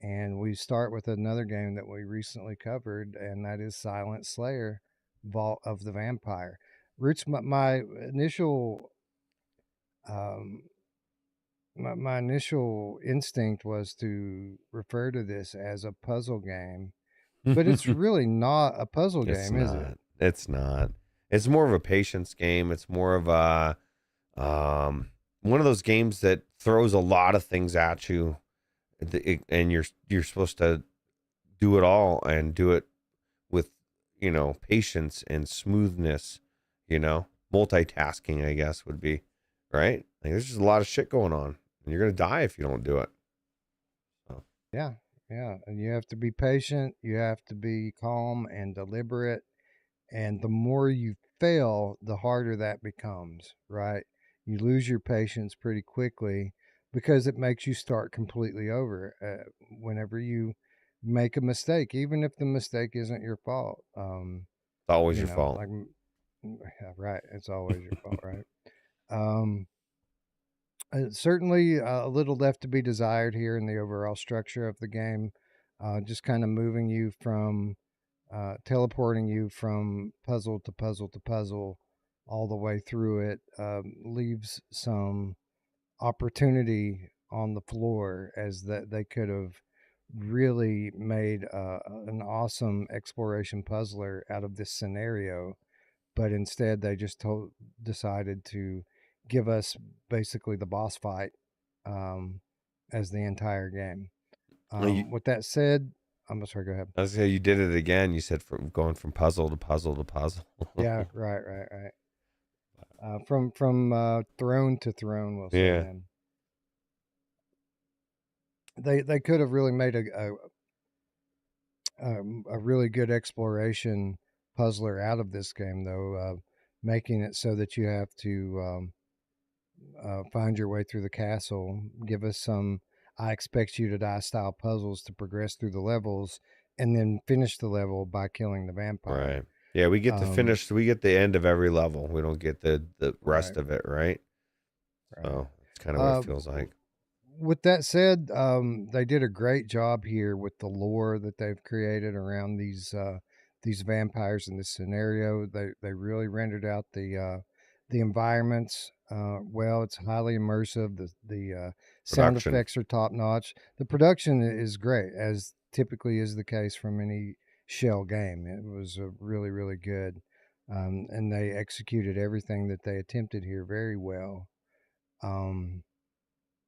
And we start with another game that we recently covered, and that is Silent Slayer, Vault of the Vampire. Ruuts, my initial my initial instinct was to refer to this as a puzzle game, but it's really not a puzzle game, is it? It's not. It's more of a patience game. It's more of a one of those games that throws a lot of things at you, and you're supposed to do it all and do it with patience and smoothness. Multitasking, I guess, would be right. Like there's just a lot of shit going on, and you're gonna die if you don't do it. So. Yeah, and you have to be patient. You have to be calm and deliberate. And the more you fail, the harder that becomes, right? You lose your patience pretty quickly because it makes you start completely over whenever you make a mistake, even if the mistake isn't your fault. It's always your fault. Yeah, right. It's always your fault, right? Certainly a little left to be desired here in the overall structure of the game. Just kind of moving you from teleporting you from puzzle to puzzle to puzzle all the way through it leaves some opportunity on the floor, as that they could have really made an awesome exploration puzzler out of this scenario, but instead they just decided to give us basically the boss fight as the entire game. With that said, I'm sorry, go ahead. I was saying, you did it again. You said from going from puzzle to puzzle to puzzle. Yeah, right. From throne to throne, we'll say. Yeah. Then. They could have really made a really good exploration puzzler out of this game, though, making it so that you have to find your way through the castle. Give us some I expect you to die style puzzles to progress through the levels, and then finish the level by killing the vampire. Right. Yeah, we get to finish. We get the end of every level. We don't get the rest Right. of it, right? Right. So it's kind of what it feels like. With that said, they did a great job here with the lore that they've created around these vampires in this scenario. They really rendered out the environments well. It's highly immersive. The sound Production. effects are top notch. The production is great, as typically is the case from any shell game. It was really good, and they executed everything that they attempted here very well.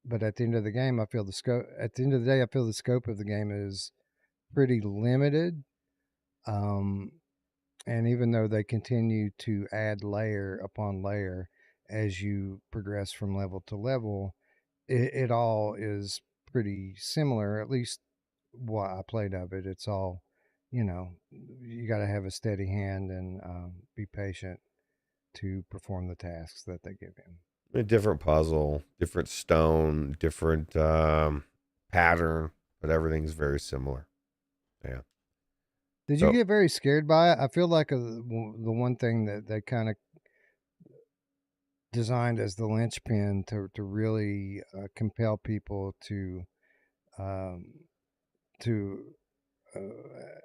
But at the end of the game, I feel the scope. At the end of the day, I feel the scope of the game is pretty limited. Um, and even though they continue to add layer upon layer as you progress from level to level, it all is pretty similar. At least what I played of it, it's all, you got to have a steady hand and be patient to perform the tasks that they give you. A different puzzle, different stone, different pattern, but everything's very similar. Yeah. Did you get very scared by it? I feel like the one thing that they kind of designed as the linchpin to really compel people um, to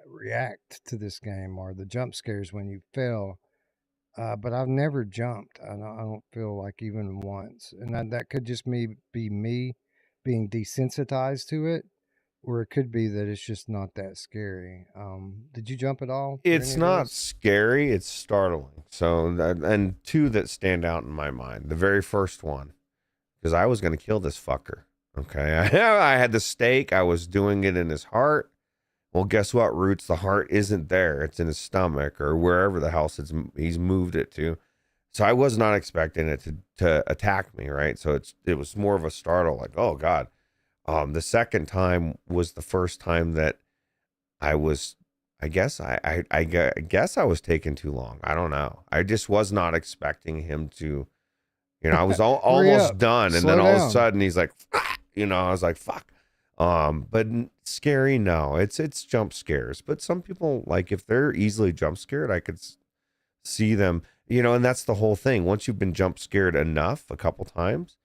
react to this game are the jump scares when you fail. But I've never jumped. I don't feel like even once, and that could just be me being desensitized to it, or it could be that it's just not that scary. Did you jump at all for any It's of not those? scary, it's startling. So, and two that stand out in my mind. The very first one, because I was going to kill this fucker. Okay. I had the stake, I was doing it in his heart. Well, guess what, Ruuts? The heart isn't there. It's in his stomach or wherever the hell he's moved it to. So I was not expecting it to attack me, right? So it was more of a startle, like, oh God. The second time was the first time that I was, I guess I guess I was taking too long. I don't know. I just was not expecting him to, I was almost done, and Slow then all of a down. sudden he's like, I was like, fuck. But scary, no. It's jump scares. But some people, like, if they're easily jump scared, I could see them, and that's the whole thing. Once you've been jump scared enough a couple times,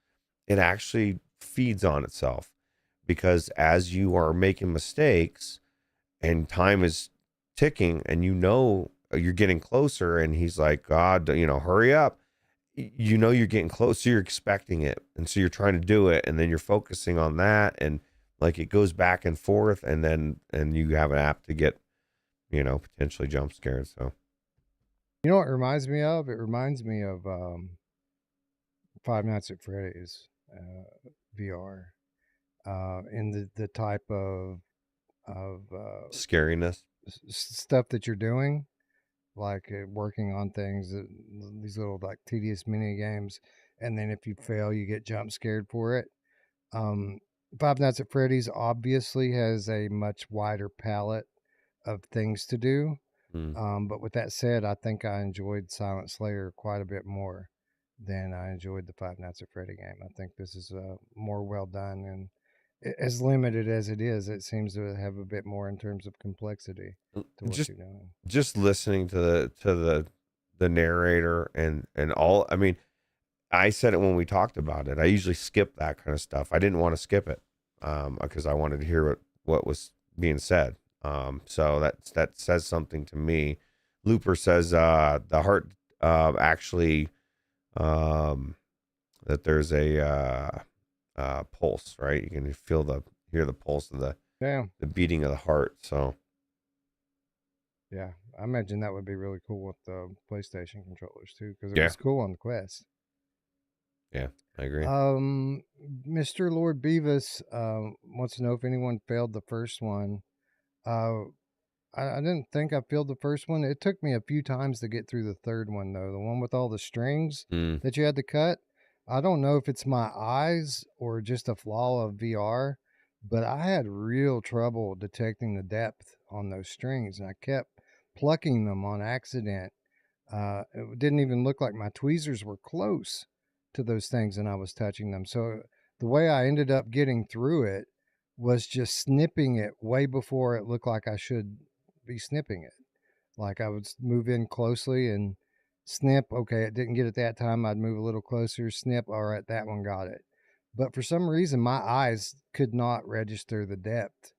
it actually feeds on itself, because as you are making mistakes and time is ticking and you're getting closer, and he's like, God, hurry up. You're getting close, so you're expecting it, and so you're trying to do it, and then you're focusing on that, and like it goes back and forth, and you have an app to get potentially jump scared. So You know what it reminds me of? It reminds me of Five Nights at Freddy's VR, in the type of scariness. stuff that you're doing, like working on things, these little like tedious mini games, and then if you fail, you get jump scared for it. Um, Five Nights at Freddy's obviously has a much wider palette of things to do. But with that said, I think I enjoyed Silent Slayer quite a bit more than I enjoyed the Five Nights at Freddy game. I think this is more well done, and as limited as it is, it seems to have a bit more in terms of complexity to what just you're doing. just listening to the narrator and all. I mean, I said it when we talked about it. I usually skip that kind of stuff. I didn't want to skip it because I wanted to hear what was being said. So that says something to me. Looper says the heart actually that there's a pulse, right? You can hear the pulse of the beating of the heart. So Yeah, I imagine that would be really cool with the PlayStation controllers too, because it yeah, was cool on the Quest. yeah, I agree. Mr. Lord Beavis wants to know if anyone failed the first one. I didn't think I failed the first one. It took me a few times to get through the third one, though. The one with all the strings that you had to cut. I don't know if it's my eyes or just a flaw of VR, but I had real trouble detecting the depth on those strings, and I kept plucking them on accident. It didn't even look like my tweezers were close to those things, and I was touching them. So the way I ended up getting through it was just snipping it way before it looked like I should be snipping it. Like I would move in closely and snip. Okay, it didn't get it that time. I'd move a little closer, snip. All right, that one got it. But for some reason, my eyes could not register the depth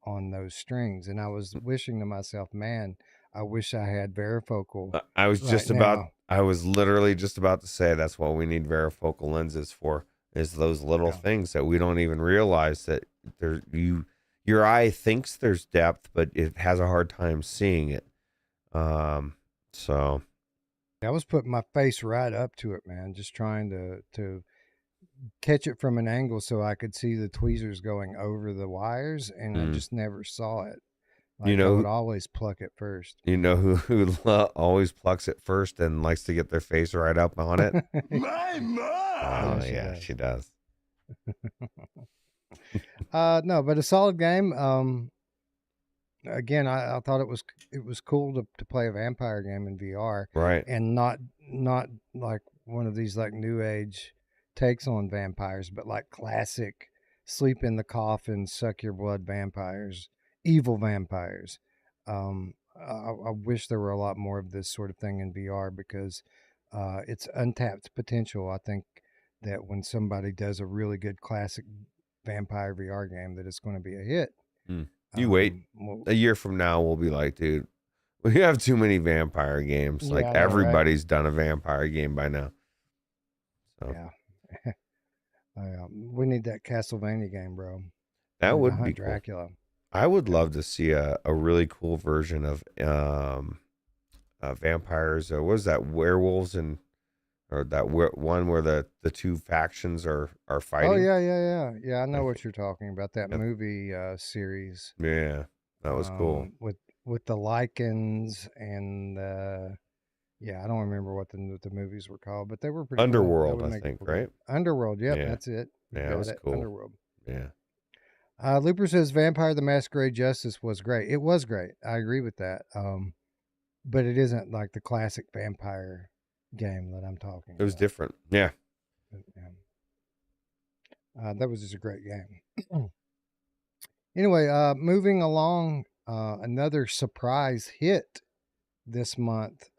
on those strings. And I was wishing to myself, man, I wish I had varifocal I was right now. I was literally just about to say that's what we need varifocal lenses for, is those little Yeah. things that we don't even realize that your eye thinks there's depth, but it has a hard time seeing it. So I was putting my face right up to it, man, just trying to catch it from an angle so I could see the tweezers going over the wires, and I just never saw it. Like I would always pluck it first. You know who always plucks it first and likes to get their face right up on it? My mom. Oh yeah, she does. No, but a solid game. Again, I thought it was cool to play a vampire game in VR, Right. and not like one of these like new age takes on vampires, but like classic sleep in the coffin, suck your blood vampires, evil vampires. I wish there were a lot more of this sort of thing in VR because it's untapped potential. I think that when somebody does a really good classic vampire VR game, that it's going to be a hit. You wait. Well, A year from now, we'll be like, dude, we have too many vampire games. Yeah, Like I know, right? everybody's done a vampire game by now. So yeah. We need that Castlevania game, bro. that We need to would hunt be cool. Dracula. I would love to see a really cool version of vampires. What was that, werewolves, and or that one where the two factions are fighting? Oh yeah. I know what you're talking about. That movie series. Yeah, that was cool. With the lichens and yeah, I don't remember what the movies were called, but they were pretty Underworld, cool. I think, right? Underworld, yep, Yeah. that's it. You Yeah, it got was cool. Underworld. Yeah. Looper says Vampire the Masquerade Justice was great. It was great. I agree with that. But it isn't like the classic vampire game that I'm talking about. It was different. Yeah. That was just a great game. Anyway, moving along, another surprise hit this month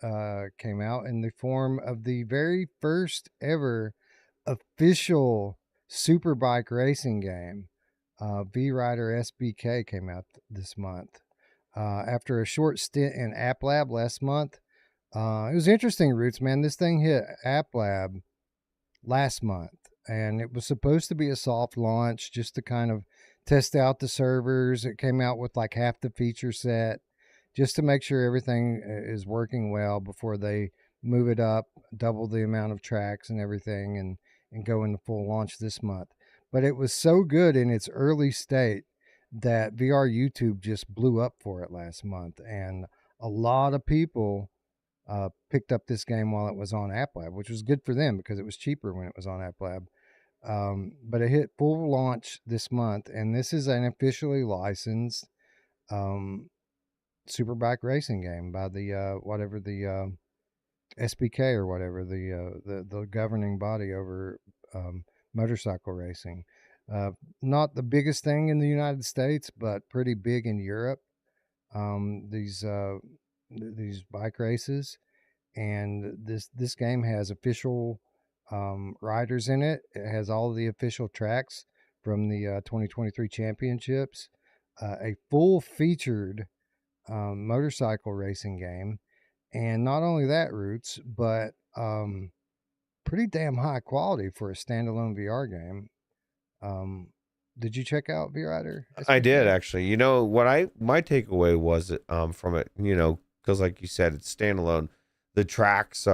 came out in the form of the very first ever official superbike racing game. VRider SBK came out this month. After a short stint in App Lab last month, it was interesting, Ruuts, man. This thing hit App Lab last month, and it was supposed to be a soft launch just to kind of test out the servers. It came out with like half the feature set just to make sure everything is working well before they move it up, double the amount of tracks and everything, and go into full launch this month. But it was so good in its early state that VR YouTube just blew up for it last month, and a lot of people picked up this game while it was on App Lab, which was good for them because it was cheaper when it was on App Lab. But it hit full launch this month, and this is an officially licensed superbike racing game by the whatever the SBK or whatever the governing body over motorcycle racing. Not the biggest thing in the United States, but pretty big in Europe. These bike races, and this game has official riders in it. It has all the official tracks from the 2023 championships. A full featured motorcycle racing game, and not only that, Ruuts, but pretty damn high quality for a standalone VR game. Did you check out VRider? I did, actually. You know what my takeaway was from it, you know, because like you said, it's standalone. The tracks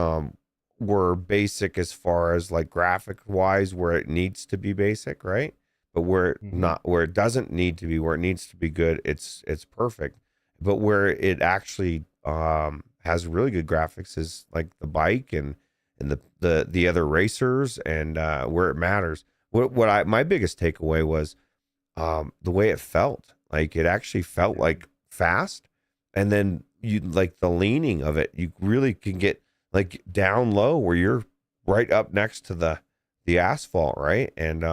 were basic as far as like graphic wise, where it needs to be basic, right? But where where it doesn't need to be, where it needs to be good, it's perfect. But where it actually has really good graphics is like the bike and the other racers, and where it matters. My biggest takeaway was the way it felt. Like it actually felt like fast, and then you like the leaning of it. You really can get like down low where you're right up next to the asphalt, right? And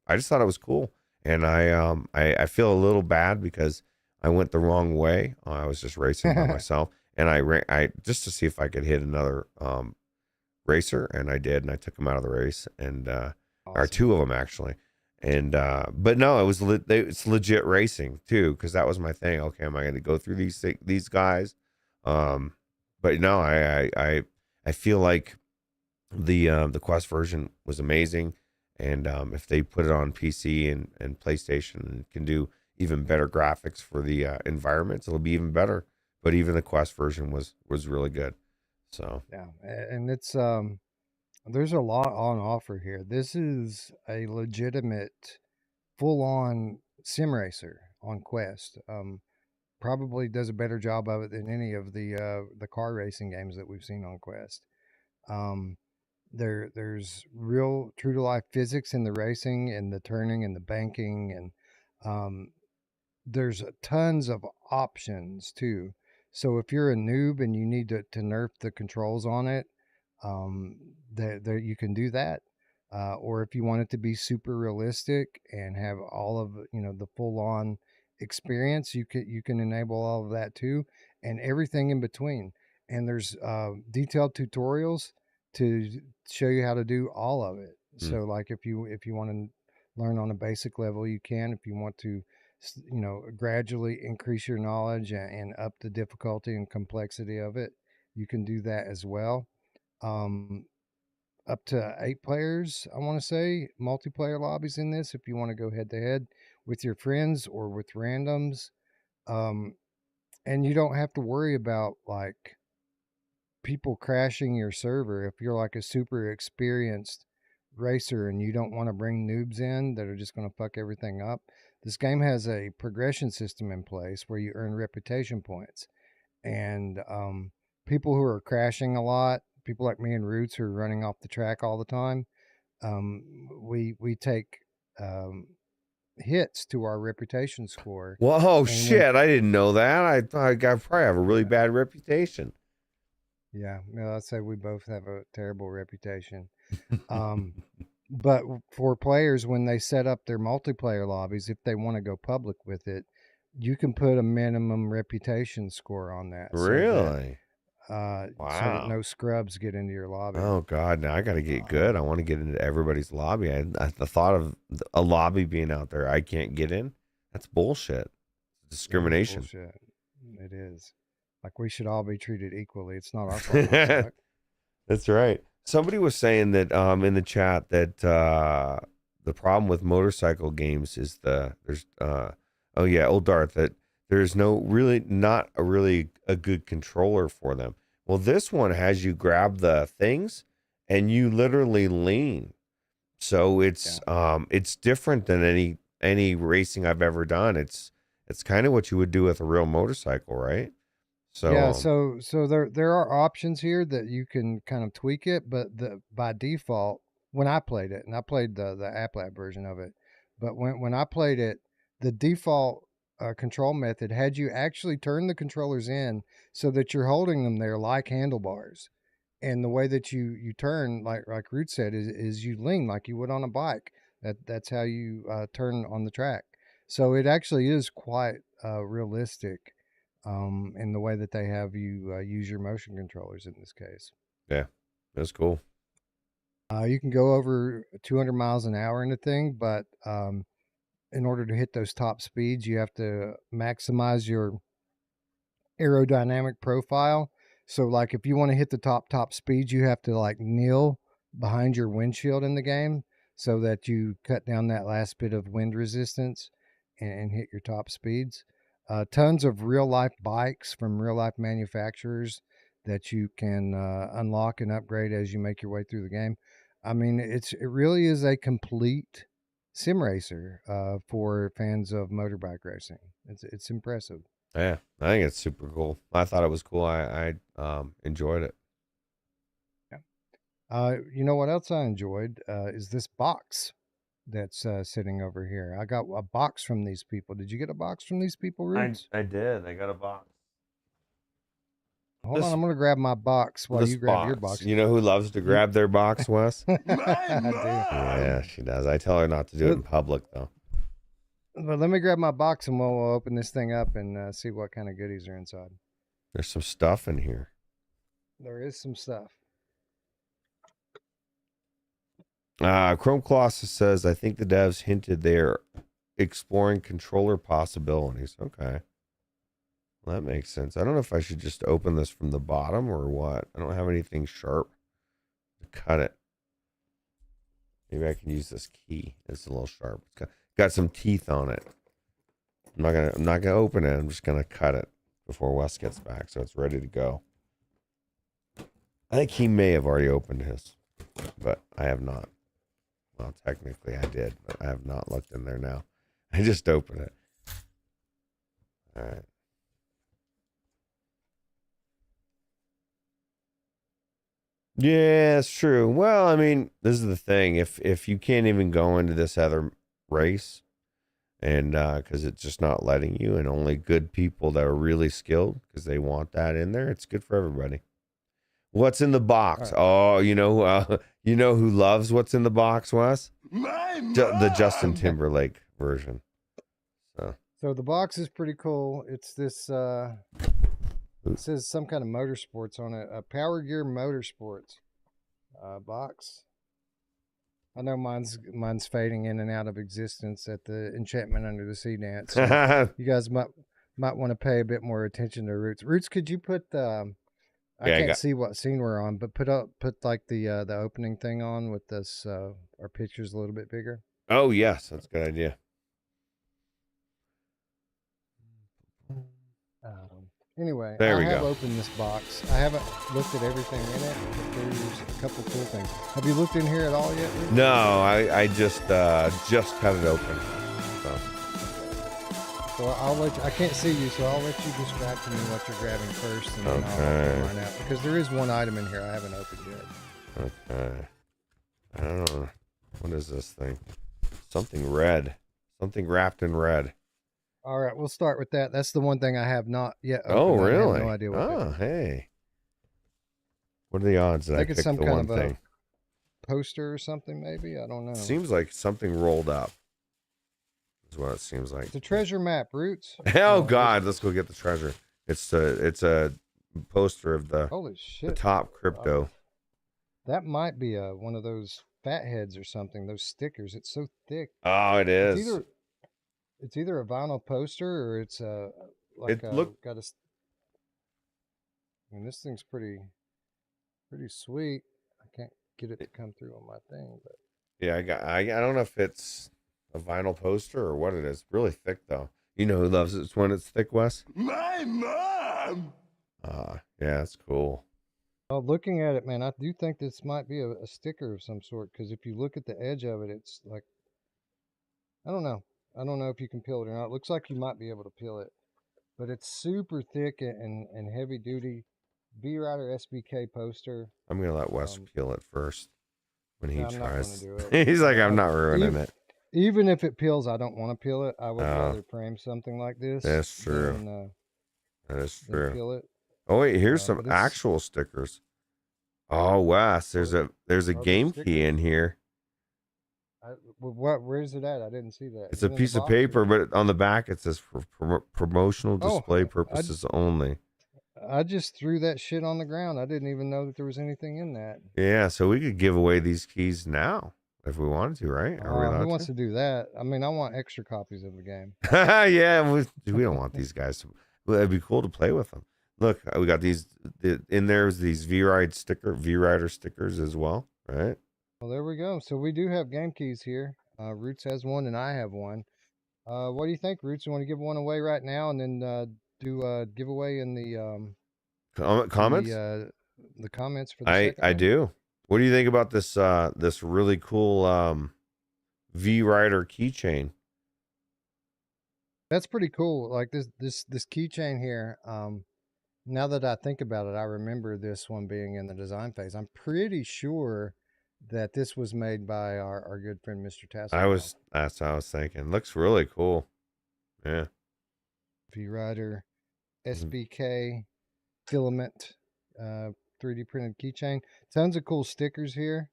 I just thought it was cool. and I feel a little bad because I went the wrong way. I was just racing by myself, and I just to see if I could hit another racer, and I did, and I took him out of the race, and or Awesome. two of them actually. And but no, it was it's legit racing too, because that was my thing. Okay, am I going to go through these guys? But no, I feel like the Quest version was amazing, and if they put it on PC and PlayStation and can do even better graphics for the environments, it'll be even better. But even the Quest version was really good. So Yeah, and it's there's a lot on offer here. This is a legitimate full-on sim racer on Quest. Probably does a better job of it than any of the car racing games that we've seen on Quest. Um, there's real true to life physics in the racing and the turning and the banking, and um, there's tons of options too. So if you're a noob and you need to nerf the controls on it, um, there you can do that. Or if you want it to be super realistic and have all of the full on experience, you can enable all of that too, and everything in between. And there's detailed tutorials to show you how to do all of it. mm. So like if you want to learn on a basic level, you can. If you want to gradually increase your knowledge and up the difficulty and complexity of it, you can do that as well. um, Up to 8 players, I want to say, multiplayer lobbies in this if you want to go head to head with your friends or with randoms. um, and you don't have to worry about like people crashing your server if you're like a super experienced racer and you don't want to bring noobs in that are just going to fuck everything up. This game has a progression system in place where you earn reputation points, and people who are crashing a lot, people like me and Ruuts who are running off the track all the time, we take um, hits to our reputation score. Whoa, And when shit! I didn't know that. I thought I probably have a really bad reputation. Yeah, I'd say we both have a terrible reputation. Um, but for players, when they set up their multiplayer lobbies, if they want to go public with it, you can put a minimum reputation score on that, Really? so that Wow. no scrubs get into your lobby. Oh God! Now I got to get good. I want to get into everybody's lobby. The thought of a lobby being out there I can't get in, that's bullshit. Discrimination. Bullshit. It is. Like we should all be treated equally. It's not our fault we suck. That's right. Somebody was saying that in the chat that the problem with motorcycle games is there's oh yeah, old Darth, that there's not a good controller for them. Well, this one has you grab the things and you literally lean. So it's different than any racing I've ever done. It's kind of what you would do with a real motorcycle, right? So Yeah, so there are options here that you can kind of tweak it, but by default, when I played it, and I played the app lab version of it, but when I played it, the default control method had you actually turn the controllers in so that you're holding them there like handlebars, and the way that you turn, like Root said, is you lean like you would on a bike. That's how you turn on the track. So it actually is quite realistic in the way that they have you use your motion controllers in this case. yeah, that's cool. You can go over 200 miles an hour in the thing, but in order to hit those top speeds, you have to maximize your aerodynamic profile. So, like, if you want to hit the top speeds, you have to like kneel behind your windshield in the game so that you cut down that last bit of wind resistance and hit your top speeds. Tons of real life bikes from real life manufacturers that you can unlock and upgrade as you make your way through the game. I mean, it really is a complete sim racer for fans of motorbike racing. It's impressive. Yeah, I think it's super cool. I thought it was cool. I enjoyed it. You know what else I enjoyed is this box that's sitting over here. I got a box from these people. Did you get a box from these people, Roots? I did. I got a box. Hold on, I'm gonna grab my box while you grab your box. You know who loves to grab their box, Wes? I do. Yeah, she does. I tell her not to do it in public though. But let me grab my box and we'll open this thing up and see what kind of goodies are inside. There's some stuff in here. There is some stuff. Chrome Colossus says, I think the devs hinted they're exploring controller possibilities. Okay. Well, that makes sense. I don't know if I should just open this from the bottom or what. I don't have anything sharp to cut it. Maybe I can use this key. It's a little sharp. It's got some teeth on it. I'm not gonna open it. I'm just gonna cut it before Wes gets back, so it's ready to go. I think he may have already opened his, but I have not. Well, technically I did, but I have not looked in there now. I just opened it. All right. Yeah, it's true. Well, I mean, this is the thing. If you can't even go into this other race, and because it's just not letting you, and only good people that are really skilled, because they want that in there, it's good for everybody. What's in the box? Right. Oh, you know who loves what's in the box, Wes? The Justin Timberlake version. So the box is pretty cool. It's this. It says some kind of motorsports on it. A Power Gear Motorsports box. I know mine's fading in and out of existence at the Enchantment Under the Sea dance. So you guys might want to pay a bit more attention to Ruuts. Ruuts, could you put I can't see what scene we're on, but put like the opening thing on with this our pictures a little bit bigger. Oh yes, that's a good idea. Anyway, there I we have go. opened this box. I haven't looked at everything in it, but there's a couple cool things. Have you looked in here at all yet, Rick? No, I just cut it open. So I'll let you, I can't see you, so I'll let you describe to me what you're grabbing first, and then I'll find out. Because there is one item in here I haven't opened yet. Okay. I don't know. What is this thing? Something red. Something wrapped in red. All right, we'll start with that. That's the one thing I have not yet opened. Oh, really? I have no idea what hey. What are the odds that I picked some the kind one of thing? A poster or something, maybe? I don't know. Seems like something rolled up. Is what it seems like. It's a treasure map, Ruuts. Oh God, let's go get the treasure. It's a poster of the holy shit, the top crypto. That might be one of those fat heads or something. Those stickers. It's so thick. Oh, it is. It's either a vinyl poster or it's like got a. I mean, this thing's pretty sweet. I can't get it to come through on my thing, but yeah, I don't know if it's a vinyl poster or what it is. Really thick though. You know who loves it when it's thick, Wes? My mom. Yeah, it's cool. Well, looking at it, man, I do think this might be a sticker of some sort, because if you look at the edge of it, it's like, I don't know if you can peel it or not. It looks like you might be able to peel it, but it's super thick and heavy duty. VRider SBK poster. I'm gonna let Wes peel it first when he tries. I'm not gonna do it. He's like, I'm not ruining it. Even if it peels, I don't want to peel it. I would rather frame something like this. That's true. That is true. Peel it. Oh wait, here's some actual stickers. Oh Wes, there's a game key in here. Where is it at? I didn't see that. It's a piece of paper, but on the back it says for promotional display purposes only. I just threw that shit on the ground. I didn't even know that there was anything in that. Yeah, so we could give away these keys now if we wanted to, right? Who wants to do that? I mean, I want extra copies of the game. Yeah, we don't want these guys to. Well, it'd be cool to play with them. Look, we got these in there's these VRider stickers as well, right? Well, there we go. So we do have game keys here. Ruuts has one and I have one. What do you think, Ruuts? You want to give one away right now and then do a giveaway in the comments? The comments for the I do. What do you think about this this really cool VRider keychain? That's pretty cool. Like this keychain here. Now that I think about it, I remember this one being in the design phase. I'm pretty sure that this was made by our good friend Mr. Tassel. That's what I was thinking. Looks really cool. Yeah. VRider SBK filament 3D printed keychain. Tons of cool stickers here.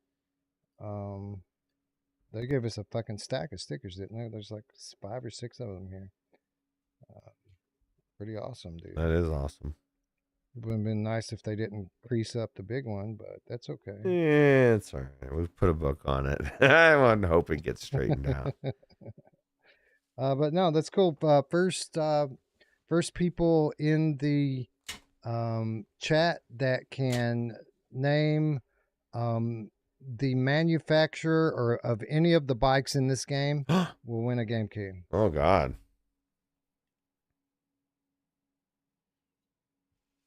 They gave us a fucking stack of stickers, didn't they? There's like 5 or 6 of them here. Pretty awesome, dude. That is awesome. It would have been nice if they didn't crease up the big one, but that's okay. Yeah, it's all right. We put a book on it. I want to hope it gets straightened out. But no, that's cool. First people in the chat that can name the manufacturer or of any of the bikes in this game will win a game key. Oh God.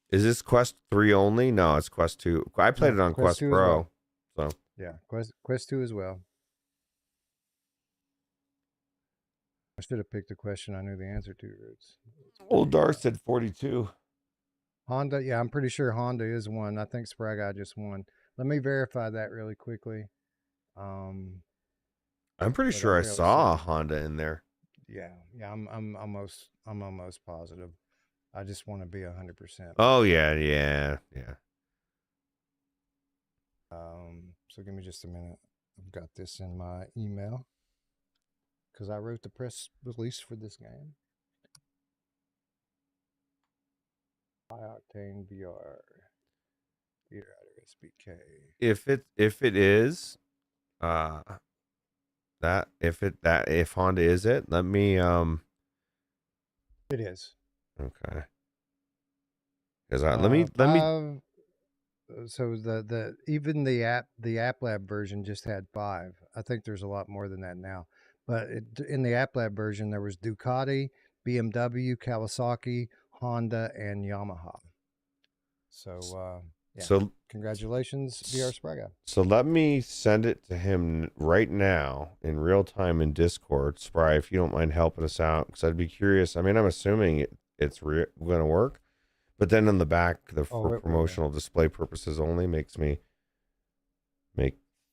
Is this Quest 3 only? No, it's Quest 2. I played it on Quest Pro. Well. So yeah, Quest 2 as well. I should have picked a question I knew the answer to, Ruuts. Old Dark said 42. Honda, yeah, I'm pretty sure Honda is one. I think SpryGuy just won. Let me verify that really quickly. I'm pretty sure I saw a Honda in there. Yeah, I'm almost positive. I just want to be 100%. Oh yeah. So give me just a minute. I've got this in my email because I wrote the press release for this game. High Octane VR VRider SBK. If it is, if Honda is it, let me It is. Okay. Because let me so even the app lab version just had 5. I think there's a lot more than that now. But in the app lab version there was Ducati, BMW, Kawasaki, Honda, and Yamaha. So yeah. So congratulations, VR SpryGuy. So let me send it to him right now in real time in Discord. Spry, if you don't mind helping us out, because I'd be curious. I mean, I'm assuming it's going to work, but then on the back, for promotional display purposes only, makes me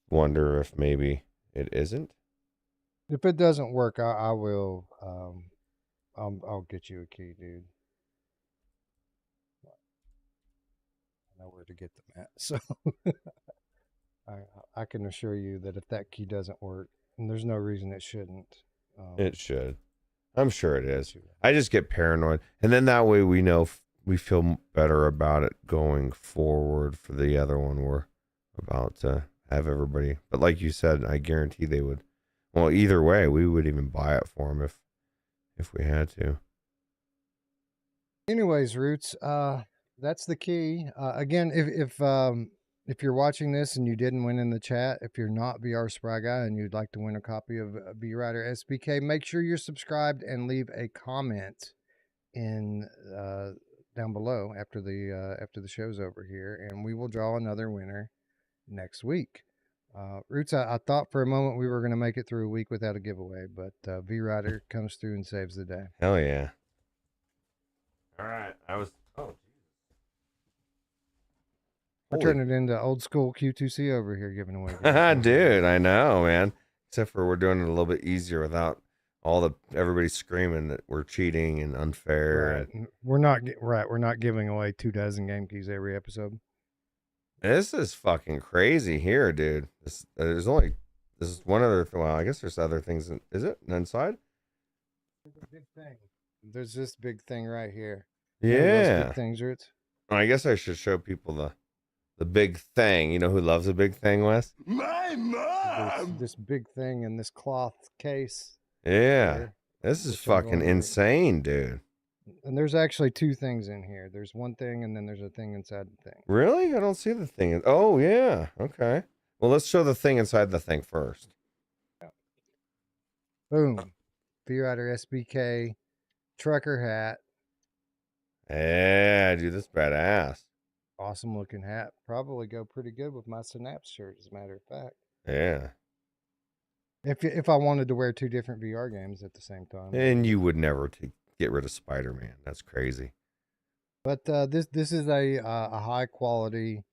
wonder if maybe it isn't. If it doesn't work, I will. I'll get you a key, dude. I know where to get them at, so I can assure you that if that key doesn't work, and there's no reason it shouldn't. It should. I'm sure it is. I just get paranoid, and then that way we know we feel better about it going forward for the other one we're about to have everybody. But like you said, I guarantee they would. Well, either way, we would even buy it for them if we had to. Anyways, Ruuts, that's the key. Again, if you're watching this and you didn't win in the chat, if you're not VR SpryGuy and you'd like to win a copy of VRider SBK, make sure you're subscribed and leave a comment in down below after the show's over here, and we will draw another winner next week. Ruuts, I thought for a moment we were going to make it through a week without a giveaway, but VRider comes through and saves the day. Hell yeah! All right, We're turning it into old school Q2C over here, giving away. Dude, I know, man. Except for we're doing it a little bit easier without everybody screaming that we're cheating and unfair. Right. We're not giving away 24 game keys every episode. This is fucking crazy here, dude. This is one other. Well, I guess there's other things. Is it inside? There's a big thing. There's this big thing right here. Yeah. Big things, Ruuts. I guess I should show people the big thing. You know who loves a big thing, Wes? My mom. This big thing in this cloth case. Yeah. Here, this is fucking insane, dude. And there's actually 2 things in here. There's one thing, and then there's a thing inside the thing. Really? I don't see the thing. Oh, yeah. Okay. Well, let's show the thing inside the thing first. Yeah. Boom. VRider SBK trucker hat. Yeah, dude, this badass. Awesome looking hat. Probably go pretty good with my Synapse shirt, as a matter of fact. Yeah. If I wanted to wear 2 different VR games at the same time. And you would never get rid of Spider-Man. That's crazy. But this is a high quality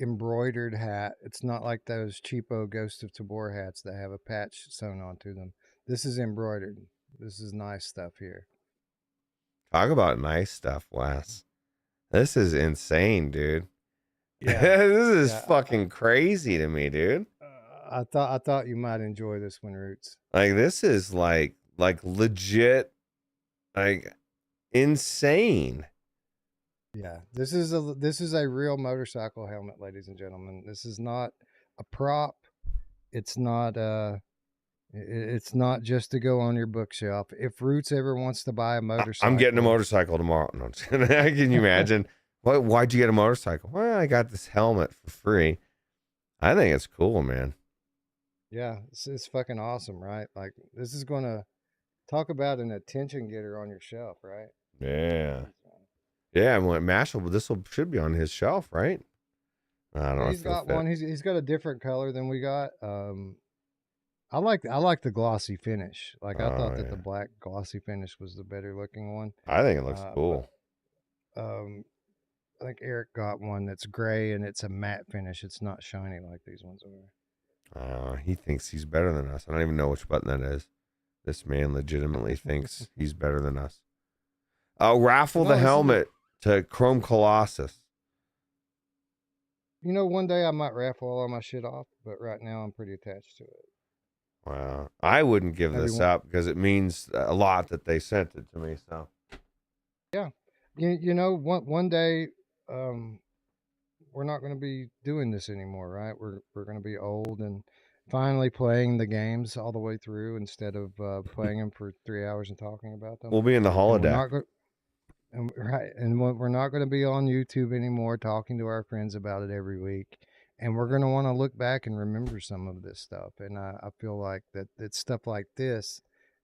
embroidered hat. It's not like those cheapo Ghost of Tabor hats that have a patch sewn onto them. This is embroidered. This is nice stuff here. Talk about nice stuff, Wes. This is insane, dude. Yeah. This is fucking crazy to me, dude. I thought you might enjoy this one, Ruuts. Like this is like legit, like insane. Yeah, this is a real motorcycle helmet, ladies and gentlemen. This is not a prop. It's not it's not just to go on your bookshelf. If Ruuts ever wants to buy a motorcycle, I'm getting a motorcycle tomorrow. No, I'm just kidding. Can you imagine? Why'd you get a motorcycle? Well, I got this helmet for free. I think it's cool, man. Yeah, it's fucking awesome, right? Like this is gonna talk about an attention getter on your shelf, right? Yeah. Yeah, I'm like Mashal, but should be on his shelf, right? I don't know. He's got one. He's got a different color than we got. I like the glossy finish. Like I thought that the black glossy finish was the better looking one. I think it looks cool. But, I think Eric got one that's gray and it's a matte finish. It's not shiny like these ones are. He thinks he's better than us. I don't even know which button that is. This man legitimately thinks he's better than us. Raffle the helmet to Chrome Colossus. You know, one day I might raffle all of my shit off, but right now I'm pretty attached to it. Wow. I wouldn't give this up because it means a lot that they sent it to me. So, yeah. You know, one day we're not going to be doing this anymore, right? We're going to be old and finally playing the games all the way through instead of playing them for 3 hours and talking about them. We'll be in the holodeck. And we're not going to be on YouTube anymore talking to our friends about it every week. And we're going to want to look back and remember some of this stuff. And I feel like that it's stuff like this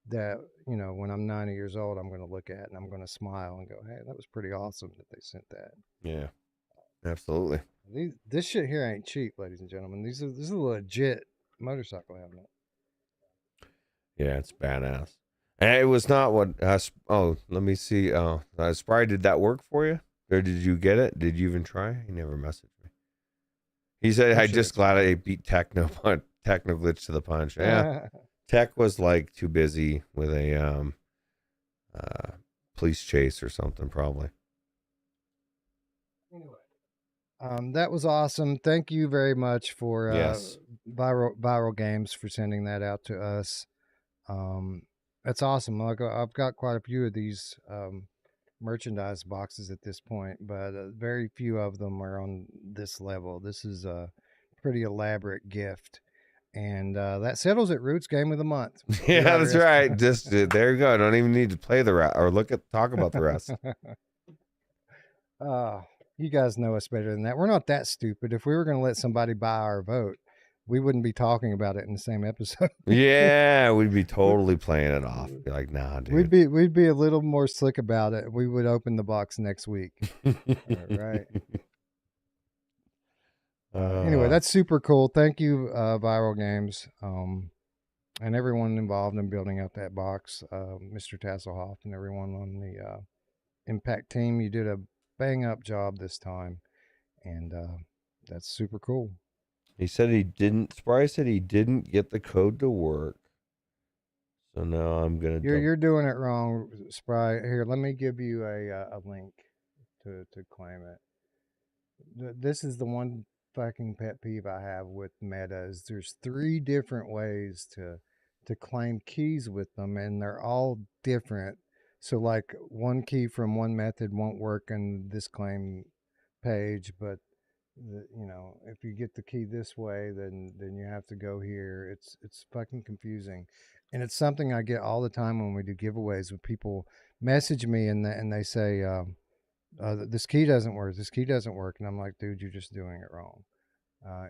that, you know, when I'm 90 years old, I'm going to look at and I'm going to smile and go, hey, that was pretty awesome that they sent that. Yeah, absolutely. This shit here ain't cheap, ladies and gentlemen. This is a legit motorcycle helmet. Yeah, it's badass. And it was not what, let me see. Spry, did that work for you? Or did you get it? Did you even try? He never messaged me. He said, I'm just glad I beat Techno Glitch to the punch. Yeah. Tech was like too busy with a police chase or something, probably. Anyway, that was awesome. Thank you very much for Viral Games for sending that out to us. That's awesome. I've got quite a few of these merchandise boxes at this point, but very few of them are on this level. This is a pretty elaborate gift. And that settles it. Ruuts Game of the Month. Yeah, that's right. Just there you go. I don't even need to play the rest or talk about the rest. You guys know us better than that. We're not that stupid. If we were going to let somebody buy our vote, we wouldn't be talking about it in the same episode. Yeah, we'd be totally playing it off. Be like, nah, dude. We'd be a little more slick about it. We would open the box next week. Right. Anyway, that's super cool. Thank you, Viral Games, and everyone involved in building out that box. Mr. Tasselhoff and everyone on the Impact team. You did a bang up job this time, and that's super cool. He said he didn't. Spry said he didn't get the code to work. So now I'm gonna. You're doing it wrong, Spry. Here, let me give you a link to claim it. This is the one fucking pet peeve I have with Meta is there's 3 different ways to claim keys with them, and they're all different. So like one key from one method won't work in this claim page, but you know, if you get the key this way, then you have to go here. It's fucking confusing, and it's something I get all the time when we do giveaways. When people message me and they say, "This key doesn't work. This key doesn't work," and I'm like, "Dude, you're just doing it wrong.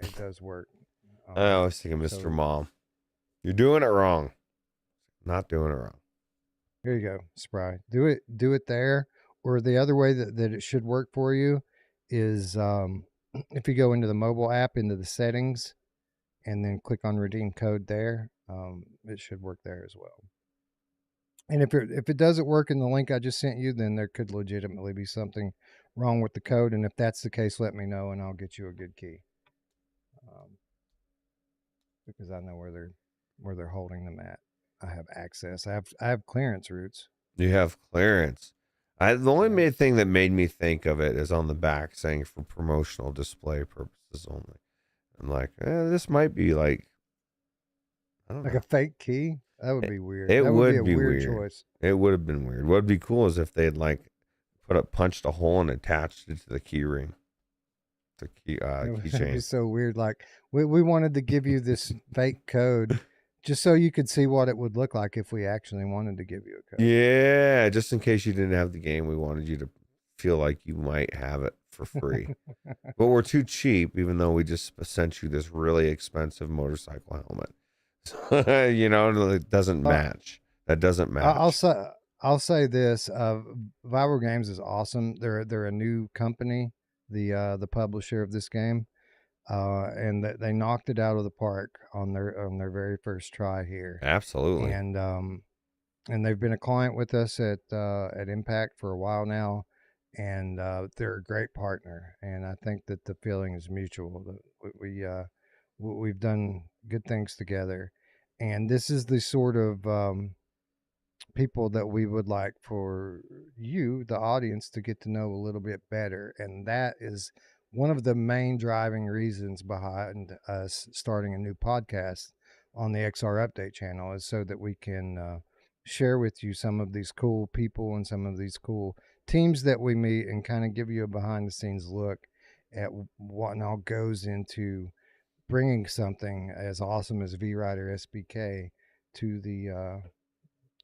It does work." I always think of Mr. Mom. You're doing it wrong. Not doing it wrong. Here you go, Spry. Do it there, or the other way that it should work for you is. If you go into the mobile app, into the settings, and then click on redeem code there, it should work there as well. And if it doesn't work in the link I just sent you, then there could legitimately be something wrong with the code. And if that's the case, let me know and I'll get you a good key. Because I know where they're holding them at. I have access. I have clearance, Ruuts. You have clearance. The only thing that made me think of it is on the back saying for promotional display purposes only. I'm like, this might be like I don't Like know. a fake key? That would It, be weird. it That would be would a be weird weird. choice. It would have been weird. What would be cool is if they'd like punched a hole and attached it to the key ring, the That'd be keychain. so weird. Like we wanted to give you this fake code just so you could see what it would look like if we actually wanted to give you a code. Yeah, just in case you didn't have the game, we wanted you to feel like you might have it for free. But we're too cheap, even though we just sent you this really expensive motorcycle helmet. You know, it doesn't Well, match. That doesn't I'll match. say I'll say this: Viral Games is awesome. They're a new company, the publisher of this game, and they knocked it out of the park on their very first try here. Absolutely. And they've been a client with us at Impact for a while now, and they're a great partner. And I think that the feeling is mutual. That we've done good things together, and this is the sort of people that we would like for you, the audience, to get to know a little bit better. And that is one of the main driving reasons behind us starting a new podcast on the XR Update channel, is so that we can share with you some of these cool people and some of these cool teams that we meet, and kind of give you a behind the scenes look at what all goes into bringing something as awesome as VRider SBK to the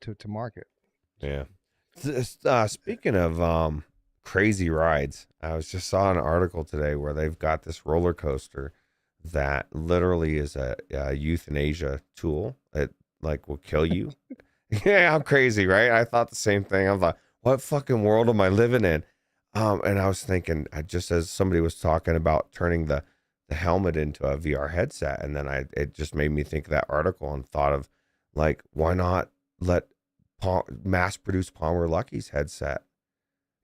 to market. Yeah. Speaking of crazy rides, I was just saw an article today where they've got this roller coaster that literally is a euthanasia tool. It like will kill you. Yeah, how crazy, right? I thought the same thing. I thought, what fucking world am I living in? And I was thinking, just as somebody was talking about turning the helmet into a VR headset, and then it just made me think of that article and thought of like, why not let mass produce Palmer Lucky's headset?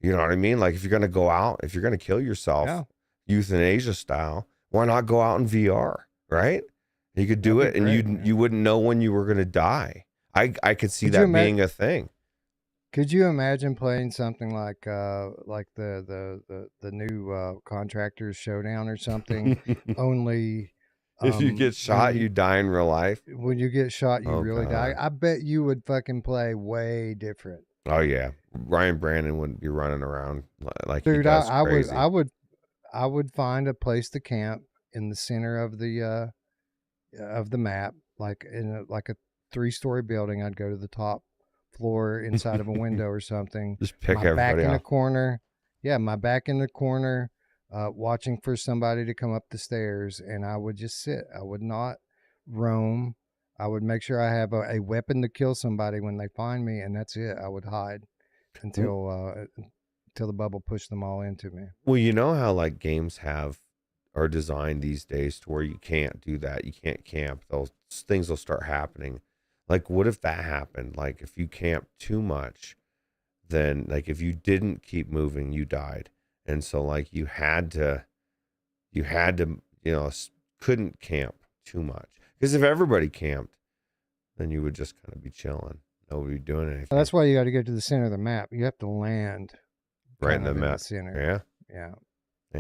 You know what I mean? Like if you're gonna go out, if you're gonna kill yourself, Yeah, euthanasia style, why not go out in VR, right? You could do that'd be it, and great, man. you wouldn't know when you were gonna die. I could see Could you that imagine? being a thing. Could you imagine playing something like the new Contractors Showdown or something? Only If you get shot, you die in real life. when you get shot, you Oh really die. god. I bet you would fucking play way different, Oh yeah. Ryan Brandon wouldn't be running around like he dude. does I would crazy. I would find a place to camp in the center of the map, like in like a 3-story building. I'd go to the top floor inside of a window or something. Just pick My back everybody in the off. corner. Yeah, my back in the corner, watching for somebody to come up the stairs, and I would just sit. I would not roam. I would make sure I have a weapon to kill somebody when they find me, and that's it. I would hide until the bubble pushed them all into me. Well, you know how like games are designed these days to where you can't do that. You can't camp. Those things will start happening. Like, what if that happened? Like, if you camp too much, then like if you didn't keep moving, you died. And so like you had to couldn't camp too much, because if everybody camped, then you would just kind of be chilling. Nobody doing anything. That's why you got to go to the center of the map. You have to land Right kind in the of in the map. center. Yeah. Yeah.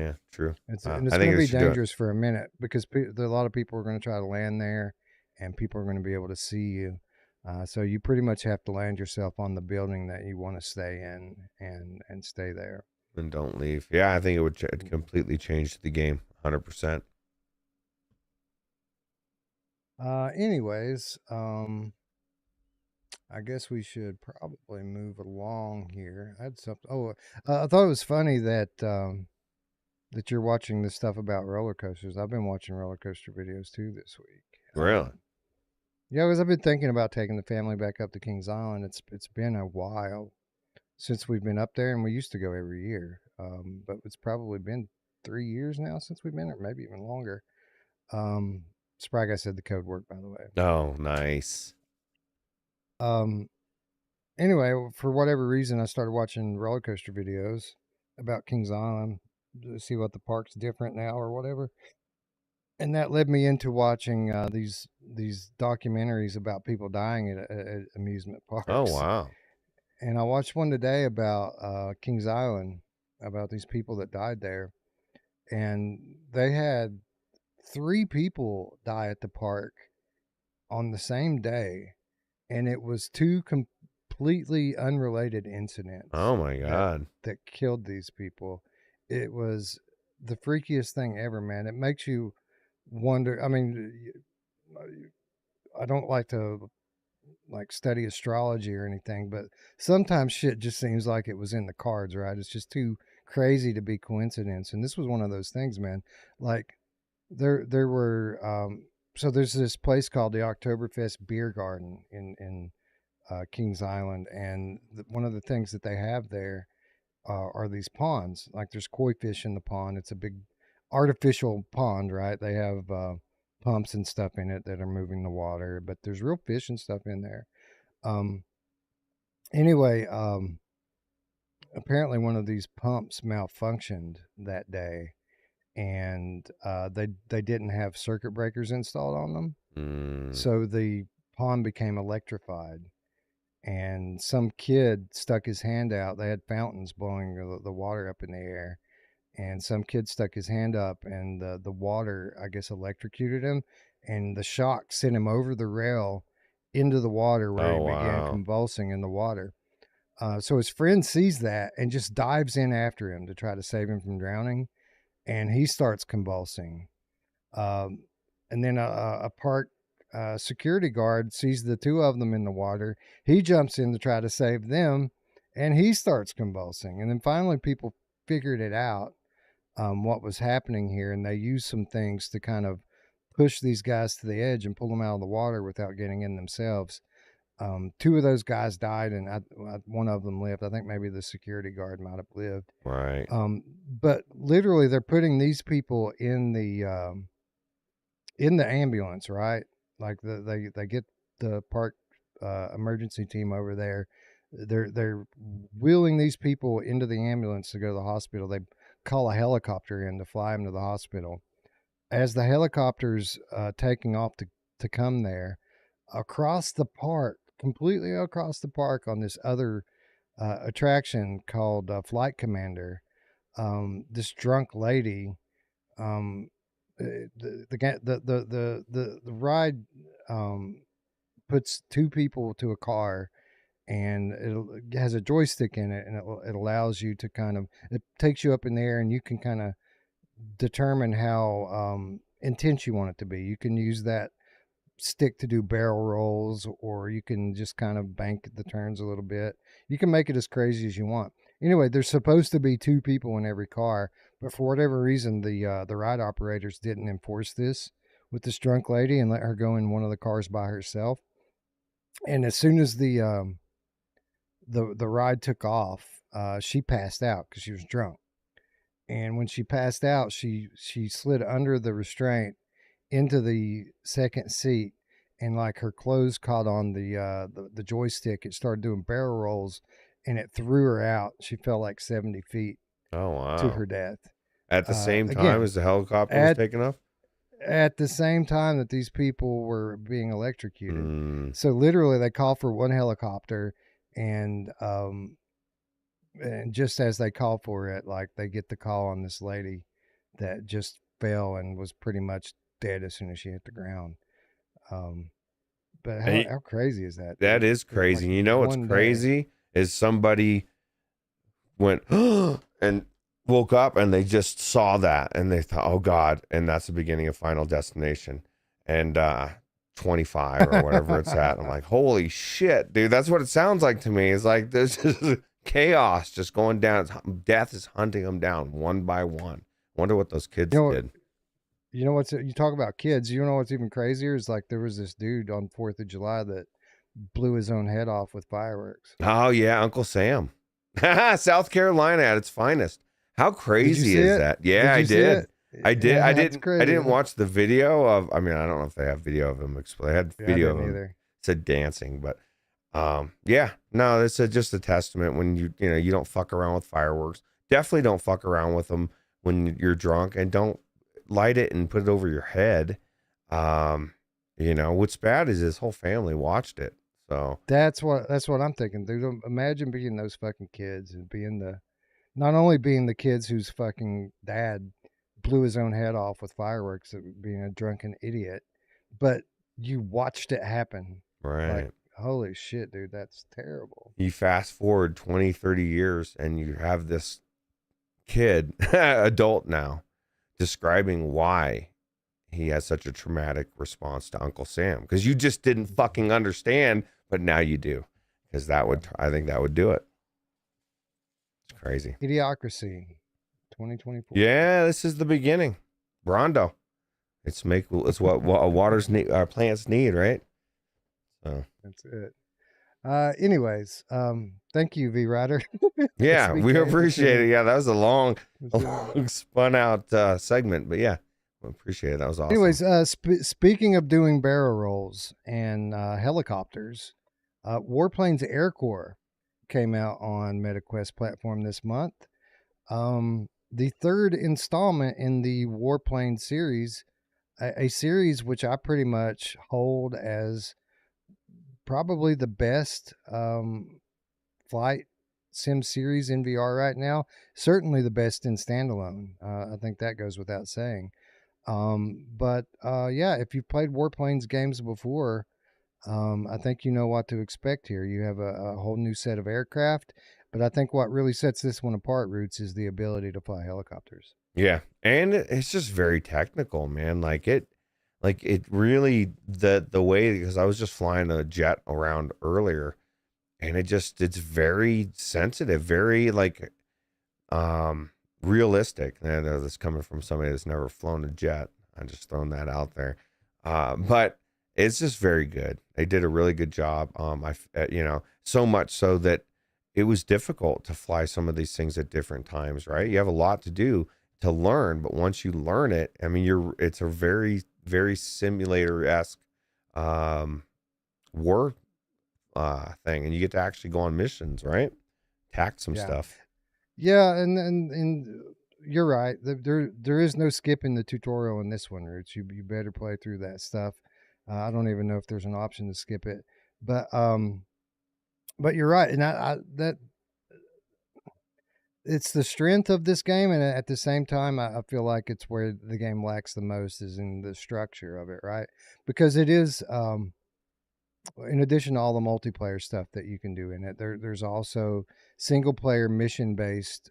Yeah. True. And it's I going think to they be should do it. dangerous for a minute, because a lot of people are going to try to land there, and people are going to be able to see you. So you pretty much have to land yourself on the building that you want to stay in, and stay there. And don't leave. Yeah, I think it would completely change the game. 100%. Anyways, I guess we should probably move along here. I had something. Oh, I thought it was funny that that you're watching this stuff about roller coasters. I've been watching roller coaster videos too this week. Really? Yeah, because I've been thinking about taking the family back up to Kings Island. It's been a while since we've been up there, and we used to go every year. But it's probably been 3 years now since we've been there, maybe even longer. SpryGuy said the code word, by the way. Oh, nice. Anyway, for whatever reason, I started watching roller coaster videos about Kings Island to see what the park's different now or whatever. And that led me into watching these documentaries about people dying at amusement Oh, parks. wow. And I watched one today about Kings Island, about these people that died there, and they had 3 people die at the park on the same day, and it was two completely unrelated incidents. Oh my God. That killed these people. It was the freakiest thing ever, man. It makes you wonder. I mean, I don't like to study astrology or anything, but sometimes shit just seems like it was in the cards, right? It's just too crazy to be coincidence. And this was one of those things, man. Like there were so there's this place called the Oktoberfest Beer Garden in Kings Island, and one of the things that they have there are these ponds. Like there's koi fish in the pond. It's a big artificial pond, right? They have pumps and stuff in it that are moving the water, but there's real fish and stuff in there. Um, anyway, apparently one of these pumps malfunctioned that day, and they didn't have circuit breakers installed on them, so the pond became electrified. And some kid stuck his hand out. They had fountains blowing the water up in the air, and some kid stuck his hand up, and the water, I guess, electrocuted him, and the shock sent him over the rail into the water, where he began convulsing in the water. So his friend sees that and just dives in after him to try to save him from drowning, and he starts convulsing. And then a park security guard sees the two of them in the water. He jumps in to try to save them, and he starts convulsing. And then finally, people figured it out, what was happening here, and they used some things to kind of push these guys to the edge and pull them out of the water without getting in themselves. Two of those guys died, and one of them lived. I think maybe the security guard might have lived. Right. But literally, they're putting these people in the ambulance, right? Like they get the park emergency team over there. They're wheeling these people into the ambulance to go to the hospital. They call a helicopter in to fly them to the hospital. As the helicopter's taking off to come there, across the park, completely across the park on this other attraction called Flight Commander, this drunk lady, the ride puts two people to a car, and it has a joystick in it, and it allows you to it takes you up in the air, and you can kind of determine how intense you want it to be. You can use that stick to do barrel rolls, or you can just kind of bank the turns a little bit. You can make it as crazy as you want. Anyway, there's supposed to be two people in every car, but for whatever reason, the ride operators didn't enforce this with this drunk lady and let her go in one of the cars by herself. And as soon as the ride took off, she passed out because she was drunk. And when she passed out, she slid under the restraint into the second seat, and like her clothes caught on the joystick. It started doing barrel rolls, and it threw her out. She fell like 70 feet to her death. At the same time as the helicopter was taking off? At the same time that these people were being electrocuted. So literally they call for one helicopter, and just as they call for it, like they get the call on this lady that just fell and was pretty much dead as soon as she hit the ground. But how crazy is that? That is crazy. Like, you know what's crazy is somebody went and woke up and they just saw that and they thought, oh God, and that's the beginning of Final Destination and 25 or whatever it's at. I'm like, holy shit, dude, that's what it sounds like to me. It's like this is chaos just going down. Death is hunting them down one by one. Wonder what those kids did. You know what's, you talk about kids, you know what's even crazier is like there was this dude on 4th of July that blew his own head off with fireworks. Oh yeah, Uncle Sam. South Carolina at its finest. How crazy is that? Yeah, I did. I didn't watch the video of, I mean, I don't know if they have video of him. They had video of him. Said dancing, but yeah, no, it's just a testament when you don't fuck around with fireworks. Definitely don't fuck around with them when you're drunk, and don't light it and put it over your head. What's bad is his whole family watched it. So that's what I'm thinking, dude. Imagine being those fucking kids and not only being the kids whose fucking dad blew his own head off with fireworks, being a drunken idiot, but you watched it happen. Right. Like, holy shit, dude, that's terrible. You fast forward 20, 30 years and you have this kid, adult now, describing why he has such a traumatic response to Uncle Sam, because you just didn't fucking understand, but now you do, because I think that would do it. It's crazy. Idiocracy 2024. Yeah, this is the beginning. Rondo. It's what our plants need, right? So That's it. Anyways, thank you, VRider. yeah, we SBK. appreciate it. Yeah, that was a long That's spun out segment, but yeah, we appreciate it. That was awesome. Anyways, speaking of doing barrel rolls and helicopters, Warplanes Air Corps came out on MetaQuest platform this month. The third installment in the Warplane series, a series which I pretty much hold as probably the best flight sim series in VR right now. Certainly the best in standalone. I think that goes without saying. But yeah, if you've played Warplanes games before, I think you know what to expect here. You have a whole new set of aircraft, but I think what really sets this one apart, Ruuts, is the ability to fly helicopters. Yeah, and it's just very technical, man. Like it really, the way, because I was just flying a jet around earlier, and it's very sensitive, very like realistic. And I know this coming from somebody that's never flown a jet. I'm just throwing that out there. But it's just very good. They did a really good job. So much so that it was difficult to fly some of these things at different times, right? You have a lot to do to learn, but once you learn it, I mean, it's a very, very simulator-esque war thing, and you get to actually go on missions, right? Tact some stuff. Yeah, and you're right. There is no skipping the tutorial in this one, Ruuts. You better play through that stuff. I don't even know if there's an option to skip it, but you're right, and that it's the strength of this game, and at the same time, I feel like it's where the game lacks the most is in the structure of it, right? Because it is, in addition to all the multiplayer stuff that you can do in it, there's also single player mission based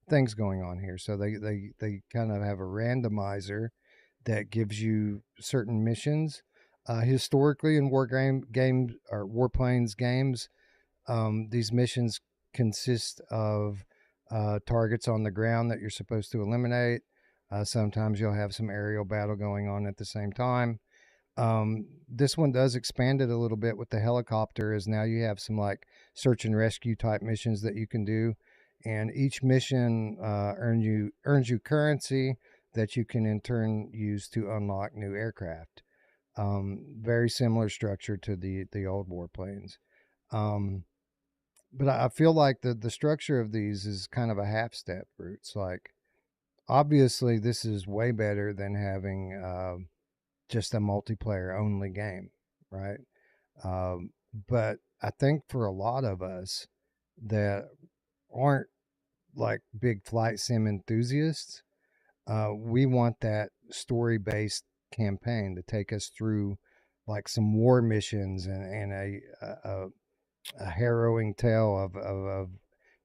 things going on here. So they kind of have a randomizer that gives you certain missions. Historically, in games or Warplanes games, these missions consist of targets on the ground that you're supposed to eliminate. Sometimes you'll have some aerial battle going on at the same time. This one does expand it a little bit with the helicopter, as now you have some like search and rescue type missions that you can do, and each mission earns you currency that you can in turn use to unlock new aircraft. Very similar structure to the old warplanes. But I feel like the structure of these is kind of a half step Ruuts. Like, obviously, this is way better than having just a multiplayer only game, right? But I think for a lot of us that aren't like big flight sim enthusiasts, we want that story based campaign to take us through like some war missions and a harrowing tale of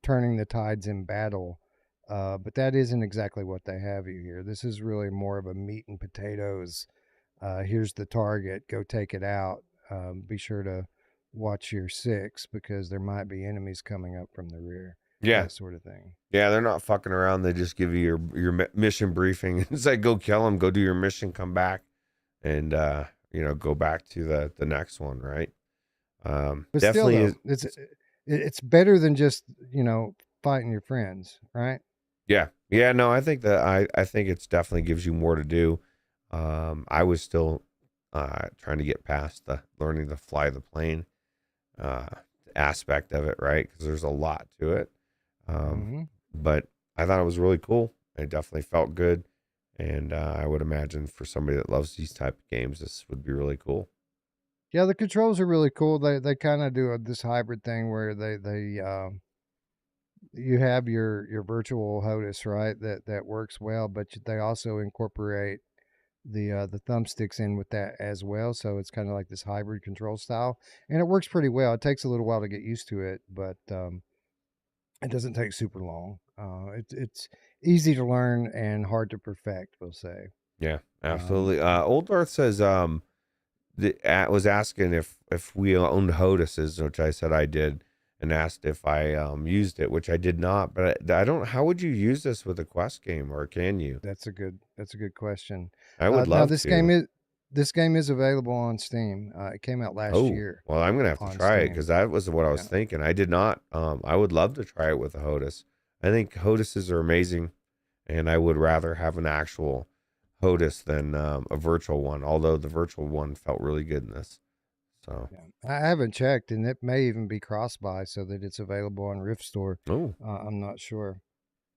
turning the tides in battle. But that isn't exactly what they have you here. This is really more of a meat and potatoes. Here's the target. Go take it out. Be sure to watch your six because there might be enemies coming up from the rear. Yeah, that sort of thing. Yeah, they're not fucking around. They just give you your mission briefing. It's like, go kill them, go do your mission, come back, and go back to the next one, right? But Definitely still, though, it's better than just fighting your friends, right? Yeah. No, I think that I think it's definitely gives you more to do. I was still trying to get past the learning to fly the plane aspect of it, right? Because there's a lot to it. But I thought it was really cool. It definitely felt good, and I would imagine for somebody that loves these type of games, this would be really cool. Yeah, the controls are really cool. They kind of do this hybrid thing where you have your virtual HOTAS, right? That works well, but they also incorporate the thumbsticks in with that as well. So it's kind of like this hybrid control style, and it works pretty well. It takes a little while to get used to it, but it doesn't take super long. It's easy to learn and hard to perfect, we'll say. Yeah, absolutely. Old Darth says was asking if we owned HOTASes, which I said I did, and asked if I used it, which I did not. But I don't. How would you use this with a Quest game, or can you? That's a good question. I would Now love this to. game is available on Steam. It came out last Oh, year well, I'm gonna have to on try it Steam. because that was what I was Yeah. thinking. I did not. I would love to try it with a HOTAS. I think HOTASes are amazing, and I would rather have an actual HOTAS than a virtual one. Although the virtual one felt really good in this. So, Yeah. I haven't checked, and it may even be cross-buy so that it's available on Rift Store. oh, I'm not sure.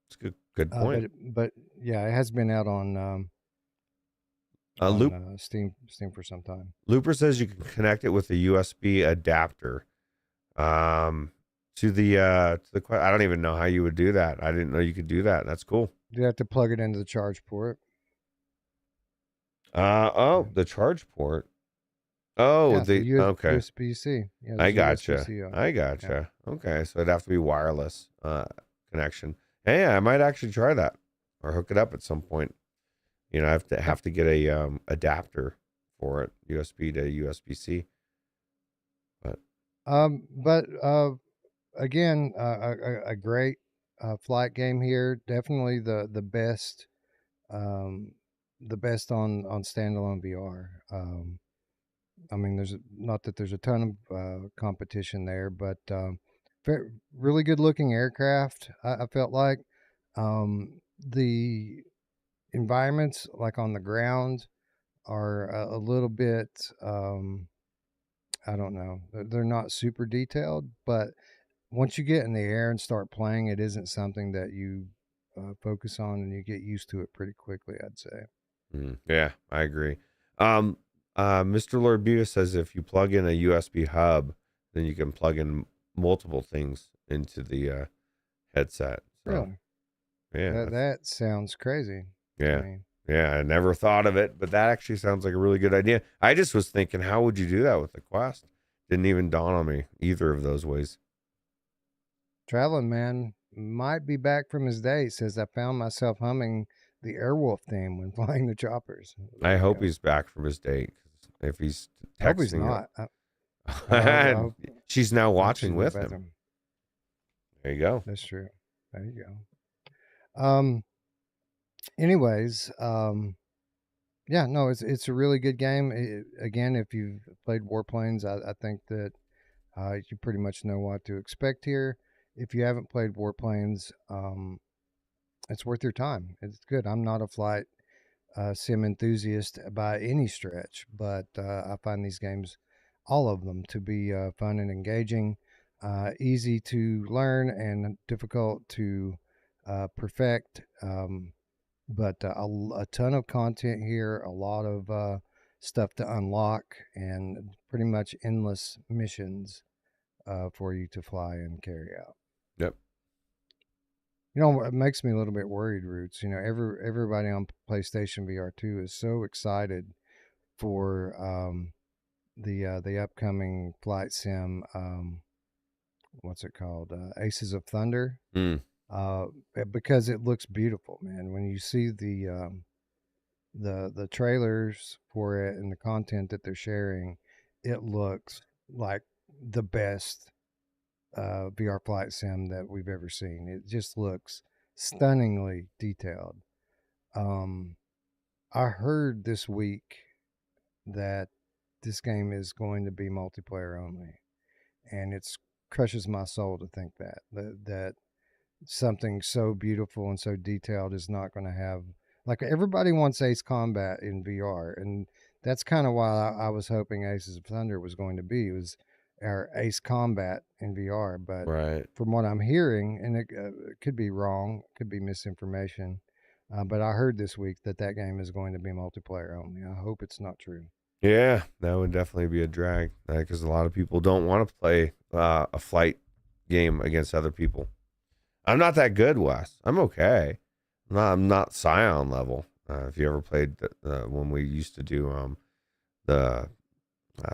it's good point. But yeah, it has been out on Loop Steam for some time. Looper says you can connect it with a USB adapter. To the I don't even know how you would do that. I didn't know you could do that. That's cool. You have to plug it into the charge port. The charge port. Oh, Yeah, the okay. USB-C. Yeah, I there's gotcha. USB-C on it. I gotcha. Okay, so it'd have to be wireless connection. Hey, I might actually try that or hook it up at some point. You know, I have to get a adapter for it, USB to USB-C. But again, a great flight game here. Definitely the best on standalone VR. I mean, there's not that there's a ton of competition there, but really good looking aircraft. I felt like the environments, like on the ground, are a little bit. I don't know. They're not super detailed, but once you get in the air and start playing, it isn't something that you focus on, and you get used to it pretty quickly, I'd say. Yeah, I agree. Mr. Lord Buda says if you plug in a USB hub, then you can plug in multiple things into the headset. So, Really? yeah, That sounds crazy. yeah. I mean, Yeah, I never thought of it, but that actually sounds like a really good idea. I just was thinking, how would you do that with the Quest? Didn't even dawn on me either of those ways. Traveling Man might be back from his day. Says I found myself humming the Airwolf theme when flying the choppers. I hope he's back from his date. If he's I hope he's texting not. her, I hope, she's now I hope she's watching in the with him. bathroom. There you go. That's true. There you go. Anyways, yeah, no, it's a really good game. Again, if you've played Warplanes, I think that you pretty much know what to expect here. If you haven't played Warplanes, it's worth your time. It's good. I'm not a flight sim enthusiast by any stretch, but I find these games, all of them, to be fun and engaging, easy to learn and difficult to perfect. But a ton of content here, a lot of stuff to unlock, and pretty much endless missions for you to fly and carry out. Yep. You know, it makes me a little bit worried, Roots. You know, everybody on PlayStation VR 2 is so excited for the upcoming flight sim. What's it called? Aces of Thunder. Because it looks beautiful, man. When you see the trailers for it and the content that they're sharing, it looks like the best VR flight sim that we've ever seen. It just looks stunningly detailed. I heard this week that this game is going to be multiplayer only, and it crushes my soul to think that something so beautiful and so detailed is not going to have, like, everybody wants Ace Combat in VR, and that's kind of why I was hoping Aces of Thunder was going to be, was our Ace Combat in VR. But Right. from what I'm hearing, and it could be wrong, could be misinformation, but I heard this week that game is going to be multiplayer only. I hope it's not true. Yeah, that would definitely be a drag because a lot of people don't want to play a flight game against other people. I'm not that good, Wes. I'm okay. I'm not Scion level. If you ever played when we used to do the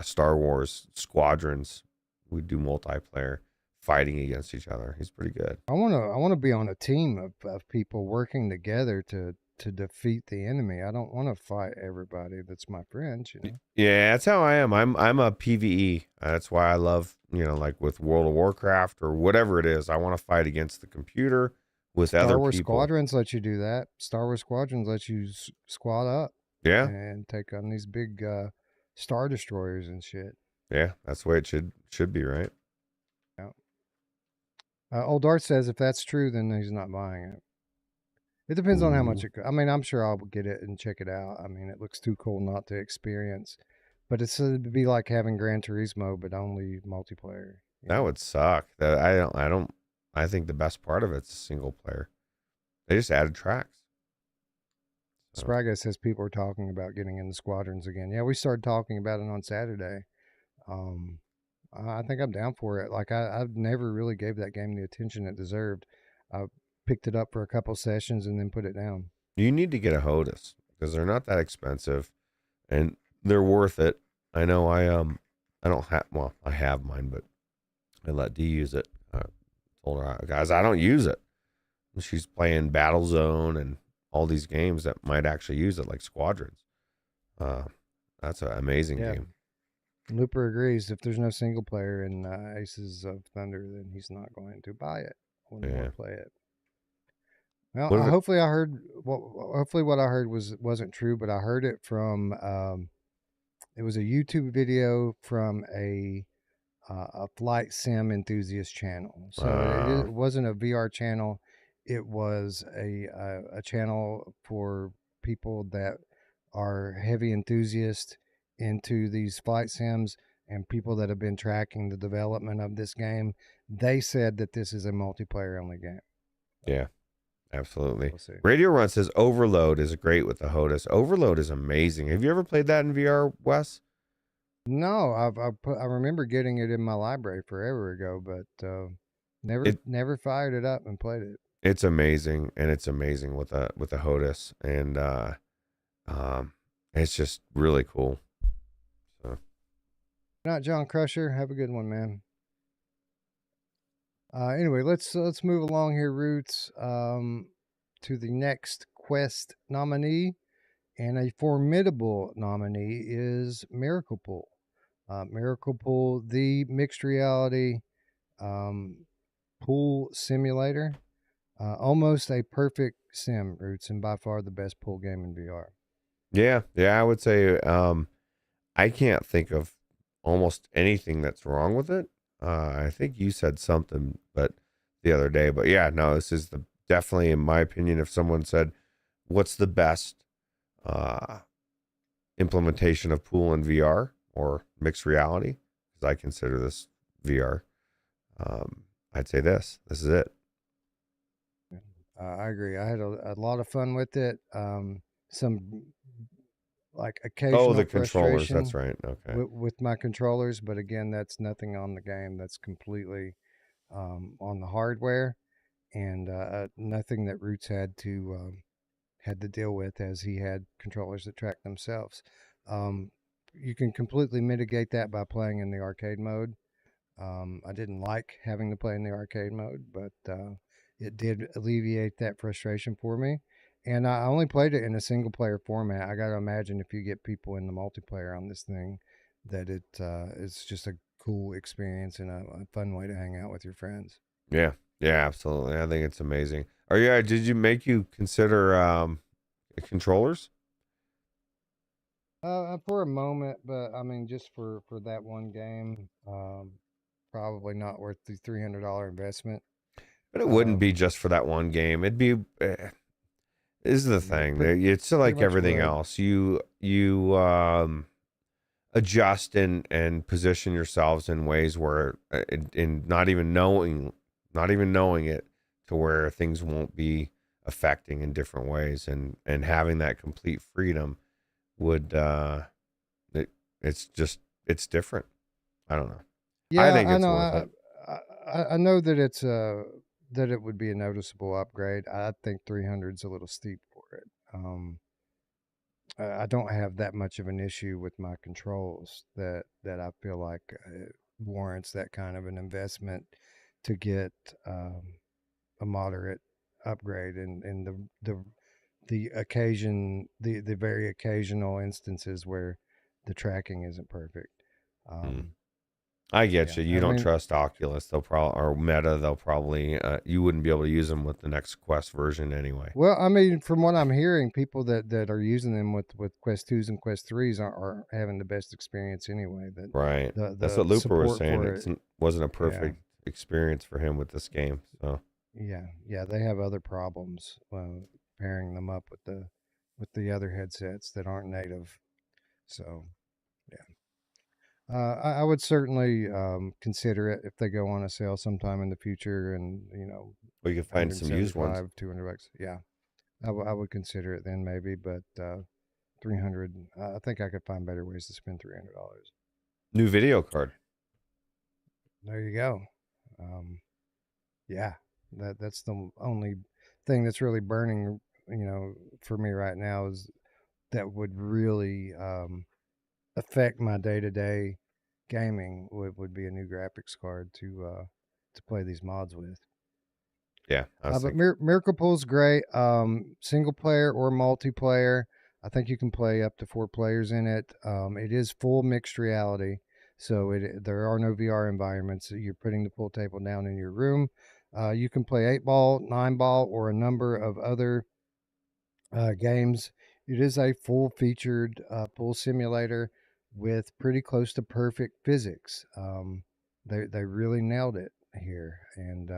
Star Wars squadrons, we do multiplayer fighting against each other. He's pretty good. I wanna be on a team of people working together to defeat the enemy. I don't want to fight everybody that's my friends, you know. Yeah, that's how I am. I'm a PvE. That's why I love, like with World of Warcraft or whatever it is. I want to fight against the computer with Star other Wars people. Squadrons let you do that. Star Wars Squadrons let you squad up Yeah, and take on these big star destroyers and shit. yeah, that's the way it should be, right? Yeah. Old Art says if that's true, then he's not buying it. It depends on how much Ooh. I mean, I'm sure I'll get it and check it out. I mean, it looks too cool not to experience. But it'd be like having Gran Turismo, but only multiplayer. That would suck. That I think the best part of it's single player. They just added tracks. So, SpryGuy says people are talking about getting into Squadrons again. Yeah, we started talking about it on Saturday. I think I'm down for it. Like I've never really gave that game the attention it deserved. I picked it up for a couple sessions and then put it down. you need to get a HOTAS because they're not that expensive and they're worth it. I know I don't have, well, I have mine, but I let Dee use it. I told her, guys, I don't use it. And she's playing Battlezone and all these games that might actually use it, like Squadrons. That's an amazing game. Looper agrees. If there's no single player in Aces of Thunder, then he's not going to buy it. Wouldn't want to play it. Well, hopefully I heard. Well, hopefully what I heard wasn't true, but I heard it from. It was a YouTube video from a flight sim enthusiast channel. So it wasn't a VR channel. It was a channel for people that are heavy enthusiasts into these flight sims and people that have been tracking the development of this game. They said that this is a multiplayer only game. Yeah, absolutely. We'll see. Radio Run says Overload is great with the HOTAS. Overload is amazing. Have you ever played that in VR, Wes? No, I remember getting it in my library forever ago, but never fired it up and played it. It's amazing, and it's amazing with a HOTAS, and it's just really cool. So, Good night, John Crusher. Have a good one, man. Anyway, let's move along here, Ruuts, to the next Quest nominee, and a formidable nominee is Miracle Pool. Miracle Pool, the mixed reality pool simulator. Almost a perfect sim, Ruuts, and by far the best pool game in VR. yeah, I would say I can't think of almost anything that's wrong with it. I think you said something, but the other day, but yeah, no, this is definitely, in my opinion, if someone said, what's the best implementation of pool in VR or mixed reality, because I consider this VR, I'd say this is it. I agree. I had a lot of fun with it. Some like occasional the controllers. frustration That's right. Okay. with my controllers, but again, that's nothing on the game. That's completely on the hardware, and nothing that Ruuts had to deal with, as he had controllers that track themselves. You can completely mitigate that by playing in the arcade mode. I didn't like having to play in the arcade mode, but it did alleviate that frustration for me. And I only played it in a single player format. I got to imagine if you get people in the multiplayer on this thing, that it's just a cool experience and a fun way to hang out with your friends. Yeah, absolutely. I think it's amazing. Did you make you consider controllers? For a moment, but I mean, just for that one game, probably not worth the $300 investment. But it wouldn't be just for that one game. It'd be. This is the thing. It's like everything else. You adjust and position yourselves in ways where, in not even knowing it, to where things won't be affecting in different ways, and having that complete freedom would it's different. I don't know. Yeah, I think it's know. worth it. I know that it's that it would be a noticeable upgrade. I think 300 is a little steep for it. I don't have that much of an issue with my controls that I feel like warrants that kind of an investment to get a moderate upgrade in the occasion the very occasional instances where the tracking isn't perfect. Mm. I get Yeah, you. You I don't mean, trust Oculus. They'll probably, or Meta, they'll probably, you wouldn't be able to use them with the next Quest version anyway. well, I mean, from what I'm hearing, people that are using them with Quest 2s and Quest 3s are having the best experience anyway. That Right. That's what the Looper was support saying. for It it, wasn't a yeah, perfect experience for him with this game. So, yeah, they have other problems pairing them up with the other headsets that aren't native. So, yeah, I would certainly consider it if they go on a sale sometime in the future, and well, you can find some used ones. 175, $200. Yeah, I would consider it then maybe, but 300. I think I could find better ways to spend $300. New video card. There you go. Um, yeah, that's the only thing that's really burning, for me right now is that would really affect my day to day gaming would be a new graphics card to play these mods with. Yeah. I was But thinking, Miracle Pool's great. Single player or multiplayer. I think you can play up to 4 players in it. It is full mixed reality, so there are no VR environments. You're putting the pool table down in your room. You can play 8 ball, 9 ball, or a number of other games. It is a full featured pool simulator with pretty close to perfect physics. They really nailed it here, and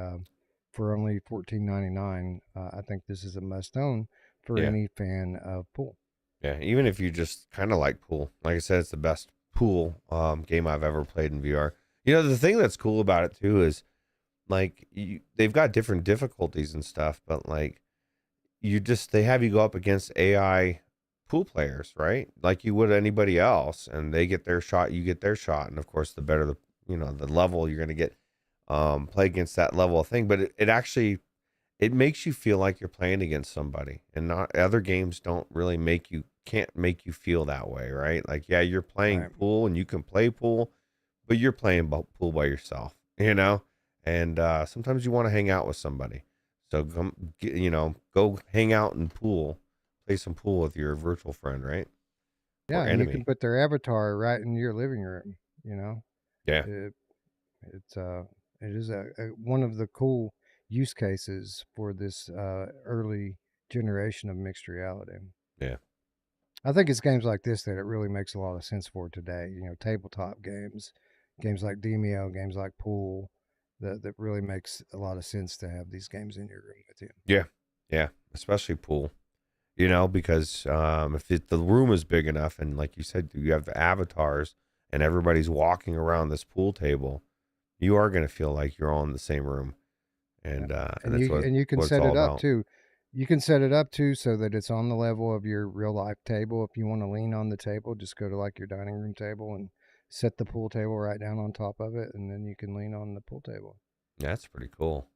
for only $14.99, I think this is a must own for yeah. any fan of pool. Yeah. Even if you just kind of like pool, like I said, it's the best pool game I've ever played in VR. The thing that's cool about it too is like they've got different difficulties and stuff, but like they have you go up against AI pool players, right? Like you would anybody else, and they get their shot, you get their shot, and of course, the better the level you're gonna get, play against that level of thing. But it actually it makes you feel like you're playing against somebody, and not other games don't really can't make you feel that way, right? Like yeah, you're playing Right. pool and you can play pool, but you're playing pool by yourself, and sometimes you want to hang out with somebody. So go hang out in pool, play some pool with your virtual friend, right? Yeah, Or and you can enemy. put their avatar right in your living room. Yeah, It, it's it is one of the cool use cases for this early generation of mixed reality. yeah, I think it's games like this that it really makes a lot of sense for today. Tabletop games, games like Demio, games like Pool, that really makes a lot of sense to have these games in your room with you. yeah, yeah. Especially pool, because if the room is big enough, and like you said, you have the avatars, and everybody's walking around this pool table, you are going to feel like you're all in the same room, Yeah. and And that's you can what it's set all it up about. too. You can set it up too so that it's on the level of your real life table. If you want to lean on the table, just go to like your dining room table and set the pool table right down on top of it, and then you can lean on the pool table. Yeah, that's pretty cool.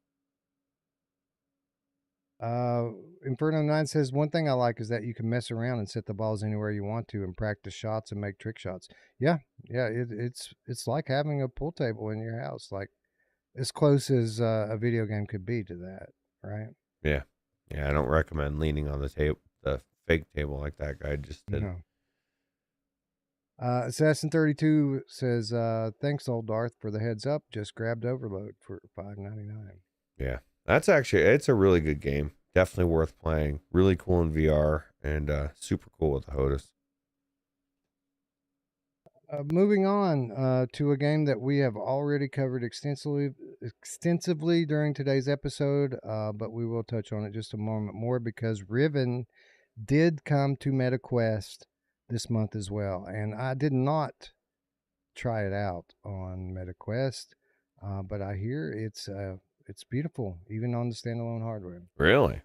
Inferno 9 says one thing I like is that you can mess around and set the balls anywhere you want to and practice shots and make trick shots. Yeah, yeah, it's like having a pool table in your house, like as close as a video game could be to that, right? Yeah, yeah. I don't recommend leaning on the fake table like that guy just did. No. Assassin 32 says, "Thanks, old Darth, for the heads up. Just grabbed Overload for $5.99." Yeah, it's a really good game. Definitely worth playing. Really cool in VR and super cool with the HOTAS. Moving on to a game that we have already covered extensively during today's episode, but we will touch on it just a moment more because Riven did come to MetaQuest this month as well, and I did not try it out on MetaQuest, but I hear it's beautiful even on the standalone hardware. Really?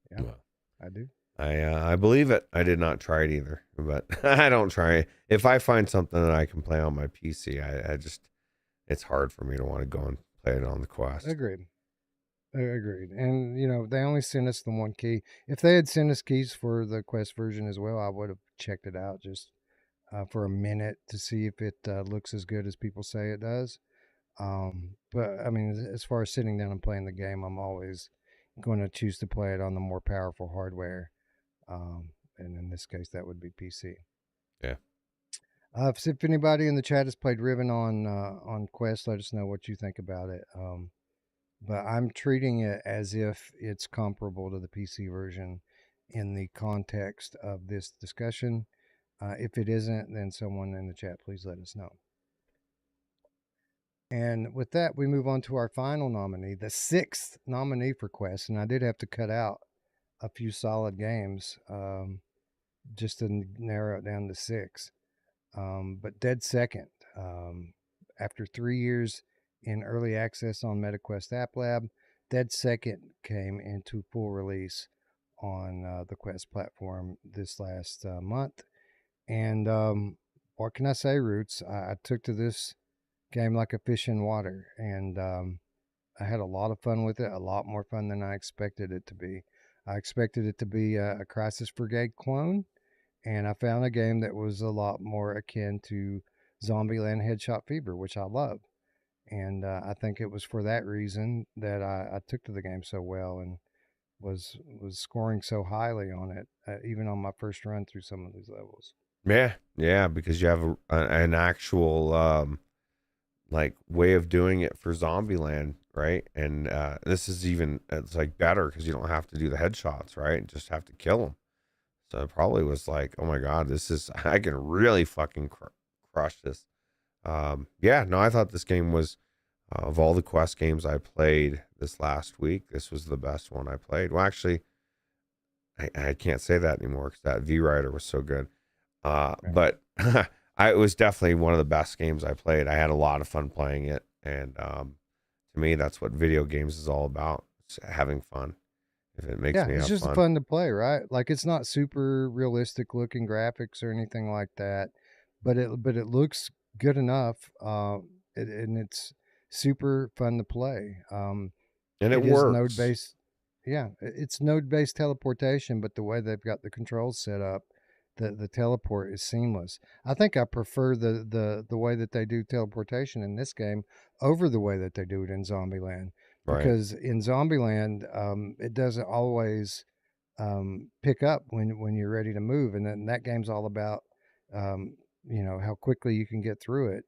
Yeah, Well, I do. I believe it. I did not try it either, but I don't try it. If I find something that I can play on my PC, I just it's hard for me to want to go and play it on the Quest. Agreed. Agreed. And they only sent us the one key. If they had sent us keys for the Quest version as well, I would have checked it out just for a minute to see if it looks as good as people say it does. But I mean, as far as sitting down and playing the game, I'm always going to choose to play it on the more powerful hardware. And in this case, that would be PC. Yeah. If anybody in the chat has played Riven on Quest, let us know what you think about it. But I'm treating it as if it's comparable to the PC version in the context of this discussion. If it isn't, then someone in the chat, please let us know. And with that, we move on to our final nominee, the 6th nominee for Quest. And I did have to cut out a few solid games just to narrow it down to 6. But dead second, after 3 years in early access on MetaQuest App Lab, dead second came into full release on the Quest platform this last month. And what can I say, Ruuts? I took to this game like a fish in water, and I had a lot of fun with it, a lot more fun than I expected it to be. I expected it to be a Crisis Brigade clone, and I found a game that was a lot more akin to Zombieland Headshot Fever, which I love. And I think it was for that reason that I took to the game so well and was scoring so highly on it, even on my first run through some of these levels. Yeah, because you have an actual like way of doing it for Zombieland, right? And this is even, it's like better because you don't have to do the headshots, right? Just have to kill them. So it probably was like, oh my god, this is, I can really fucking crush this. Yeah, no, I thought this game was, of all the Quest games I played this last week, this was the best one I played. Well, actually, I can't say that anymore because that VRider was so good. But it was definitely one of the best games I played. I had a lot of fun playing it, and to me, that's what video games is all about: it's having fun. If it makes me it's have just fun. fun to play, right? Like it's not super realistic looking graphics or anything like that, but it looks good enough, and it's super fun to play. And it It is works. node based. Yeah, it's node based teleportation, but the way they've got the controls set up, the teleport is seamless. I think I prefer the way that they do teleportation in this game over the way that they do it in Zombieland. Right. Because in Zombieland, it doesn't always pick up when you're ready to move, and then that game's all about how quickly you can get through it.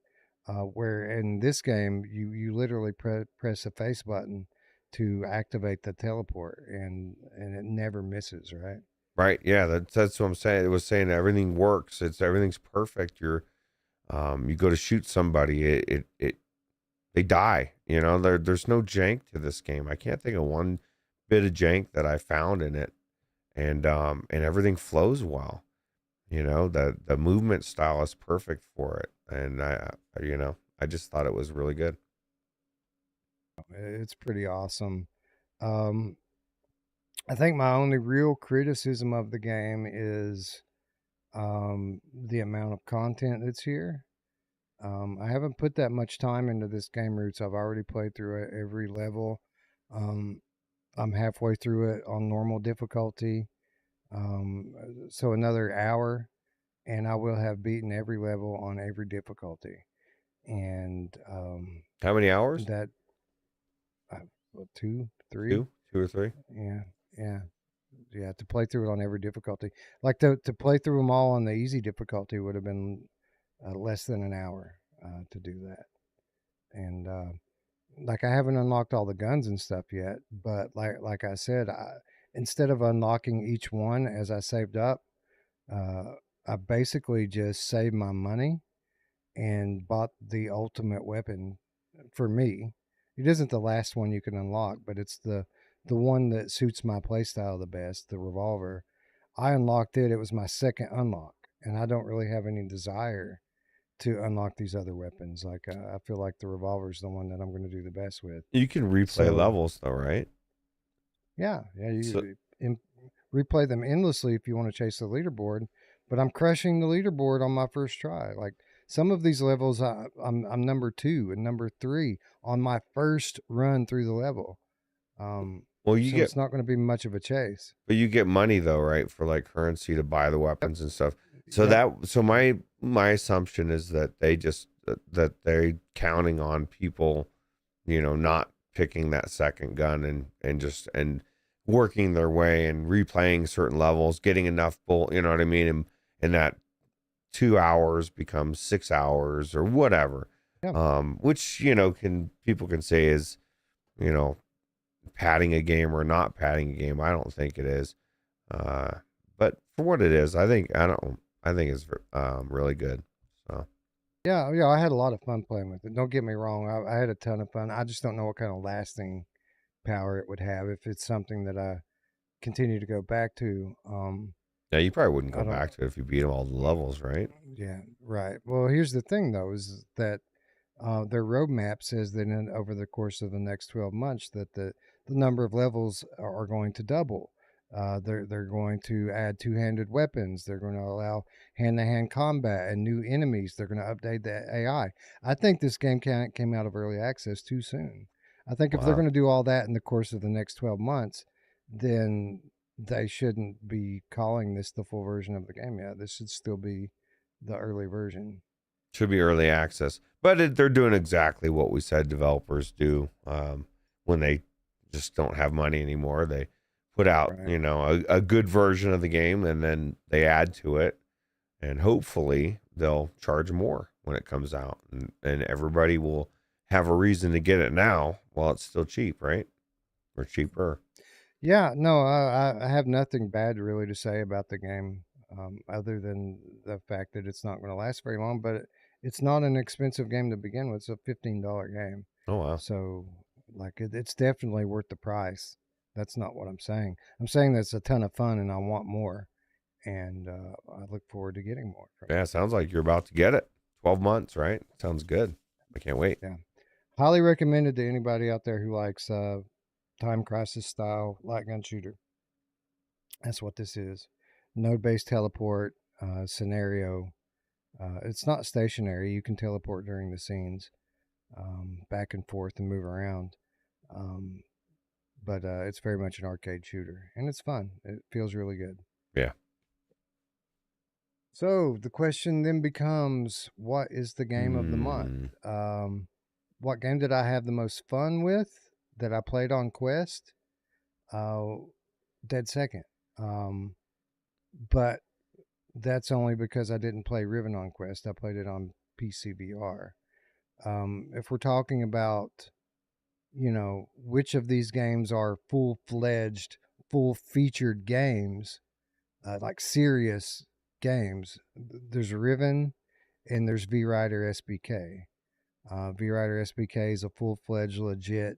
Where in this game, you literally press a face button to activate the teleport, and it never misses, right? Right. Yeah, that's what I'm saying. It was saying everything works. Everything's perfect. You go to shoot somebody, they die. There's no jank to this game. I can't think of one bit of jank that I found in it, and everything flows well. The movement style is perfect for it, and I just thought it was really good. It's pretty awesome. I think my only real criticism of the game is the amount of content that's here. I haven't put that much time into this game, Ruuts. I've already played through it every level. I'm halfway through it on normal difficulty. So another hour, and I will have beaten every level on every difficulty. And how many hours? That 2, 3, 2 or 3. Yeah. To play through it on every difficulty, like to play through them all on the easy difficulty would have been less than an hour to do that. And like I haven't unlocked all the guns and stuff yet, but like I said, instead of unlocking each one as I saved up, I basically just saved my money and bought the ultimate weapon for me. It isn't the last one you can unlock, but it's the one that suits my playstyle the best, the revolver. I unlocked it. It was my second unlock, and I don't really have any desire to unlock these other weapons. Like I feel like the revolver is the one that I'm going to do the best with. You can replay levels though, right? Yeah. You replay them endlessly if you want to chase the leaderboard. But I'm crushing the leaderboard on my first try. Like some of these levels, I'm number 2 and number 3 on my first run through the level. Well, you So get, it's not going to be much of a chase. but you get money though, right, for like currency to buy the weapons and stuff. So Yep. my assumption is that that they're counting on people, not picking that second gun and working their way and replaying certain levels, getting enough you know what I mean, and that 2 hours becomes 6 hours or whatever. Yeah. Which people can say is, you know, padding a game or not padding a game. I don't think it is. But for what it is, I think it's really good. So Yeah, I had a lot of fun playing with it. Don't get me wrong, I had a ton of fun. I just don't know what kind of lasting power it would have if it's something that I continue to go back to. yeah, you probably wouldn't I go don't. back to it if you beat them all the levels, right? Yeah, right. Well, here's the thing though, is that their roadmap says that over the course of the next 12 months that the number of levels are going to double. They're going to add two-handed weapons. They're going to allow hand-to-hand combat and new enemies. They're going to update the AI. I think this game came out of early access too soon. I think if they're Wow. going to do all that in the course of the next 12 months, then they shouldn't be calling this the full version of the game yet. This should still be the early version. Should be early access, but they're doing exactly what we said developers do when they just don't have money anymore. They put out, Right. a good version of the game, and then they add to it, and hopefully they'll charge more when it comes out, and everybody will have a reason to get it now while it's still cheap, right? Or cheaper. Yeah, no, I have nothing bad really to say about the game, other than the fact that it's not going to last very long. But it's not an expensive game to begin with. It's a $15 game, Oh wow. so like it's definitely worth the price. That's not what I'm saying. I'm saying that it's a ton of fun, and I want more, and I look forward to getting more from Yeah, sounds like you're about to get it. 12 months, right? Sounds good. I can't wait. it. Yeah, highly recommended to anybody out there who likes time crisis style light gun shooter. That's what this is. Node-based teleport scenario. It's not stationary. You can teleport during the scenes, back and forth and move around. Um, but it's very much an arcade shooter, and it's fun. It feels really good. Yeah. So the question then becomes, what is the game of the month? What game did I have the most fun with that I played on Quest? Uh, Dead second. But that's only because I didn't play Riven on Quest. I played it on PCVR. If we're talking about, which of these games are full fledged, full featured games, like serious games, there's Riven and there's VRider SBK. VRider SBK is a full fledged, legit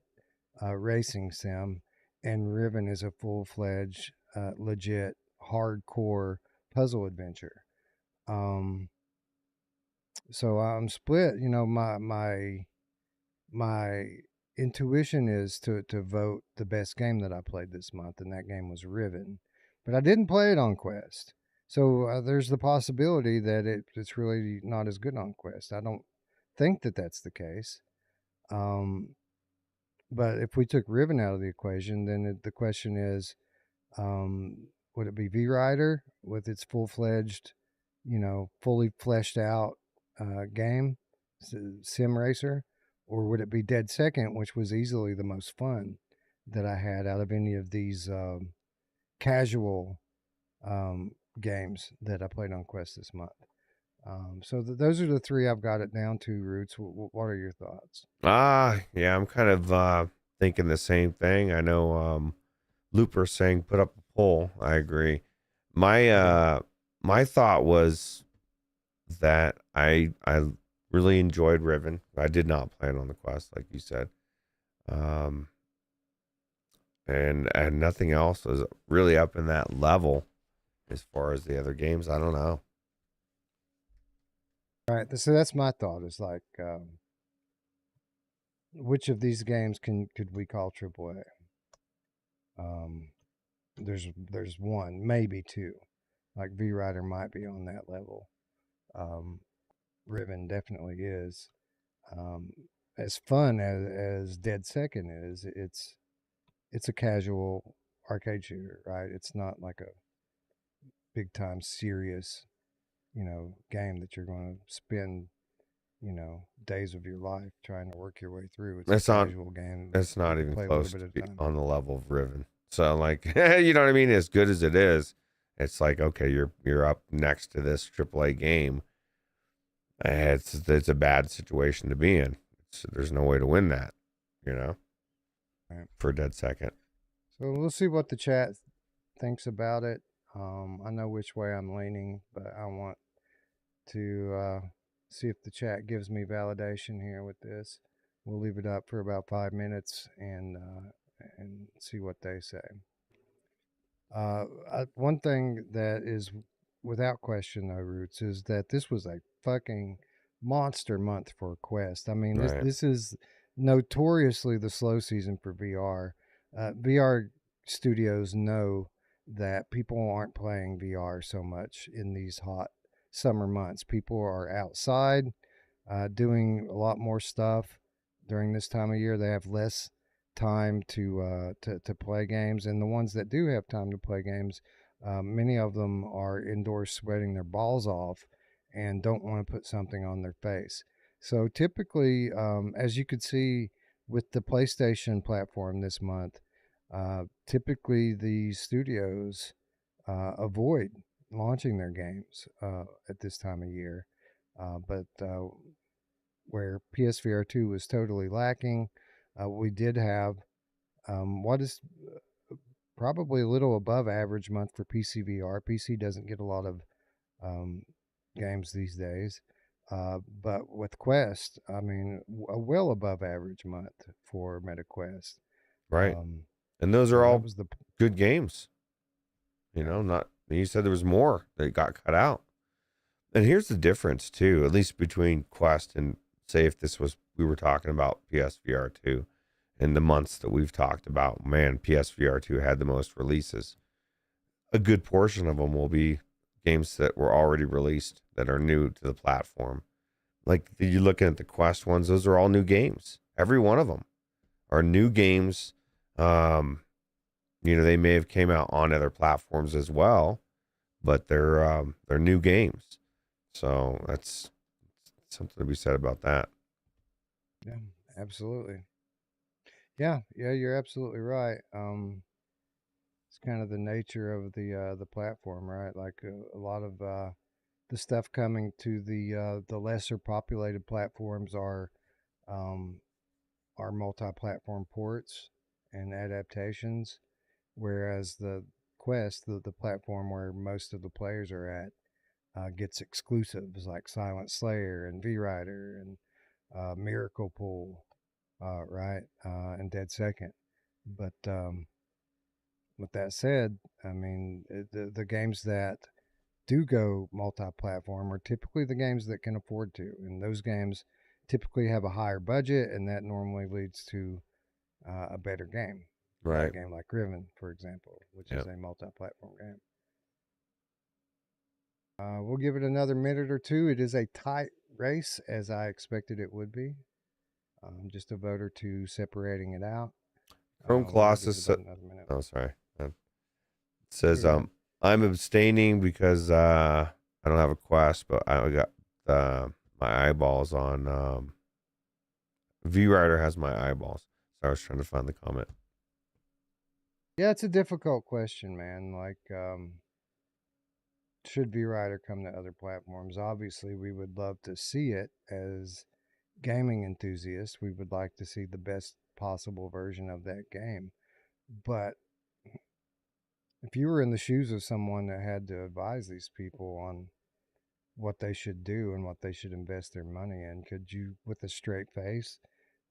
racing sim, and Riven is a full fledged, legit, hardcore puzzle adventure. Um, so I'm split. My intuition is to vote the best game that I played this month, and that game was Riven. But I didn't play it on Quest, so there's the possibility that it's really not as good on Quest. I don't think that that's the case. Um, but if we took Riven out of the equation, then the question is, would it be VRider with its full fledged, fully fleshed out game, sim racer, or would it be Dead Second, which was easily the most fun that I had out of any of these casual games that I played on Quest this month? So those are the three I've got it down to. Ruuts. What are your thoughts? Yeah, I'm kind of thinking the same thing. I know Looper saying put up a poll. I agree. My thought was that I really enjoyed Riven. I did not play it on the Quest, like you said. And nothing else is really up in that level as far as the other games. I don't know. All right, so that's my thought. Is like, which of these games could we call AAA? There's one, maybe two. Like VRider might be on that level. Riven definitely is. As fun as Dead Second is, it's a casual arcade shooter, right? It's not like a big time serious, game that you're going to spend, days of your life trying to work your way through. It's a It's not. casual game that It's not you even play a little close bit to at be a time. on the level of Riven. So like, you know what I mean? As good as it is, it's like, okay, you're up next to this AAA game. It's a bad situation to be in. There's no way to win that, Right. for a dead second. So we'll see what the chat thinks about it. I know which way I'm leaning, but I want to see if the chat gives me validation here with this. We'll leave it up for about 5 minutes and see what they say. One thing that is without question, though, Ruuts, is that this was a fucking monster month for Quest. I mean, Right. this is notoriously the slow season for VR. VR studios know that people aren't playing VR so much in these hot summer months. People are outside doing a lot more stuff during this time of year. They have less time to play games, and the ones that do have time to play games, many of them are indoors sweating their balls off and don't want to put something on their face. So typically, as you could see with the PlayStation platform this month, typically the studios avoid launching their games at this time of year. But where PSVR 2 was totally lacking, we did have what is probably a little above average month for PCVR. PC doesn't get a lot of um, games these days. But with Quest, I mean, a well above average month for MetaQuest. Right. Um, And those so are that all was the good games. Not you said there was more that got cut out. And here's the difference too, at least between Quest and say if we were talking about PSVR 2 in the months that we've talked about, man, PSVR 2 had the most releases. A good portion of them will be games that were already released that are new to the platform. Like you're looking at the Quest ones, those are all new games. Every one of them are new games. They may have came out on other platforms as well, but they're new games. So that's something to be said about that. Yeah, absolutely. Yeah, you're absolutely right. It's kind of the nature of the platform, right? Like a lot of the stuff coming to the lesser populated platforms um, are multi-platform ports and adaptations, whereas the Quest, the platform where most of the players are at, gets exclusives like Silent Slayer and VRider and Miracle Pool, right, and Dead Second. But with that said, I mean, the games that do go multi-platform are typically the games that can afford to, and those games typically have a higher budget, and that normally leads to a better game. Right. A game like Riven, for example, which Yep. is a multi-platform game. We'll give it another minute or two. It is a tight race, as I expected it would be. Just a vote or two separating it out. Chrome We'll give it Colossus. about another minute. Oh, sorry. It says You're good. I'm abstaining because I don't have a Quest, but I got my eyeballs on VRider has my eyeballs. So I was trying to find the comment. Yeah, it's a difficult question, man. Like, should VRider come to other platforms? Obviously, we would love to see it as gaming enthusiasts. We would like to see the best possible version of that game. But if you were in the shoes of someone that had to advise these people on what they should do and what they should invest their money in, could you, with a straight face,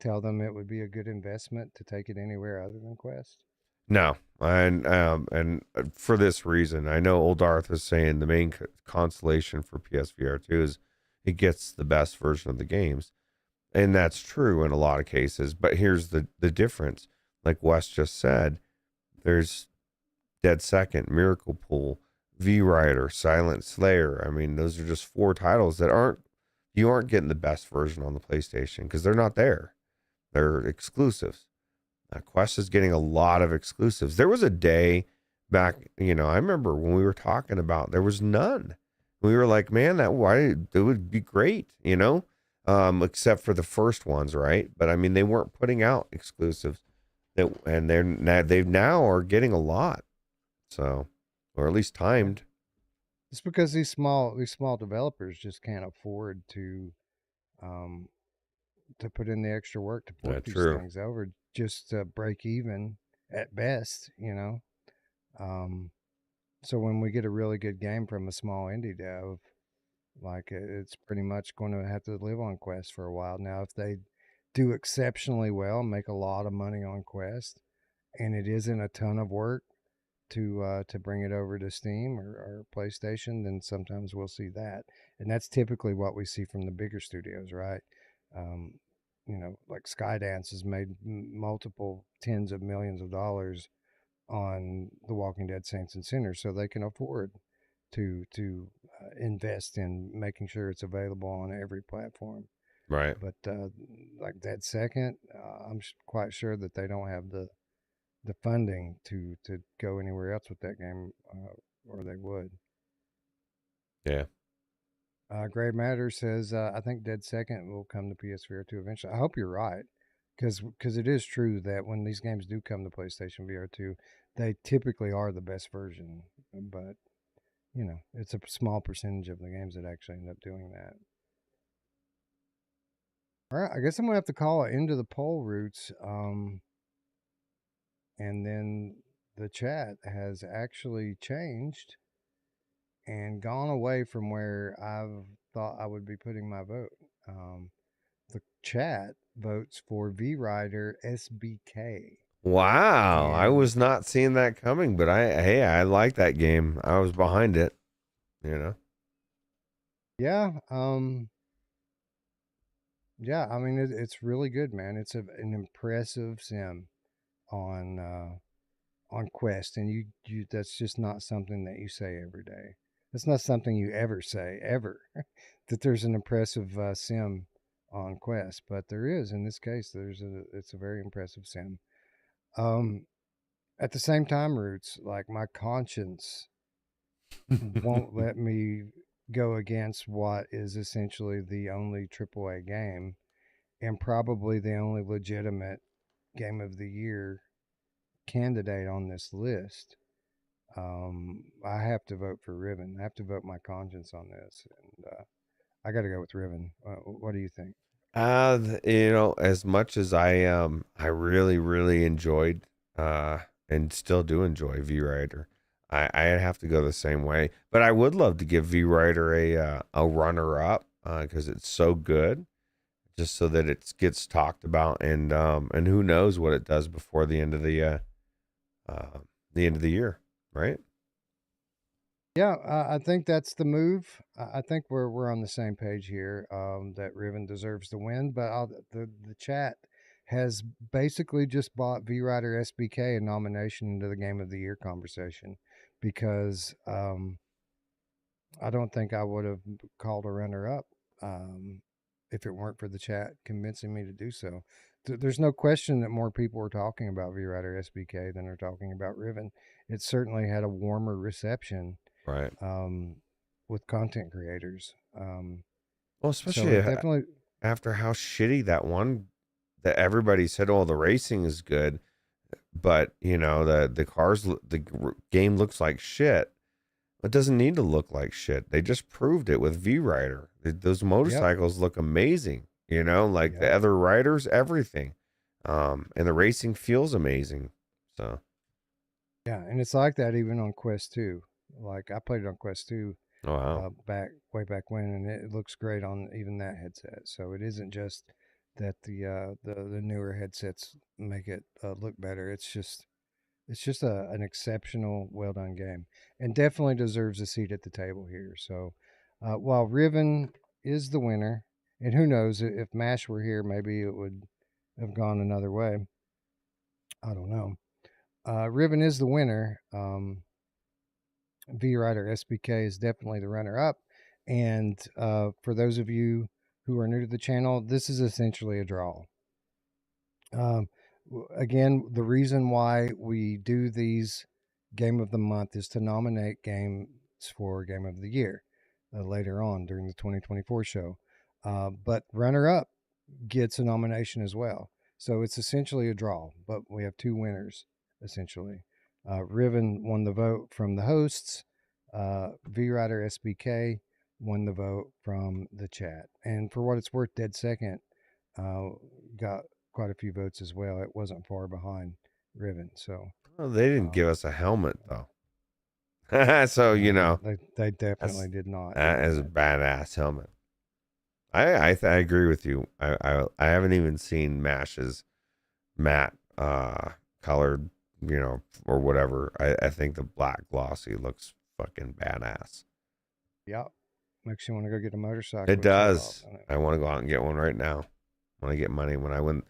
tell them it would be a good investment to take it anywhere other than Quest? No, and for this reason, I know Old Darth is saying the main consolation for PSVR 2 is it gets the best version of the games, and that's true in a lot of cases. But here's the difference: like Wes just said, there's Dead Second, Miracle Pool, VRider, Silent Slayer. I mean, those are just 4 titles that you aren't getting the best version on the PlayStation because they're not there. They're exclusives. Quest is getting a lot of exclusives. There was a day back, I remember when we were talking about there was none. We were like, man, it would be great, except for the first ones, right? But I mean, they weren't putting out exclusives, and they now are getting a lot, so, or at least timed. It's because these small developers just can't afford um, to put in the extra work to port these True. things over just to break even at best, So when we get a really good game from a small indie dev, like it's pretty much going to have to live on Quest for a while. Now, if they do exceptionally well, make a lot of money on Quest, and it isn't a ton of work to bring it over to Steam or PlayStation, then sometimes we'll see that, and that's typically what we see from the bigger studios, right? Um, like Skydance has made multiple tens of millions of dollars on The Walking Dead Saints and Sinners, so they can afford to invest in making sure it's available on every platform. Right. But like Dead Second, I'm quite sure that they don't have the funding to go anywhere else with that game, or they would. Yeah. Grave Matter says, I think Dead Second will come to PSVR 2 eventually. I hope you're right, because it is true that when these games do come to PlayStation VR 2, they typically are the best version. But, it's a small percentage of the games that actually end up doing that. All right, I guess I'm going to have to call it into the poll, Ruuts. And then the chat has actually changed and gone away from where I've thought I would be putting my vote. The chat votes for VRider SBK. Wow, I And was not seeing that coming, but I like that game. I was behind it, yeah, yeah, I mean it's really good, man. It's an impressive sim on Quest, and you that's just not something that you say every day. That's not something you ever say ever that there's an impressive sim on Quest, but there is in this case. It's a very impressive sim. Um, at the same time, Ruuts, like my conscience won't let me go against what is essentially the only AAA game and probably the only legitimate game of the year candidate on this list. I have to vote for Riven. I have to vote my conscience on this, and I got to go with Riven. What do you think? As much as I really really enjoyed and still do enjoy VRider, I have to go the same way. But I would love to give VRider a runner up because it's so good, just so that it gets talked about, and who knows what it does before the end of the year, right? Yeah, I think that's the move. I think we're on the same page here. That Riven deserves to win, but the chat has basically just bought VRider SBK a nomination into the Game of the Year conversation because I don't think I would have called a runner up if it weren't for the chat convincing me to do so. There's no question that more people are talking about VRider SBK than are talking about Riven. It certainly had a warmer reception Right. with content creators. Well, So especially it definitely, after how shitty that one that everybody said, oh, the racing is good, but the game looks like shit. It doesn't need to look like shit. They just proved it with VRider. Those yep, motorcycles look amazing. Like the yep. other riders, everything. And the racing feels amazing. So Yeah, and it's like that even on Quest 2. Like I played it on Quest 2 oh wow. way back when, and it looks great on even that headset. So it isn't just that the newer headsets make it look better. It's just an exceptional, well done game, and definitely deserves a seat at the table here. So while Riven is the winner, and who knows if Mash were here, maybe it would have gone another way. I don't know. Riven is the winner. VRider SBK is definitely the runner up. And for those of you who are new to the channel, this is essentially a draw. Um, Again, the reason why we do these Game of the Month is to nominate games for Game of the Year later on during the 2024 show. But runner up gets a nomination as well. So it's essentially a draw, but we have two winners essentially. Riven won the vote from the hosts. VRider SBK won the vote from the chat. And for what it's worth, dead second got quite a few votes as well. It wasn't far behind Riven. So Well, they didn't give us a helmet though. So they definitely did not. That is a badass helmet. I agree with you. I haven't even seen Mash's matte colored, or whatever. I think the black glossy looks fucking badass. Yep. Makes you want to go get a motorcycle. It does. I want to go out and get one right now. When I get money, when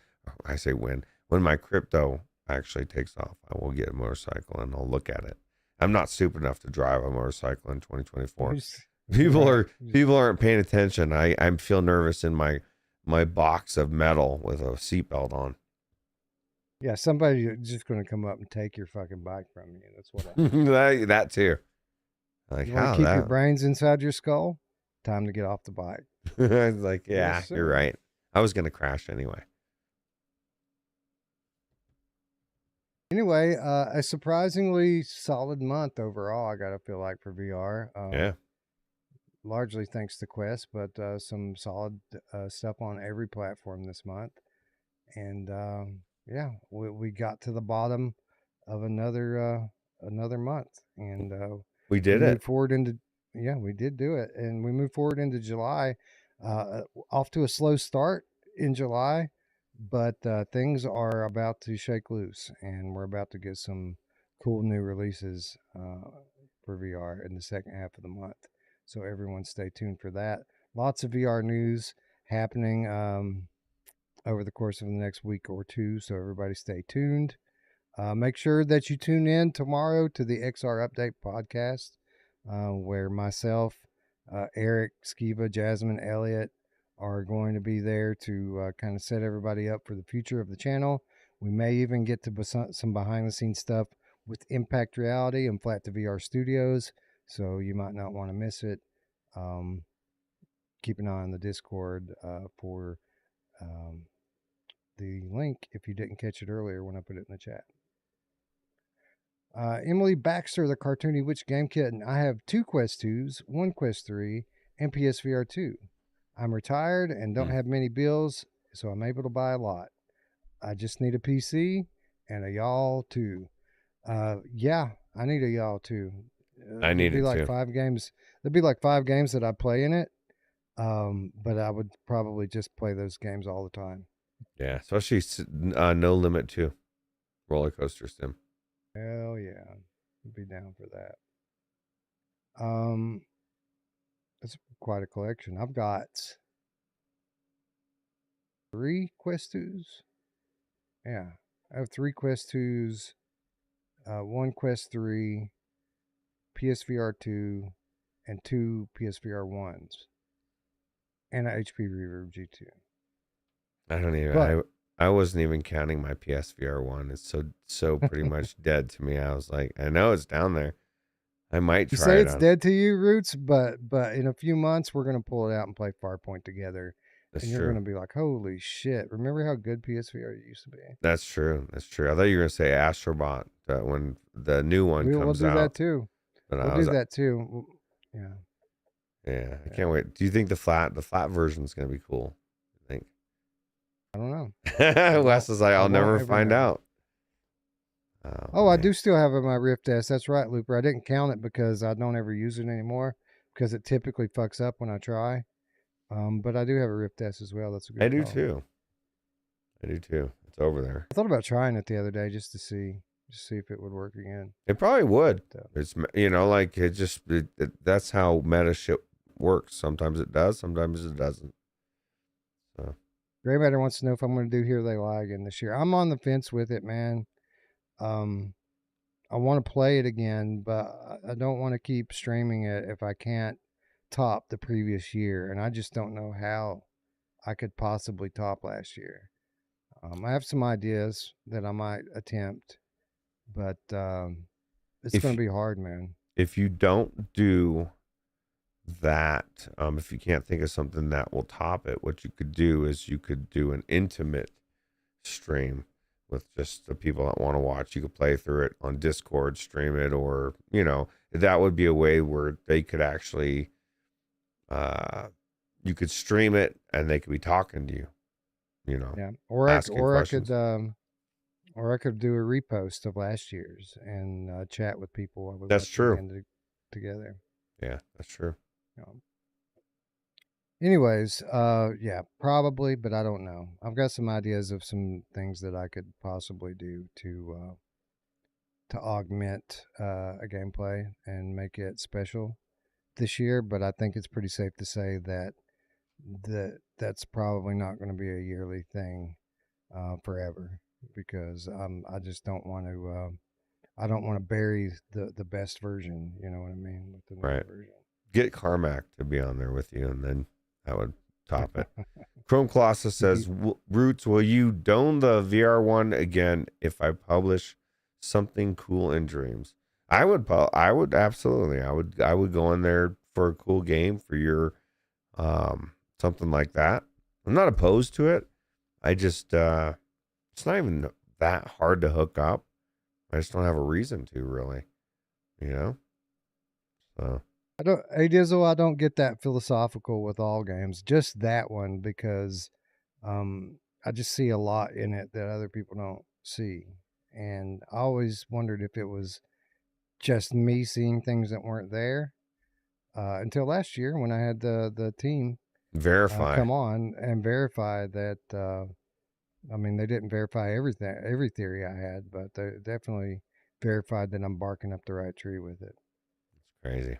my crypto actually takes off, I will get a motorcycle and I'll look at it. I'm not stupid enough to drive a motorcycle in 2024. People aren't paying attention. I feel nervous in my box of metal with a seatbelt on. Yeah, somebody's just going to come up and take your fucking bike from you. That's what that too. Like, you want to keep your brains inside your skull? Time to get off the bike. I was like, yeah, Yes, you're right. I was going to crash anyway. Anyway, a surprisingly solid month overall, I got to feel like, for VR. Yeah. Largely thanks to Quest, but some solid stuff on every platform this month. And yeah, we got to the bottom of another month, and we did it. Moved forward into we did do it, and we moved forward into July. Off to a slow start in July, but things are about to shake loose, and we're about to get some cool new releases for VR in the second half of the month. So everyone stay tuned for that. Lots of VR news happening over the course of the next week or two, so everybody stay tuned. Make sure that you tune in tomorrow to the XR Update podcast, where myself, Eric, Skiva, Jasmine, Elliott are going to be there to kind of set everybody up for the future of the channel. We may even get to some behind the scenes stuff with Impact Reality and Flat to VR Studios, so you might not want to miss it. Keep an eye on the Discord for the link if you didn't catch it earlier when I put it in the chat. Emily Baxter, the cartoony witch game kitten. I have 2 Quest 2s, 1 Quest 3, and PSVR 2. I'm retired and don't have many bills, so I'm able to buy a lot. I just need a PC and a y'all too. Yeah, I need a y'all too. I need it like too. 5 games. There'd be like 5 games that I play in it. But I would probably just play those games all the time. Yeah, especially No Limit 2, Roller Coaster Sim. Hell yeah, I'd be down for that. That's quite a collection. I've got 3 Quest 2s. Yeah, I have 3 Quest 2s, 1 Quest 3, PSVR 2, and 2 PSVR 1s, and an HP Reverb G2. I don't even. I wasn't even counting my PSVR 1. It's so pretty much dead to me. I was like, I know it's down there. I might try. You say it's dead to you, Ruuts, but in a few months we're gonna pull it out and play Farpoint together. That's and you're true. gonna be like, holy shit! Remember how good PSVR used to be? That's true. That's true. I thought you were gonna say Astrobot when the new one comes out. We'll do that too. But we'll do that too. Yeah. Yeah, I can't wait. Do you think the flat version is gonna be cool? I think. I don't know. Wes is like, I'll never find out. Oh, I do still have my Rift S. That's right, Looper. I didn't count it because I don't ever use it anymore because it typically fucks up when I try. But I do have a Rift S as well. That's a good I do call. too. I do too. It's over there. I thought about trying it the other day just to see if it would work again. It probably would. It's like it just that's how meta shit works. Sometimes it does, sometimes it doesn't. So Gray Matter wants to know if I'm going to do Here They Lie again this year. I'm on the fence with it, man. I want to play it again, but I don't want to keep streaming it if I can't top the previous year, and I just don't know how I could possibly top last year. I have some ideas that I might attempt, but it's If going to you- be hard, man. If you don't do that, if you can't think of something that will top it, what you could do is you could do an intimate stream with just the people that want to watch. You could play through it on Discord, stream it, or that would be a way where they could actually you could stream it and they could be talking to you, Yeah, asking questions. or I could do a repost of last year's and chat with people while we That's watch the true. game together. Yeah, that's true. Anyways, yeah, probably, but I don't know. I've got some ideas of some things that I could possibly do to augment a gameplay and make it special this year, but I think it's pretty safe to say that that's probably not going to be a yearly thing forever, because I just don't want to. I don't want to bury the best version. You know what I mean, with the new Right. version. Get Carmack to be on there with you, and then that would top it. Chrome Colossus says, Ruuts, will you dome the VR one again if I publish something cool in Dreams? I would absolutely. I would go in there for a cool game for your something like that. I'm not opposed to it. I just it's not even that hard to hook up. I just don't have a reason to, really. So I don't get that philosophical with all games. Just that one, because I just see a lot in it that other people don't see, and I always wondered if it was just me seeing things that weren't there. Until last year, when I had the team verify. come on and verify that. I mean, they didn't verify every theory I had, but they definitely verified that I'm barking up the right tree with it. It's crazy.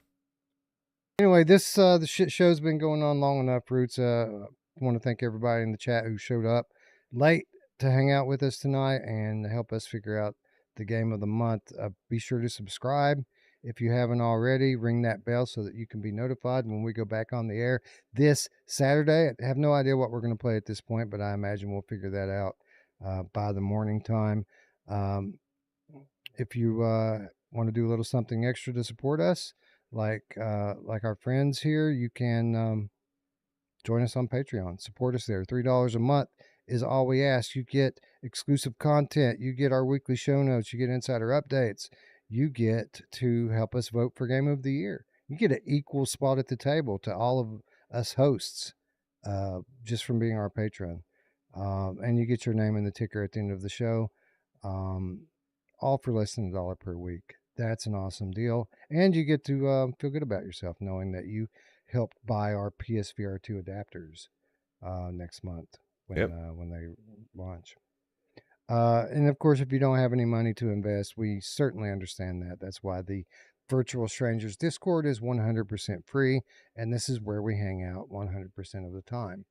Anyway, this the shit show's been going on long enough, Ruuts. I want to thank everybody in the chat who showed up late to hang out with us tonight and help us figure out the game of the month. Be sure to subscribe if you haven't already. Ring that bell so that you can be notified when we go back on the air this Saturday. I have no idea what we're going to play at this point, but I imagine we'll figure that out by the morning time. If you want to do a little something extra to support us, like our friends here, you can join us on Patreon. Support us there. $3 a month is all we ask. You get exclusive content. You get our weekly show notes. You get insider updates. You get to help us vote for Game of the Year. You get an equal spot at the table to all of us hosts just from being our patron. And you get your name in the ticker at the end of the show. All for less than $1 per week. That's an awesome deal. And you get to feel good about yourself knowing that you helped buy our PSVR 2 adapters next month when they launch. And of course, if you don't have any money to invest, we certainly understand that. That's why the Virtual Strangers Discord is 100% free, and this is where we hang out 100% of the time.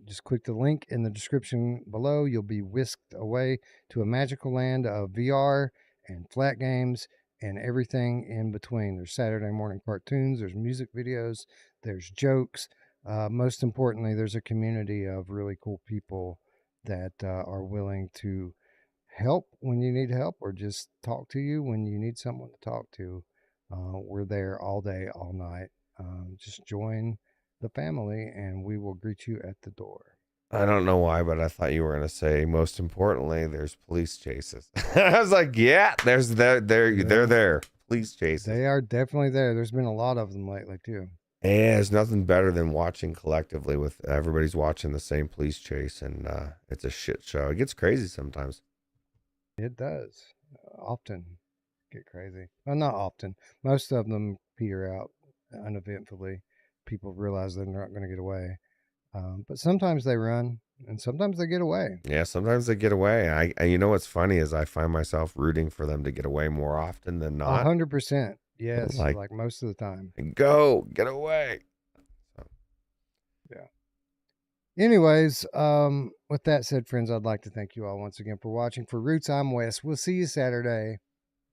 Just click the link in the description below. You'll be whisked away to a magical land of VR and flat games and everything in between. There's Saturday morning cartoons, there's music videos, there's jokes. Most importantly, there's a community of really cool people that are willing to help when you need help or just talk to you when you need someone to talk to. We're there all day, all night. Just join the family and we will greet you at the door. I don't know why, but I thought you were going to say, most importantly, there's police chases. I was like, yeah, they're there. Police chases. They are definitely there. There's been a lot of them lately, too. Yeah, there's nothing better than watching collectively with everybody's watching the same police chase, and it's a shit show. It gets crazy sometimes. It does. Often get crazy. Well, not often. Most of them peter out uneventfully. People realize they're not going to get away. But sometimes they run, and sometimes they get away. Yeah, sometimes they get away. I you know what's funny is I find myself rooting for them to get away more often than not. 100%. Yes, Like most of the time. Go, get away. So. Yeah. Anyways, with that said, friends, I'd like to thank you all once again for watching. For Ruuts, I'm Wes. We'll see you Saturday.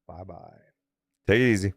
Bye-bye. Take it easy.